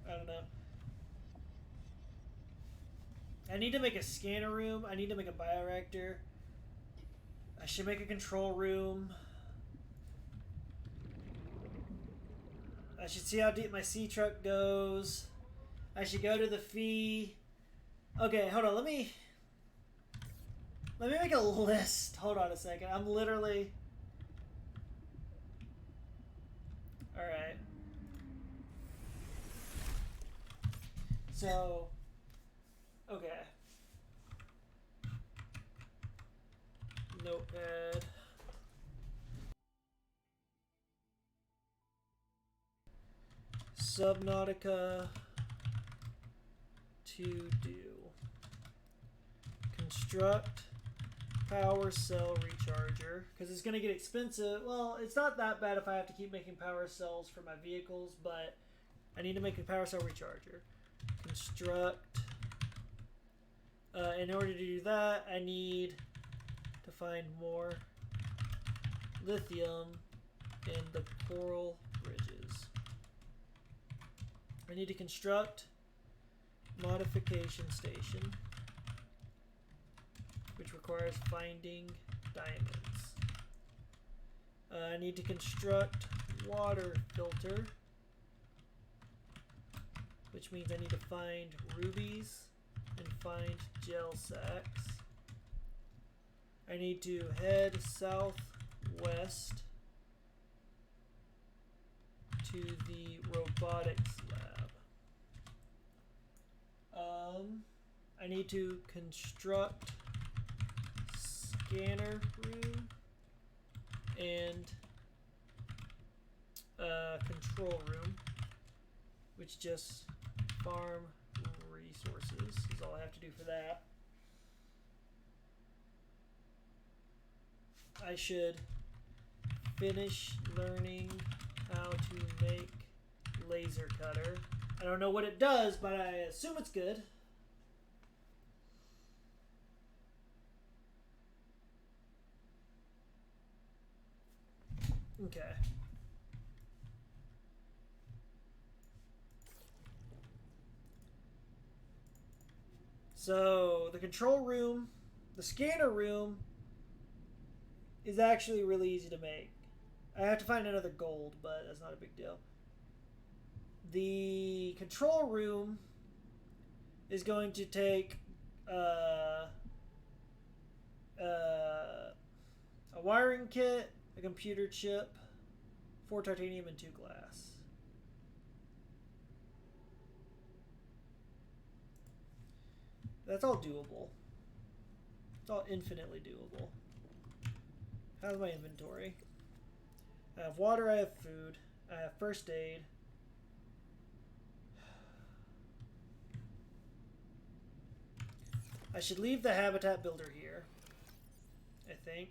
I don't know. I need to make a scanner room. I need to make a bioreactor. I should make a control room. I should see how deep my sea truck goes. I should go to the fee. Okay, hold on. Let me make a list. Hold on a second. I'm literally... Alright. So... Okay. Notepad. Subnautica to do. Construct power cell recharger, because it's going to get expensive. Well, it's not that bad if I have to keep making power cells for my vehicles, but I need to make a power cell recharger. Construct. In order to do that, I need to find more lithium in the coral bridges. I need to construct modification station, which requires finding diamonds. I need to construct water filter, which means I need to find rubies and find gel sacks. I need to head southwest to the robotics lab. I need to construct scanner room and control room, which just farm resources is all I have to do for that. I should finish learning how to make laser cutter. I don't know what it does, but I assume it's good. Okay. So, the control room, the scanner room is actually really easy to make. I have to find another gold, but that's not a big deal. The control room is going to take a wiring kit, a computer chip, 4 titanium, and 2 glass. That's all doable. It's all infinitely doable. How's my inventory? I have water, I have food, I have first aid. I should leave the habitat builder here, I think,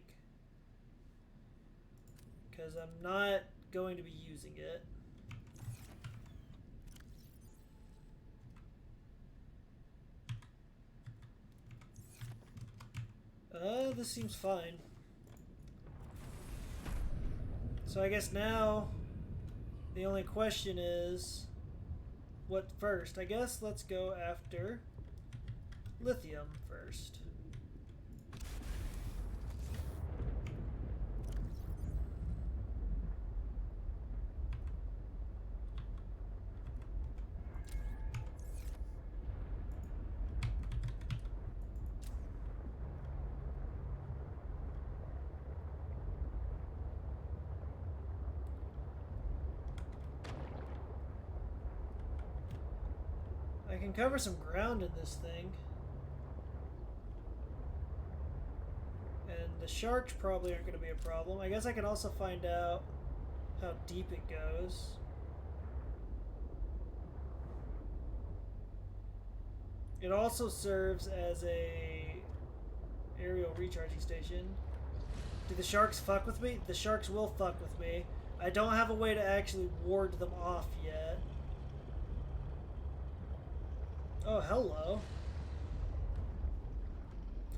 because I'm not going to be using it. This seems fine. So I guess now the only question is what first? I guess let's go after lithium first. I can cover some ground in this thing. And the sharks probably aren't going to be a problem. I guess I can also find out how deep it goes. It also serves as a aerial recharging station. Do the sharks fuck with me? The sharks will fuck with me. I don't have a way to actually ward them off yet. Oh, hello.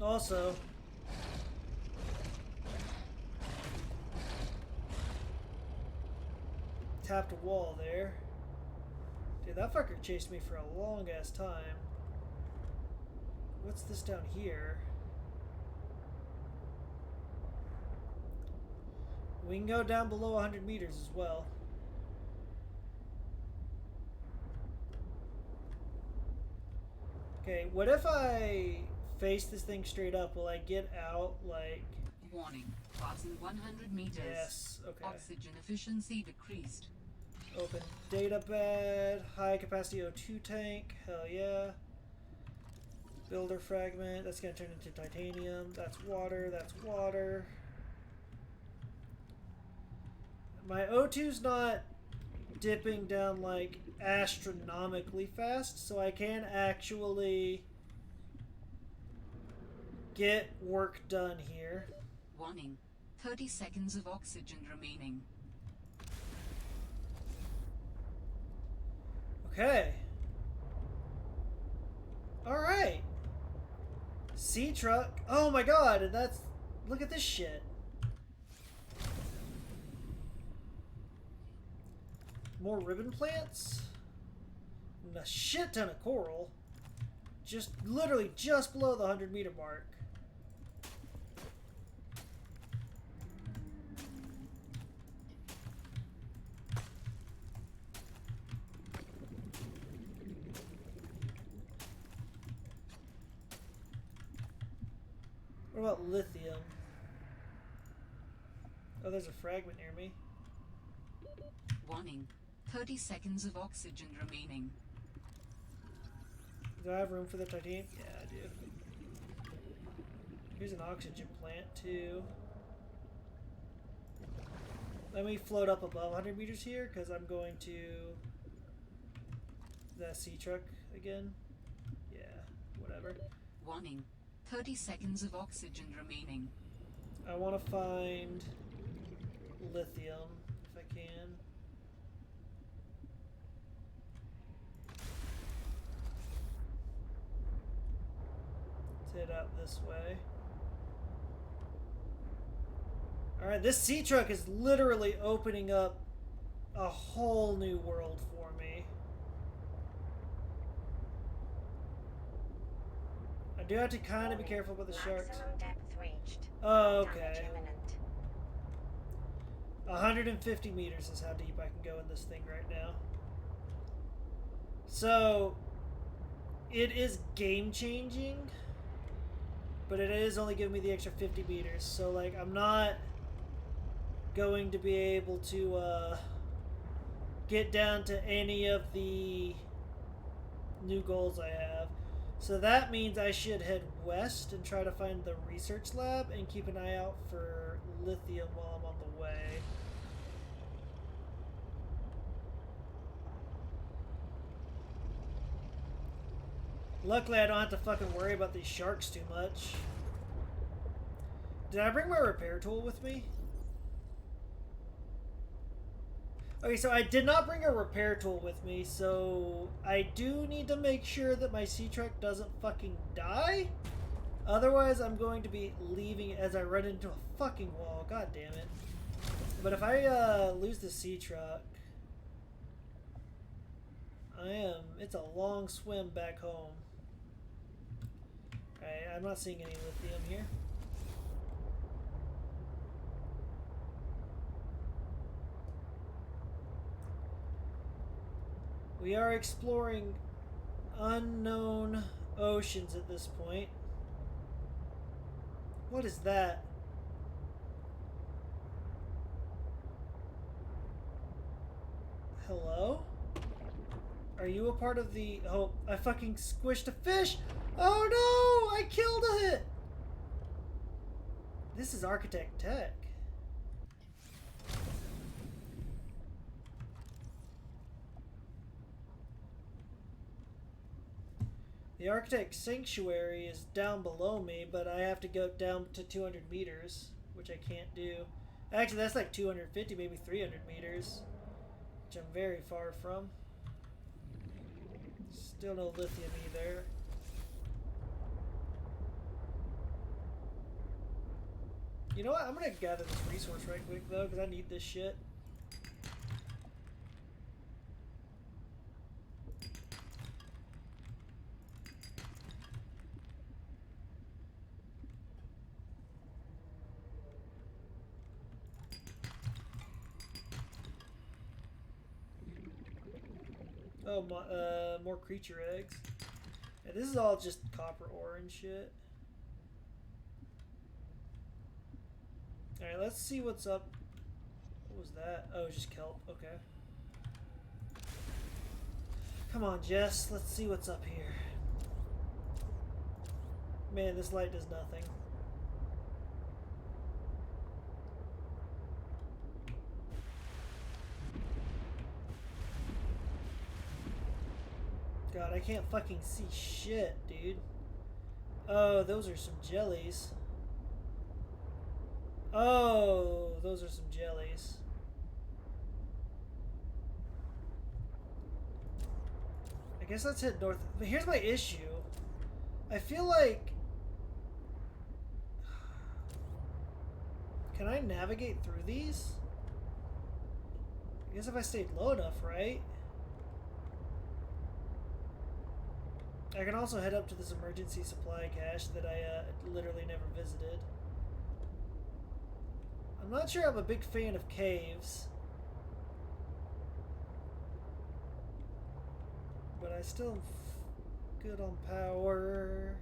Also, tapped a wall there. Dude, that fucker chased me for a long ass time. What's this down here? We can go down below 100 meters as well. Okay, what if I face this thing straight up? Will I get out, like... Warning. Passing 100 meters. Yes, okay. Oxygen efficiency decreased. Open data bed. High capacity O2 tank. Hell yeah. Builder fragment. That's going to turn into titanium. That's water. That's water. My O2's not dipping down like astronomically fast, so I can actually get work done here. Warning. 30 seconds of oxygen remaining. Okay. Alright. Sea truck. Oh my god, and that's... Look at this shit. More ribbon plants? And a shit ton of coral. Just literally just below the 100 meter mark. What about lithium? Oh, there's a fragment near me. Warning. 30 seconds of oxygen remaining. Do I have room for the titanium? Yeah, I do. Here's an oxygen plant, too. Let me float up above 100 meters here, because I'm going to... that sea truck again. Yeah, whatever. Warning. 30 seconds of oxygen remaining. I want to find lithium, if I can. Let's head out this way. Alright, this sea truck is literally opening up a whole new world for me. I do have to kind of be careful with the sharks. Maximum depth reached. Oh, Damage okay. imminent. 150 meters is how deep I can go in this thing right now. So, it is game changing, but it is only giving me the extra 50 meters. So, like, I'm not going to be able to get down to any of the new goals I have. So that means I should head west and try to find the research lab and keep an eye out for lithium while I'm on the way. Luckily, I don't have to fucking worry about these sharks too much. Did I bring my repair tool with me? Okay, so I did not bring a repair tool with me, so I do need to make sure that my sea truck doesn't fucking die. Otherwise, I'm going to be leaving as I run into a fucking wall. God damn it. But if I lose the sea truck, it's a long swim back home. Alright, I'm not seeing any lithium here. We are exploring unknown oceans at this point. What is that? Hello? Are you a part of the... Oh, I fucking squished a fish! Oh no! I killed it! This is Architect Tech. The Architect Sanctuary is down below me, but I have to go down to 200 meters, which I can't do. Actually, that's like 250, maybe 300 meters, which I'm very far from. Still no lithium either. You know what? I'm gonna gather this resource right quick though, because I need this shit. Oh, more creature eggs. Yeah, this is all just copper ore and shit. Alright, let's see what's up. What was that? Oh, just kelp. Okay. Come on, Jess. Let's see what's up here. Man, this light does nothing. God, I can't fucking see shit, dude. Oh, those are some jellies. Oh, those are some jellies. I guess let's head north. But here's my issue. I feel like... Can I navigate through these? I guess if I stayed low enough, right? I can also head up to this emergency supply cache that I literally never visited. I'm not sure I'm a big fan of caves. But I still am good on power.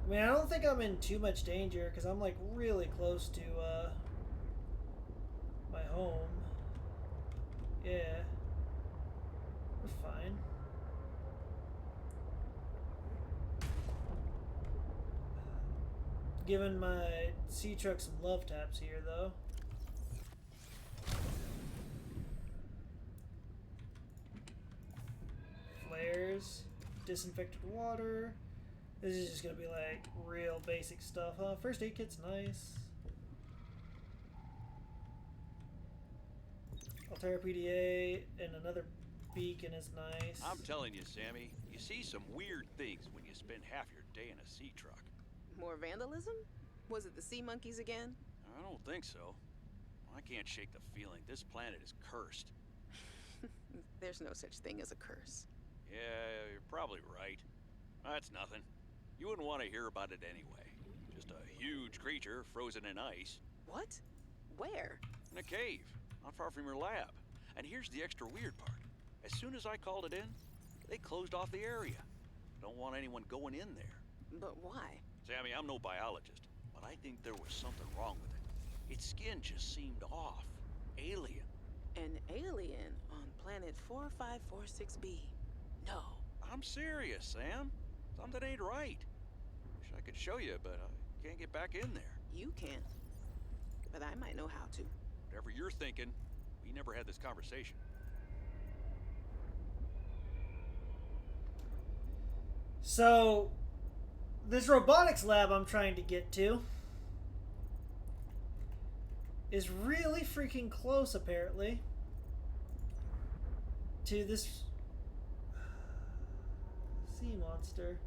I mean, I don't think I'm in too much danger because I'm like really close to my home. Yeah, we're fine. Giving my sea truck some love taps here, though. Flares, disinfected water. This is just gonna be like real basic stuff, huh? First aid kit's nice. Altera PDA and another beacon is nice. I'm telling you, Sammy, you see some weird things when you spend half your day in a sea truck. More vandalism? Was it the sea monkeys again? I don't think so. I can't shake the feeling this planet is cursed. There's no such thing as a curse. Yeah, you're probably right. That's nothing. You wouldn't want to hear about it anyway. Just a huge creature frozen in ice. What? Where? In a cave, not far from your lab. And here's the extra weird part. As soon as I called it in, they closed off the area. Don't want anyone going in there. But why? Sammy, I'm no biologist, but I think there was something wrong with it. Its skin just seemed off. Alien. An alien on planet 4546b. No. I'm serious, Sam. Something ain't right. Wish I could show you, but I can't get back in there. You can. But I might know how to. Whatever you're thinking, we never had this conversation. So, this robotics lab I'm trying to get to is really freaking close, apparently, to this sea monster.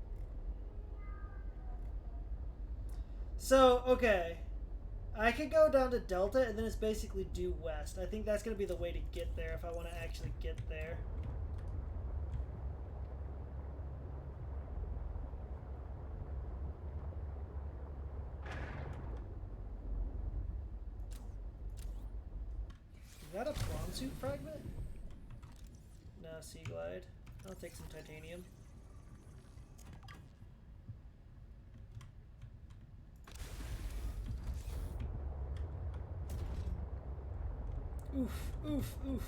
So, okay. I could go down to Delta and then it's basically due west. I think that's going to be the way to get there if I want to actually get there. Is that a prawn suit fragment? No, sea glide. I'll take some titanium. Oof, oof, oof.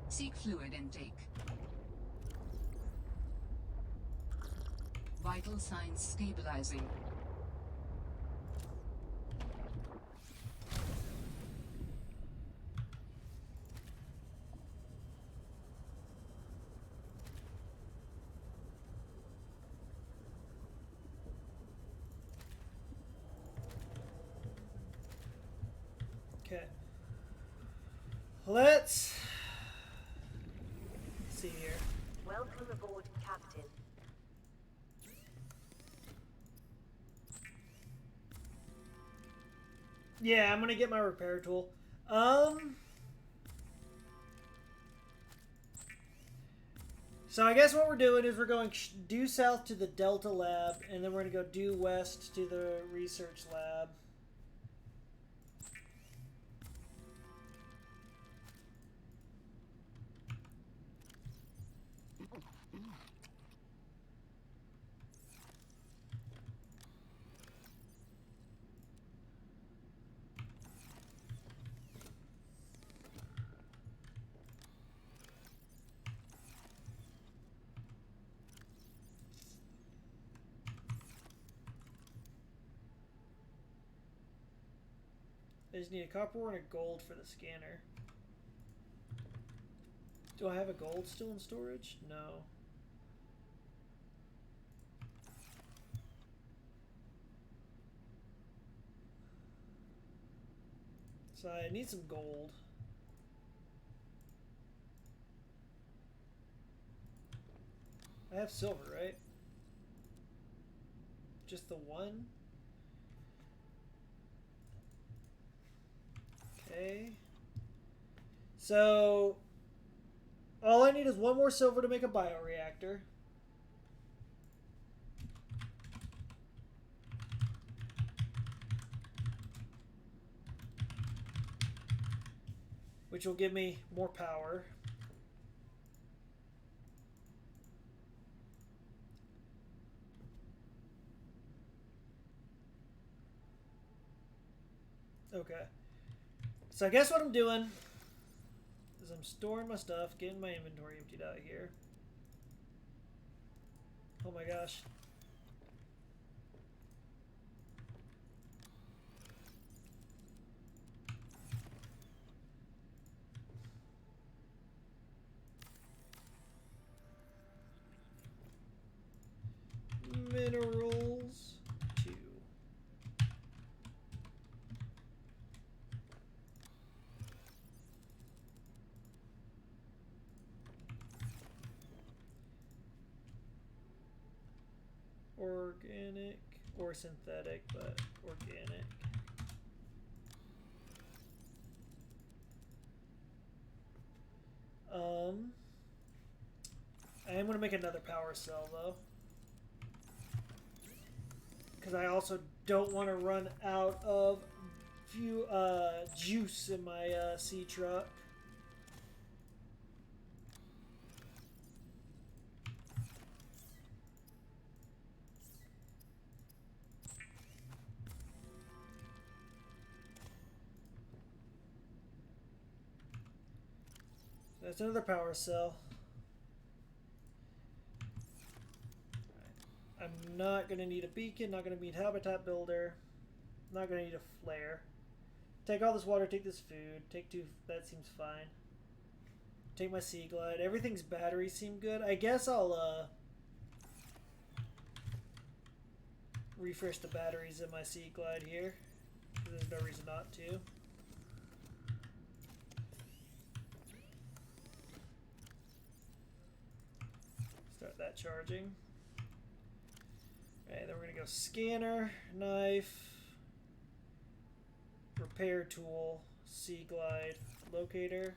Seek fluid intake. Vital signs stabilizing. Okay. Let's see here. Welcome aboard, Captain. Yeah, I'm gonna get my repair tool. So I guess what we're doing is we're going due south to the Delta lab, and then we're gonna go due west to the research lab. I just need a copper ore and a gold for the scanner. Do I have a gold still in storage? No. So I need some gold. I have silver, right? Just the one? Okay. So all I need is one more silver to make a bioreactor. Which will give me more power. Okay. So I guess what I'm doing is I'm storing my stuff, getting my inventory emptied out here. Oh my gosh. Minerals 2. Organic or synthetic, but organic. I am going to make another power cell though, because I also don't want to run out of juice in my sea truck. That's another power cell. I'm not going to need a beacon, not going to need habitat builder, not going to need a flare. Take all this water, take this food, take 2, that seems fine. Take my sea glide. Everything's batteries seem good. I guess I'll refresh the batteries in my sea glide here. There's no reason not to. Start that charging. Alright, then we're gonna go scanner, knife, repair tool, sea glide, locator.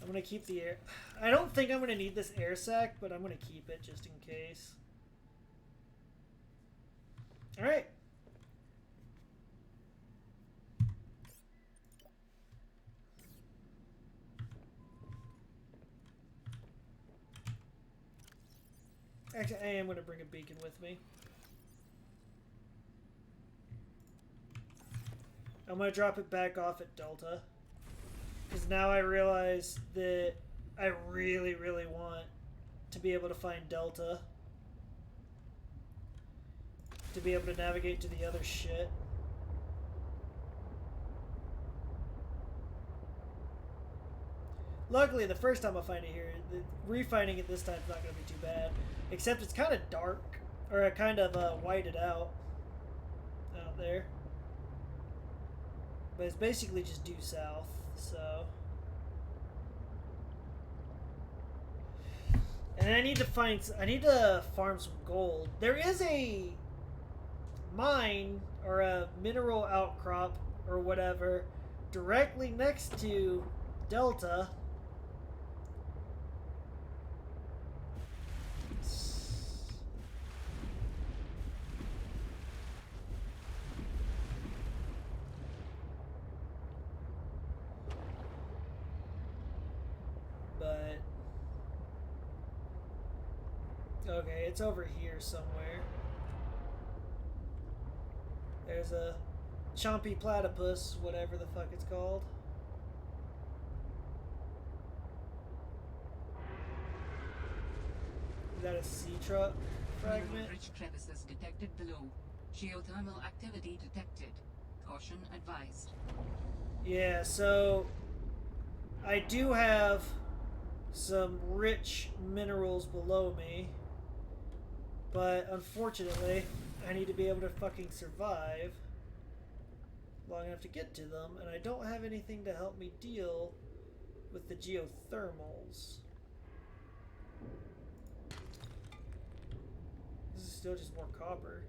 I'm gonna keep the air. I don't think I'm gonna need this air sac, but I'm gonna keep it just in case. Alright. Actually, I am going to bring a beacon with me. I'm going to drop it back off at Delta. Because now I realize that I really, really want to be able to find Delta. To be able to navigate to the other shit. Luckily, the first time I find it here, refinding it this time is not going to be too bad. Except it's kind of dark, or kind of whited out there. But it's basically just due south, so. And I need to farm some gold. There is a mine, or a mineral outcrop, or whatever, directly next to Delta. But okay, it's over here somewhere. There's a chompy platypus, whatever the fuck it's called. Is that a sea truck fragment? Rich crevices detected below. Geothermal activity detected. Caution advised. Yeah, so I do have some rich minerals below me, but unfortunately I need to be able to fucking survive long enough to get to them, and I don't have anything to help me deal with the geothermals. This is still just more copper.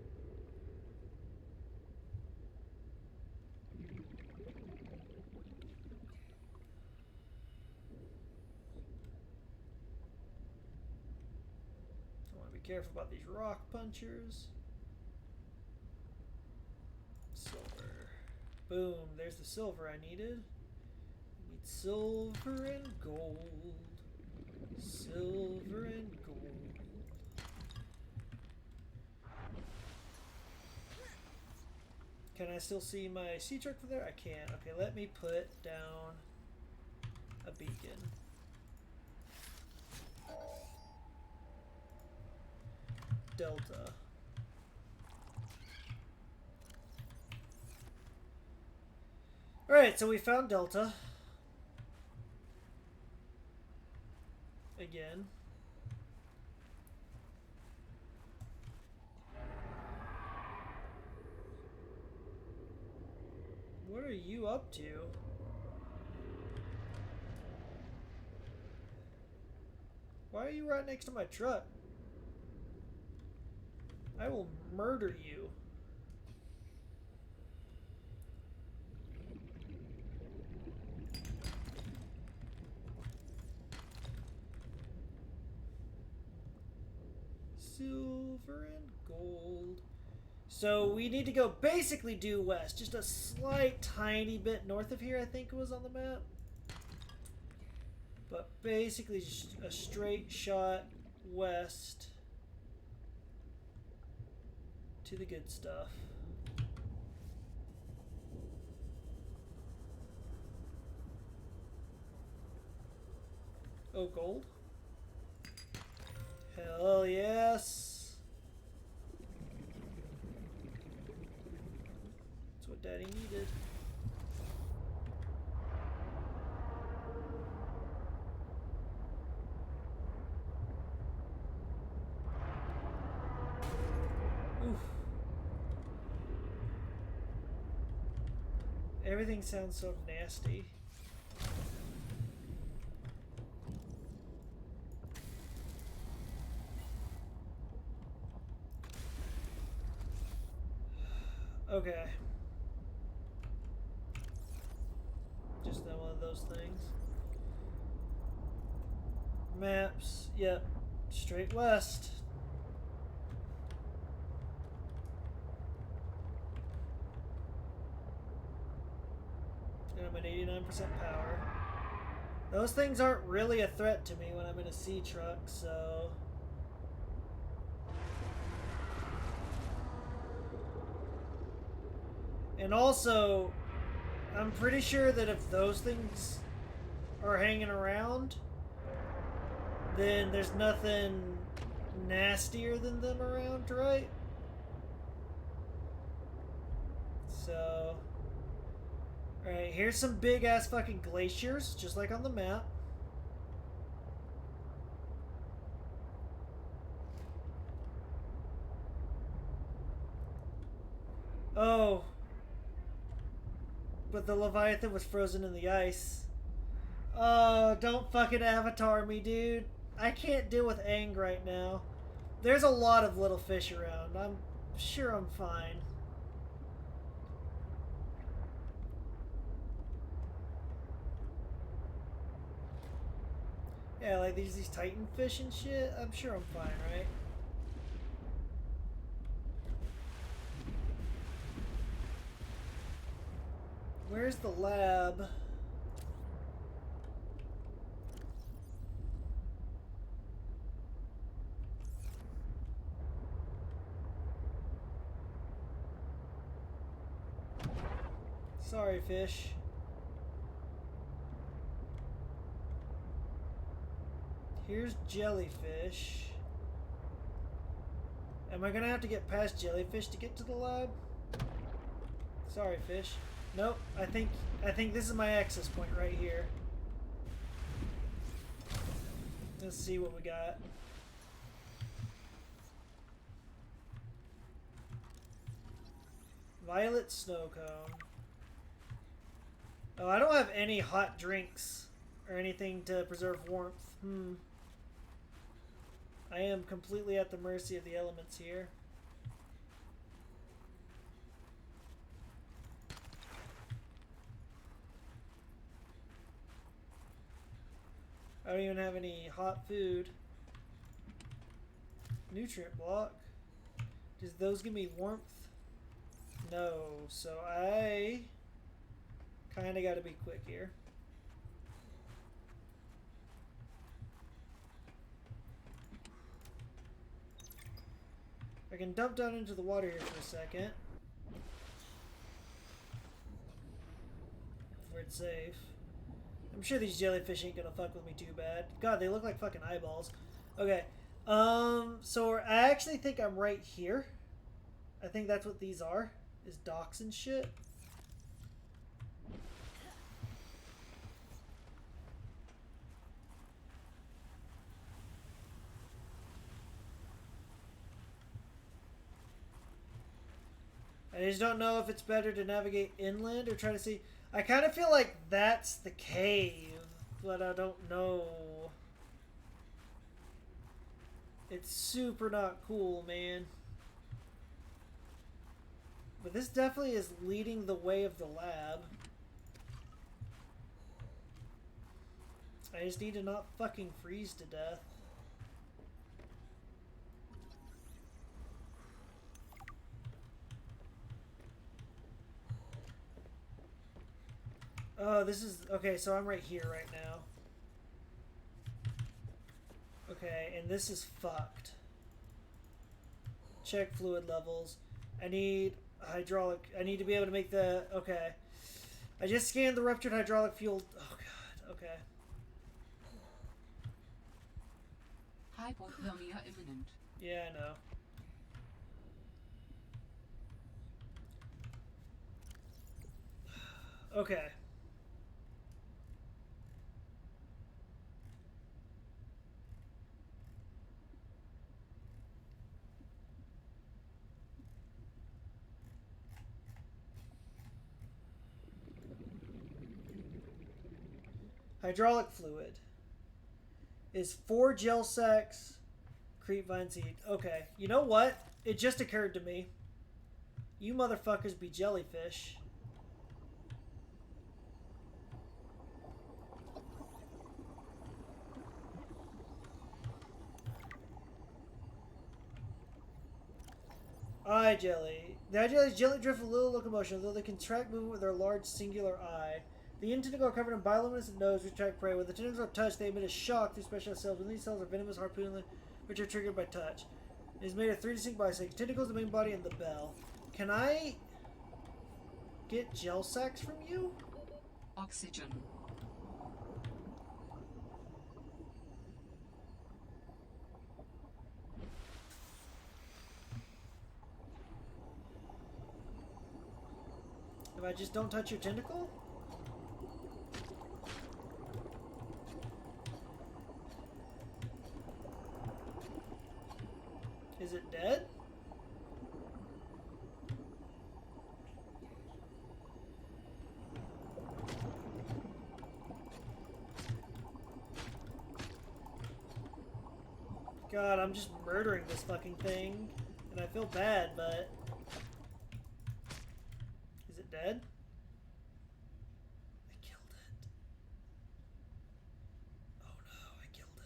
Careful about these rock punchers. Silver. Boom, there's the silver I needed. I need silver and gold. Silver and gold. Can I still see my sea truck from there? I can't. Okay, let me put down a beacon. Delta. Alright, so we found Delta. Again. What are you up to? Why are you right next to my truck? I will murder you. Silver and gold. So we need to go basically due west. Just a slight tiny bit north of here, I think it was on the map. But basically just a straight shot west. To the good stuff. Oh, gold? Hell yes! That's what Daddy needed. Oof. Everything sounds so nasty. Okay. Just not one of those things. Maps. Yep. Straight west. And I'm at 89% power. Those things aren't really a threat to me when I'm in a sea truck, so And also, I'm pretty sure that if those things are hanging around, then there's nothing nastier than them around, right? So, alright, here's some big ass fucking glaciers, just like on the map. Oh. But the Leviathan was frozen in the ice. Oh, don't fucking avatar me, dude. I can't deal with Aang right now. There's a lot of little fish around. I'm sure I'm fine. Yeah, like these titan fish and shit. I'm sure I'm fine, right? Where's the lab? Sorry, fish. Here's jellyfish. Am I gonna have to get past jellyfish to get to the lab? Sorry, fish. Nope. I think this is my access point right here. Let's see what we got. Violet snow cone. Oh, I don't have any hot drinks or anything to preserve warmth. I am completely at the mercy of the elements here. I don't even have any hot food. Nutrient block. Does those give me warmth? No. So I kind of got to be quick here. I can dump down into the water here for a second. Where it's safe. I'm sure these jellyfish ain't gonna fuck with me too bad. God, they look like fucking eyeballs. Okay. So I actually think I'm right here. I think that's what these are. Is docks and shit. I just don't know if it's better to navigate inland or try to see. I kind of feel like that's the cave, but I don't know. It's super not cool, man. But this definitely is leading the way of the lab. I just need to not fucking freeze to death. Oh, this is... Okay, so I'm right here right now. Okay, and this is fucked. Check fluid levels. I need hydraulic... I need to be able to make the... Okay. I just scanned the ruptured hydraulic fuel... Oh, God. Okay. Hypothermia imminent. Yeah, I know. Okay. Hydraulic fluid is 4 gel sacks, creep vine seed. Okay, you know what? It just occurred to me. You motherfuckers be jellyfish. Eye jelly. The eye jellies gently drift with little locomotion, though they can track movement with their large singular eye. The end tentacles are covered in bioluminescent nose which track prey. When the tentacles are touched, they emit a shock through specialized cells. When these cells are venomous harpoon, which are triggered by touch. It is made of 3 distinct bisects: tentacles, the main body, and the bell. Can I... get gel sacks from you? Oxygen. If I just don't touch your tentacle? Is it dead? God, I'm just murdering this fucking thing. And I feel bad, but... Is it dead? I killed it. Oh no, I killed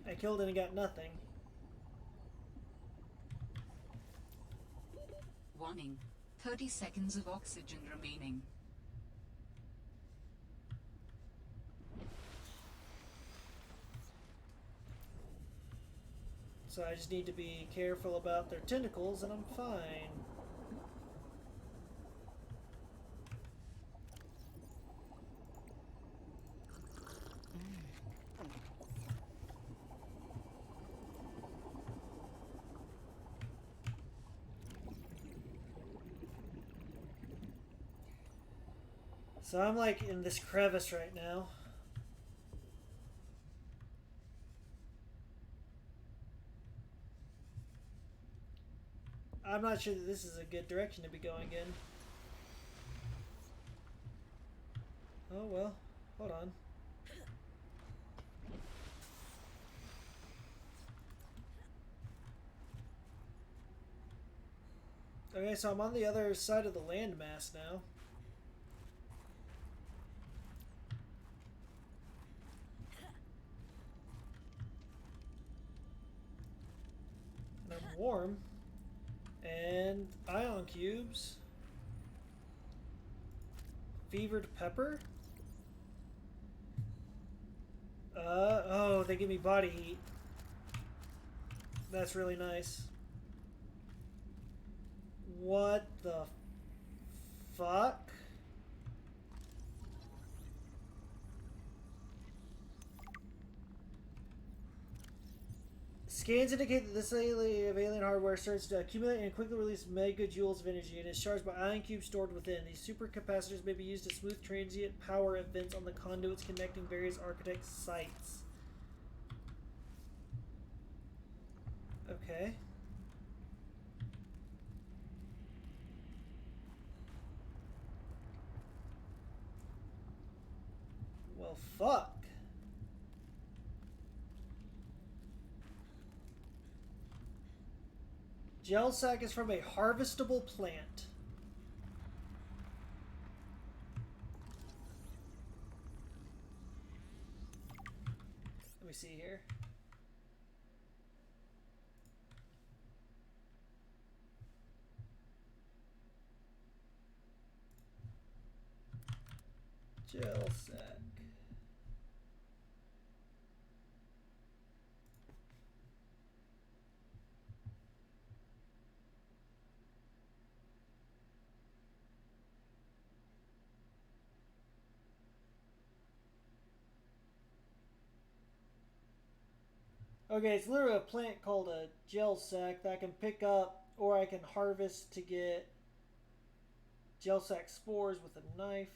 it. I killed it and got nothing. Warning. 30 seconds of oxygen remaining. So I just need to be careful about their tentacles and I'm fine. So I'm like in this crevice right now. I'm not sure that this is a good direction to be going in. Oh well, hold on. Okay, so I'm on the other side of the landmass now. And I'm warm. And ion cubes. Fevered pepper. Oh, they give me body heat. That's really nice. What the fuck? Scans indicate that this alien hardware starts to accumulate and quickly release megajoules of energy and is charged by ion cubes stored within. These supercapacitors may be used to smooth transient power events on the conduits connecting various architect sites. Okay. Well, fuck. Gel sac is from a harvestable plant. Let me see here. Gel sac. Okay, it's literally a plant called a gel sac that I can pick up or I can harvest to get gel sac spores with a knife.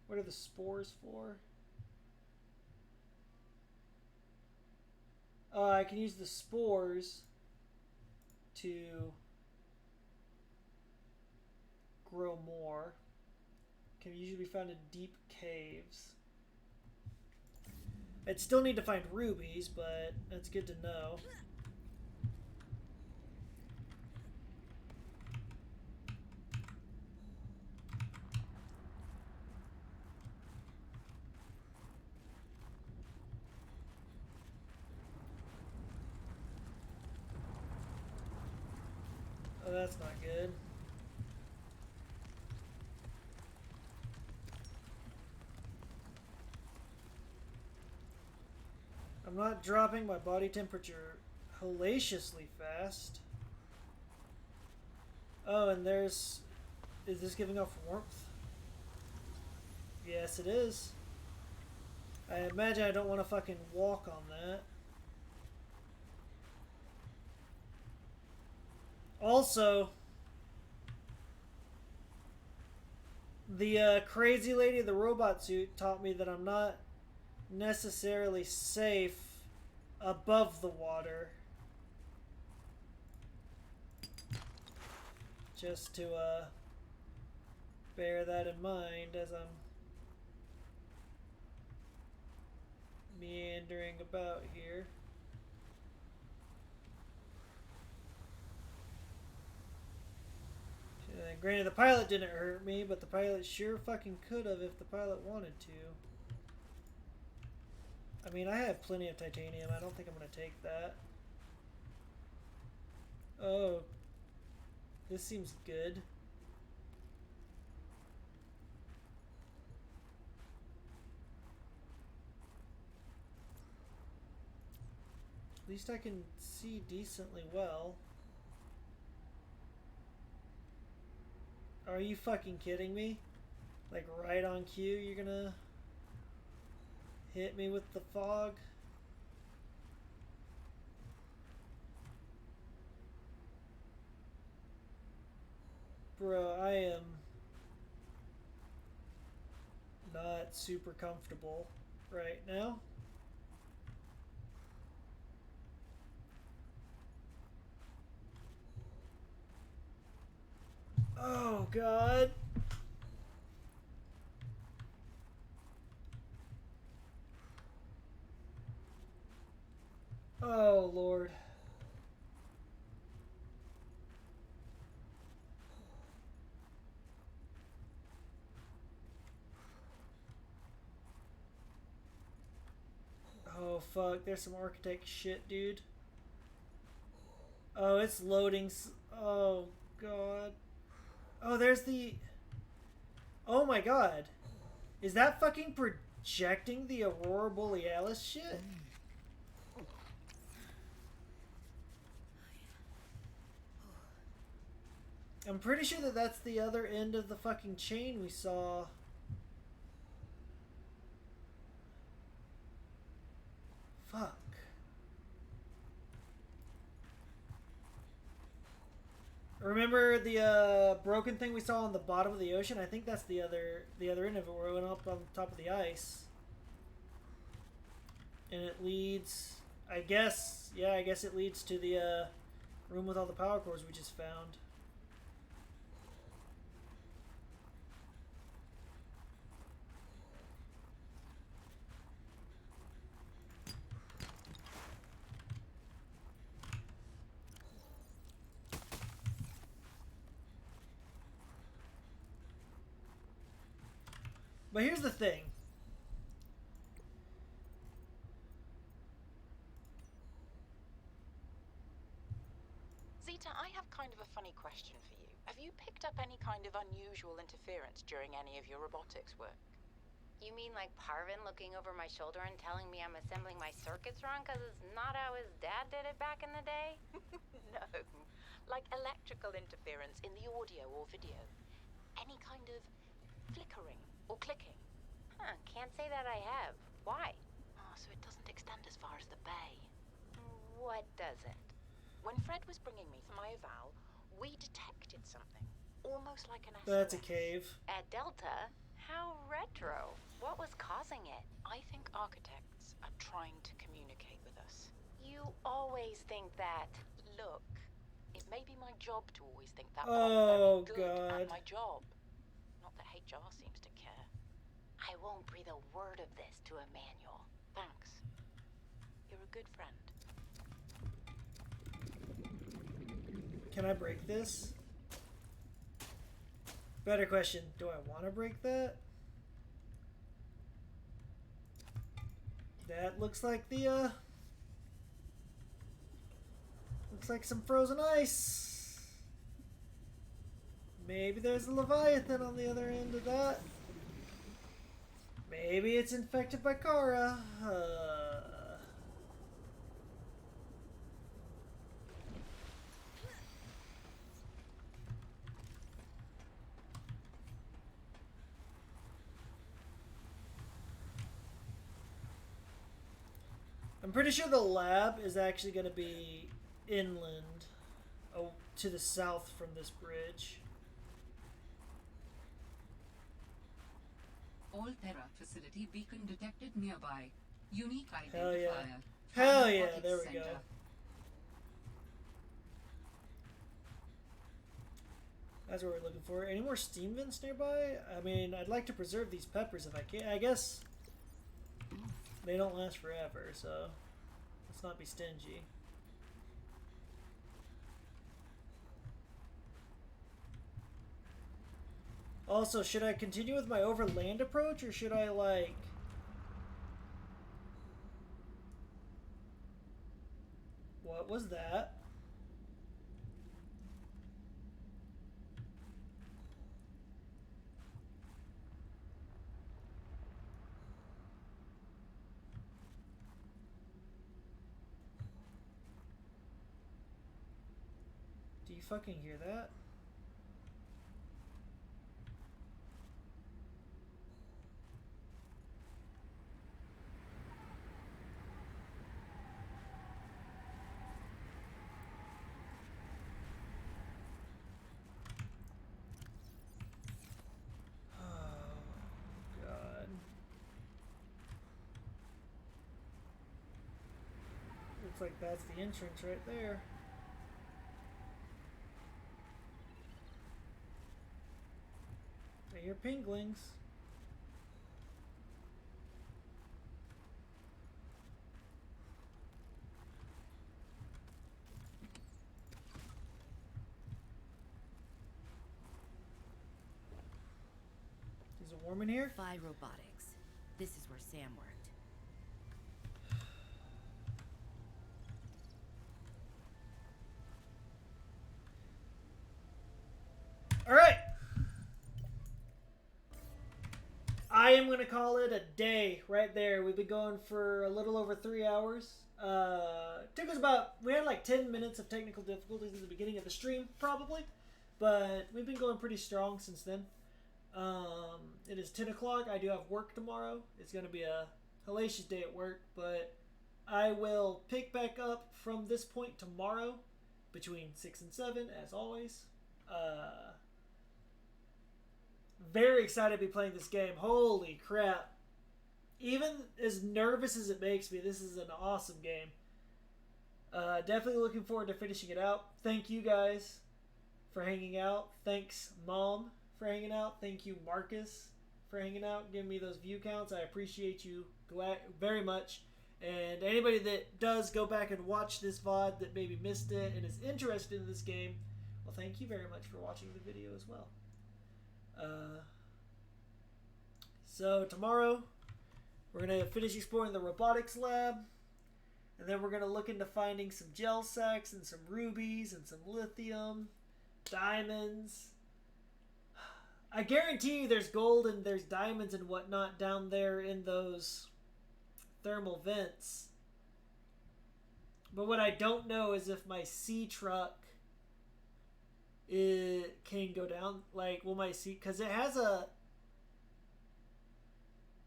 What are the spores for? I can use the spores to grow more. Can usually be found in deep caves. I'd still need to find rubies, but that's good to know. Oh, that's not good. I'm not dropping my body temperature hellaciously fast. Oh, and there's... Is this giving off warmth? Yes, it is. I imagine I don't want to fucking walk on that. Also, the crazy lady in the robot suit taught me that I'm not necessarily safe above the water. Just to bear that in mind as I'm meandering about here. Granted, the pilot didn't hurt me, but the pilot sure fucking could have if the pilot wanted to. I mean, I have plenty of titanium. I don't think I'm going to take that. Oh. This seems good. At least I can see decently well. Are you fucking kidding me? Like right on cue, you're gonna hit me with the fog? Bro, I am not super comfortable right now. Oh, God. Oh, Lord. Oh, fuck. There's some architect shit, dude. Oh, it's loading. Oh, God. Oh, there's the... Oh, my God. Is that fucking projecting the Aurora Borealis shit? I'm pretty sure that that's the other end of the fucking chain we saw. Fuck. Remember the broken thing we saw on the bottom of the ocean? I think that's the other end of it, where it went up on top of the ice. And it leads, I guess it leads to the room with all the power cores we just found. But here's the thing. Zeta, I have kind of a funny question for you. Have you picked up any kind of unusual interference during any of your robotics work? You mean like Parvin looking over my shoulder and telling me I'm assembling my circuits wrong because it's not how his dad did it back in the day? No. Like electrical interference in the audio or video. Any kind of flickering or clicking. Huh, can't say that I have. Why? Oh, so it doesn't extend as far as the bay. What doesn't? When Fred was bringing me for my eval, we detected something. Almost like an SOS. That's a cave. At Delta? How retro. What was causing it? I think architects are trying to communicate with us. You always think that. Look, it may be my job to always think that, but Oh, I'm very good God. at my job. Not that HR seems to care. I won't breathe a word of this to Emmanuel. Thanks. You're a good friend. Can I break this? Better question, do I want to break that? That looks like the, looks like some frozen ice. Maybe there's a Leviathan on the other end of that. Maybe it's infected by Kara. I'm pretty sure the lab is actually going to be inland, to the south from this bridge. All Terra facility beacon detected nearby. Unique identifier. Hell yeah. from Hell yeah, robotics there we center. go. That's what we're looking for. Any more steam vents nearby? I mean, I'd like to preserve these peppers if I can. I guess they don't last forever, so let's not be stingy. Also, should I continue with my overland approach, or should I, like... What was that? Do you fucking hear that? Looks like that's the entrance right there. I hear pinglings. Is it warm in here? Phi Robotics. This is where Sam worked. All right. I am going to call it a day right there. We've been going for a little over 3 hours. Took us we had like 10 minutes of technical difficulties at the beginning of the stream, probably. But we've been going pretty strong since then. It is 10 o'clock. I do have work tomorrow. It's going to be a hellacious day at work. But I will pick back up from this point tomorrow between 6 and 7, as always. Very excited to be playing this game. Holy crap. Even as nervous as it makes me, this is an awesome game. Definitely looking forward to finishing it out. Thank you guys for hanging out. Thanks, Mom, for hanging out. Thank you, Marcus, for hanging out, giving me those view counts. I appreciate you very much. And anybody that does go back and watch this VOD that maybe missed it and is interested in this game, well, thank you very much for watching the video as well. So tomorrow we're going to finish exploring the robotics lab, and then we're going to look into finding some gel sacks and some rubies and some lithium, diamonds. I guarantee you there's gold and there's diamonds and whatnot down there in those thermal vents. But what I don't know is if my sea truck can go down. Like, will my sea... Because it has a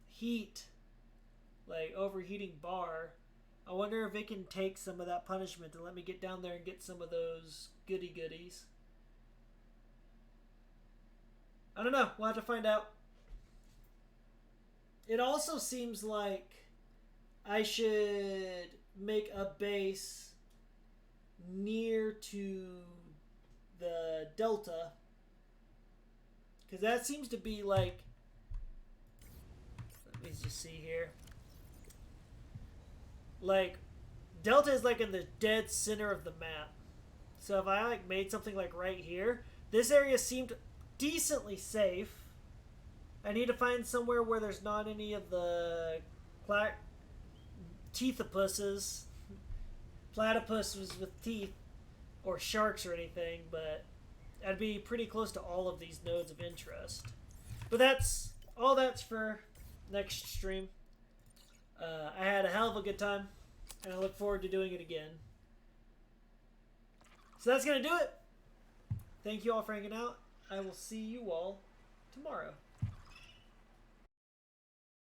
heat, like, overheating bar. I wonder if it can take some of that punishment and let me get down there and get some of those goodies. I don't know. We'll have to find out. It also seems like I should make a base near to the Delta, because that seems to be like, let me just see here, like Delta is like in the dead center of the map. So if I like made something like right here, this area seemed decently safe. I need to find somewhere where there's not any of the platypuses with teeth, or sharks or anything, but I'd be pretty close to all of these nodes of interest. But that's for next stream. I had a hell of a good time, and I look forward to doing it again. So that's going to do it. Thank you all for hanging out. I will see you all tomorrow.